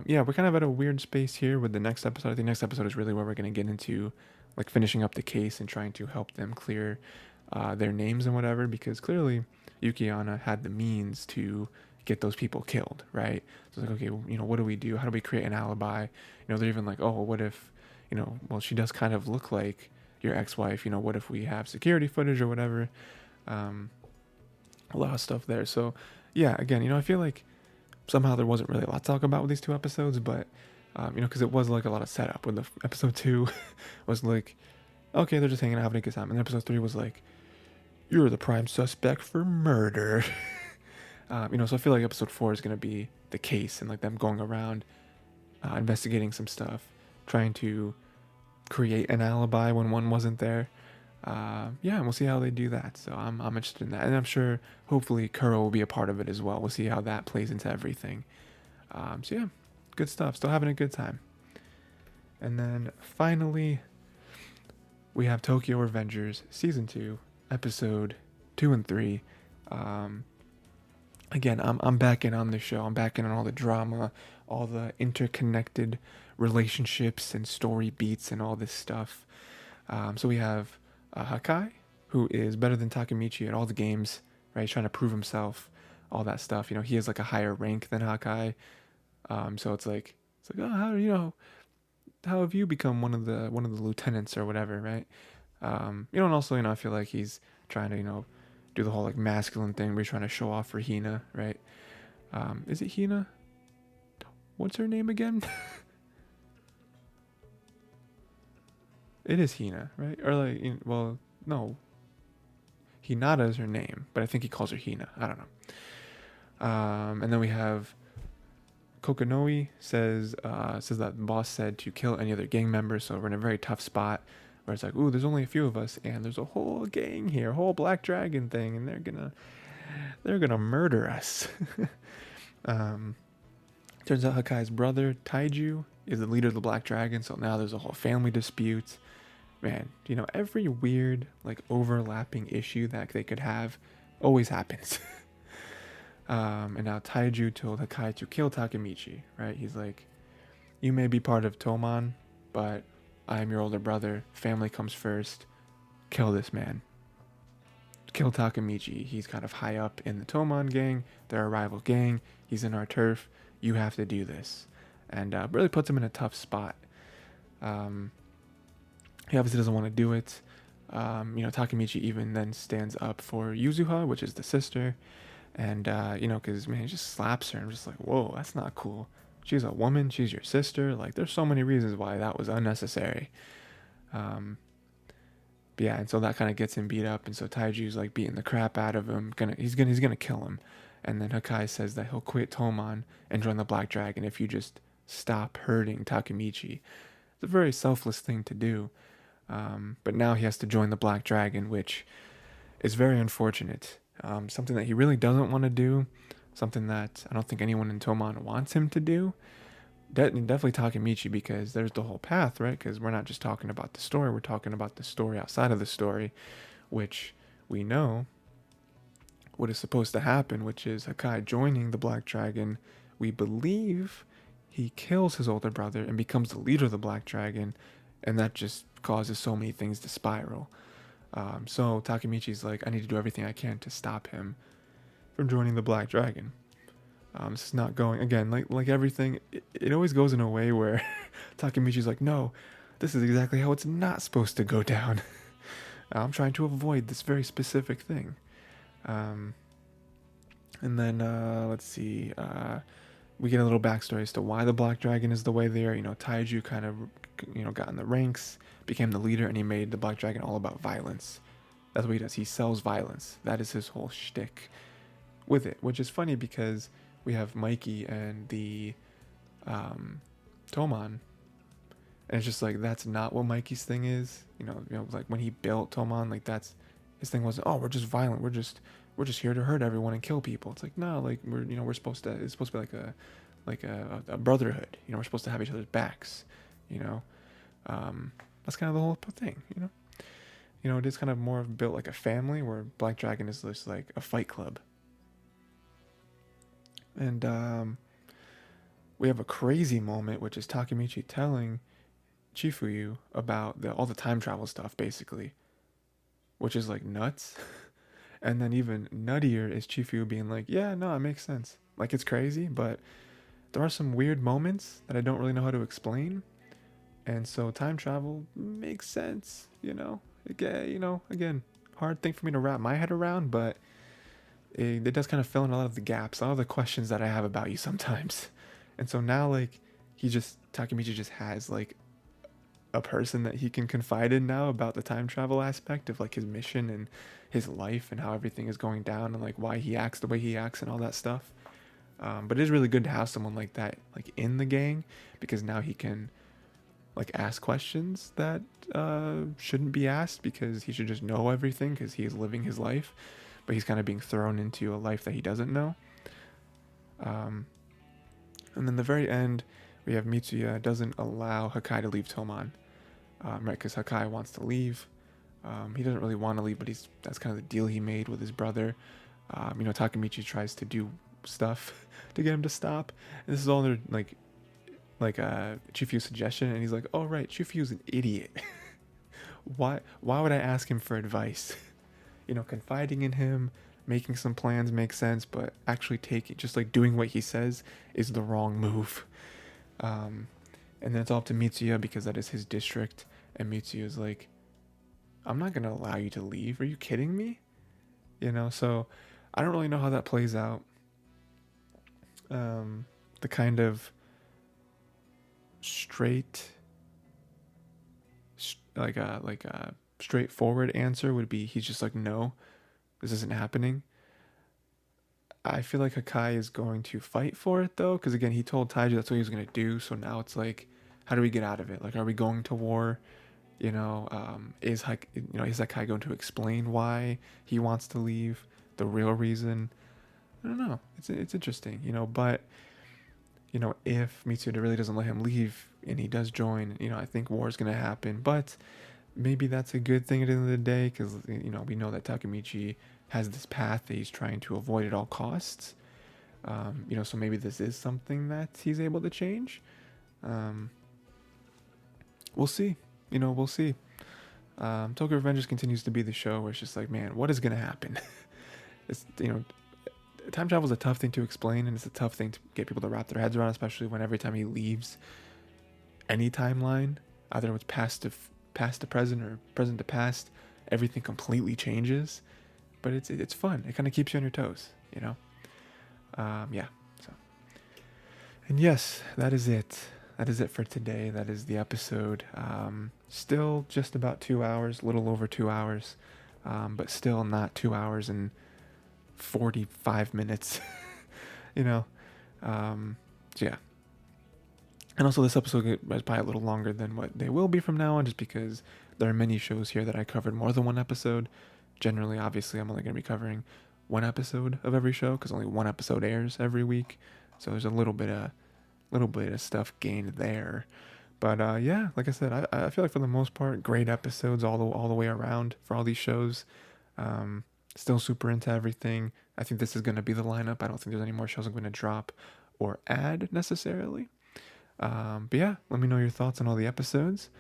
yeah, we're kind of at a weird space here with the next episode. I think next episode is really where we're going to get into, like, finishing up the case and trying to help them clear their names and whatever, because clearly Yukiana had the means to get those people killed, right? So it's like, okay, what do we do? How do we create an alibi? They're even like, oh, what if, well, she does kind of look like your ex-wife, what if we have security footage or whatever? A lot of stuff there. So yeah, again, I feel like somehow there wasn't really a lot to talk about with these 2 episodes, but because it was like a lot of setup. With the episode 2 was like, okay, they're just hanging out, having a good time, and episode 3 was like, you're the prime suspect for murder. So I feel like episode 4 is going to be the case, and like them going around investigating some stuff, trying to create an alibi when one wasn't there. And we'll see how they do that. So I'm interested in that, and I'm sure hopefully Kuro will be a part of it as well. We'll see how that plays into everything. So yeah, good stuff. Still having a good time. And then finally, we have Tokyo Revengers Season 2, Episode 2 and 3. Again, I'm back in on the show. I'm back in on all the drama, all the interconnected relationships and story beats and all this stuff. So we have Hakai, who is better than Takemichi at all the games, right? He's trying to prove himself all that stuff. You know, he has like a higher rank than Hakai. So it's like, oh, how you know, how have you become one of the lieutenants or whatever, right? You know, and also, you know, I feel like he's trying to, you know, do the whole like masculine thing where he's trying to show off for Hina, right? Is it Hina? What's her name again? It is Hina, right? Or like, well, no, Hinata is her name, but I think he calls her Hina. I don't know. And then we have Kokonoi says that the boss said to kill any other gang members, so we're in a very tough spot where it's like, ooh, there's only a few of us, and there's a whole gang here, a whole Black Dragon thing, and they're gonna murder us. um, Turns out Hakai's brother Taiju is the leader of the Black Dragon, so now there's a whole family dispute. Man, you know, every weird like overlapping issue that they could have always happens. And now Taiju told Hakai to kill Takemichi, right? He's like, you may be part of Toman, but I am your older brother. Family comes first. Kill this man. Kill Takemichi. He's kind of high up in the Toman gang. They're a rival gang. He's in our turf. You have to do this. And really puts him in a tough spot. He obviously doesn't want to do it. You know, Takemichi even then stands up for Yuzuha, which is the sister. And, you know, because, man, he just slaps her. I'm just like, whoa, that's not cool. She's a woman. She's your sister. Like, there's so many reasons why that was unnecessary. But yeah, and so that kind of gets him beat up. And so Taiju's, like, beating the crap out of him. He's gonna kill him. And then Hakai says that he'll quit Toman and join the Black Dragon if you just stop hurting Takemichi. It's a very selfless thing to do. But now he has to join the Black Dragon, which is very unfortunate. Something that he really doesn't want to do. Something that I don't think anyone in Toman wants him to do. Definitely Takemichi, because there's the whole path, right? Because we're not just talking about the story. We're talking about the story outside of the story, which we know what is supposed to happen, which is Hakai joining the Black Dragon. We believe he kills his older brother and becomes the leader of the Black Dragon, and that just causes so many things to spiral. So Takemichi's like, I need to do everything I can to stop him from joining the Black Dragon. This is not going, again, like everything, it always goes in a way where Takemichi's like, no, this is exactly how it's not supposed to go down. I'm trying to avoid this very specific thing. And then, let's see, we get a little backstory as to why the Black Dragon is the way they are. You know, Taiju kind of, you know, got in the ranks, became the leader, and he made the Black Dragon all about violence. That's what he does. He sells violence. That is his whole shtick with it, which is funny because we have Mikey and the Toman, and it's just like, that's not what Mikey's thing is. You know, like when he built Toman, like that's his thing wasn't, oh, we're just violent. We're just here to hurt everyone and kill people. It's like, no, like we're supposed to. It's supposed to be like a brotherhood. You know, we're supposed to have each other's backs. You know, that's kind of the whole thing. You know, it is kind of more built like a family, where Black Dragon is just like a fight club. And we have a crazy moment, which is Takemichi telling Chifuyu about all the time travel stuff, basically, which is like nuts. And then even nuttier is Chifuyu being like, yeah, no, it makes sense. Like, it's crazy, but there are some weird moments that I don't really know how to explain. And so time travel makes sense, you know. Again, hard thing for me to wrap my head around, but it does kind of fill in a lot of the gaps, a lot of the questions that I have about you sometimes. And so now, like, Takemichi just has, like, a person that he can confide in now about the time travel aspect of, like, his mission and his life and how everything is going down and, like, why he acts the way he acts and all that stuff. But it is really good to have someone like that, like, in the gang, because now he can, like, ask questions that shouldn't be asked, because he should just know everything because he is living his life, but he's kind of being thrown into a life that he doesn't know. And then the very end, we have Mitsuya doesn't allow Hakai to leave Toman, right? Because Hakai wants to leave. He doesn't really want to leave, but that's kind of the deal he made with his brother. You know, Takemichi tries to do stuff to get him to stop. And this is all under like Chifuyu's suggestion, and he's like, "Oh right, Chifuyu's an idiot. Why would I ask him for advice?" You know, confiding in him, making some plans makes sense, but actually taking, just like doing what he says is the wrong move. Um, and then it's all up to Mitsuya because that is his district. And Mitsuya is like, I'm not going to allow you to leave. Are you kidding me? So I don't really know how that plays out. The kind of like a straightforward answer would be he's just like, no, this isn't happening. I feel like Hakai is going to fight for it though, because again, he told Taiji that's what he was going to do. So now it's like, how do we get out of it? Like, are we going to war? Is Hakai going to explain why he wants to leave? The real reason? I don't know. It's interesting, but if Mitsuda really doesn't let him leave and he does join, I think war is going to happen. But maybe that's a good thing at the end of the day because, we know that Takemichi has this path that he's trying to avoid at all costs. So maybe this is something that he's able to change. We'll see. We'll see. Tokyo Revengers continues to be the show where it's just like, man, what is going to happen? It's, time travel is a tough thing to explain, and it's a tough thing to get people to wrap their heads around, especially when every time he leaves any timeline, either it's past to present or present to past, everything completely changes. But it's fun. It kind of keeps you on your toes, yeah. So, and yes, that is it. That is it for today. That is the episode. Still just about 2 hours, a little over 2 hours, but still not 2 hours and 45 minutes, So yeah. And also this episode is probably a little longer than what they will be from now on, just because there are many shows here that I covered more than one episode. Generally, obviously, I'm only going to be covering one episode of every show because only one episode airs every week. So there's a little bit of stuff gained there. But yeah, like I said, I feel like for the most part, great episodes all the way around for all these shows. Still super into everything. I think this is going to be the lineup. I don't think there's any more shows I'm going to drop or add necessarily. But yeah, let me know your thoughts on all the episodes.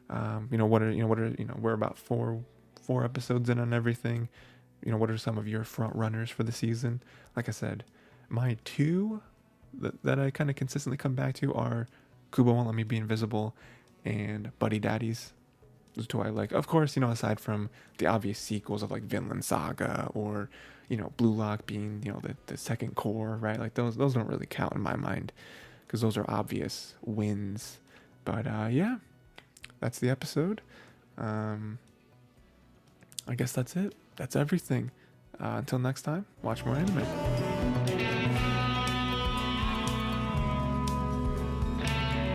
We're about four episodes in on everything. What are some of your front runners for the season? Like I said, my two that I kind of consistently come back to are KUBO Won't Let Me Be Invisible and Buddy Daddies. Those two I like. Of course, aside from the obvious sequels of like Vinland Saga or, Blue Lock being, the second core, right? Like those don't really count in my mind because those are obvious wins. But yeah, that's the episode. I guess that's it. That's everything. Until next time, watch more anime.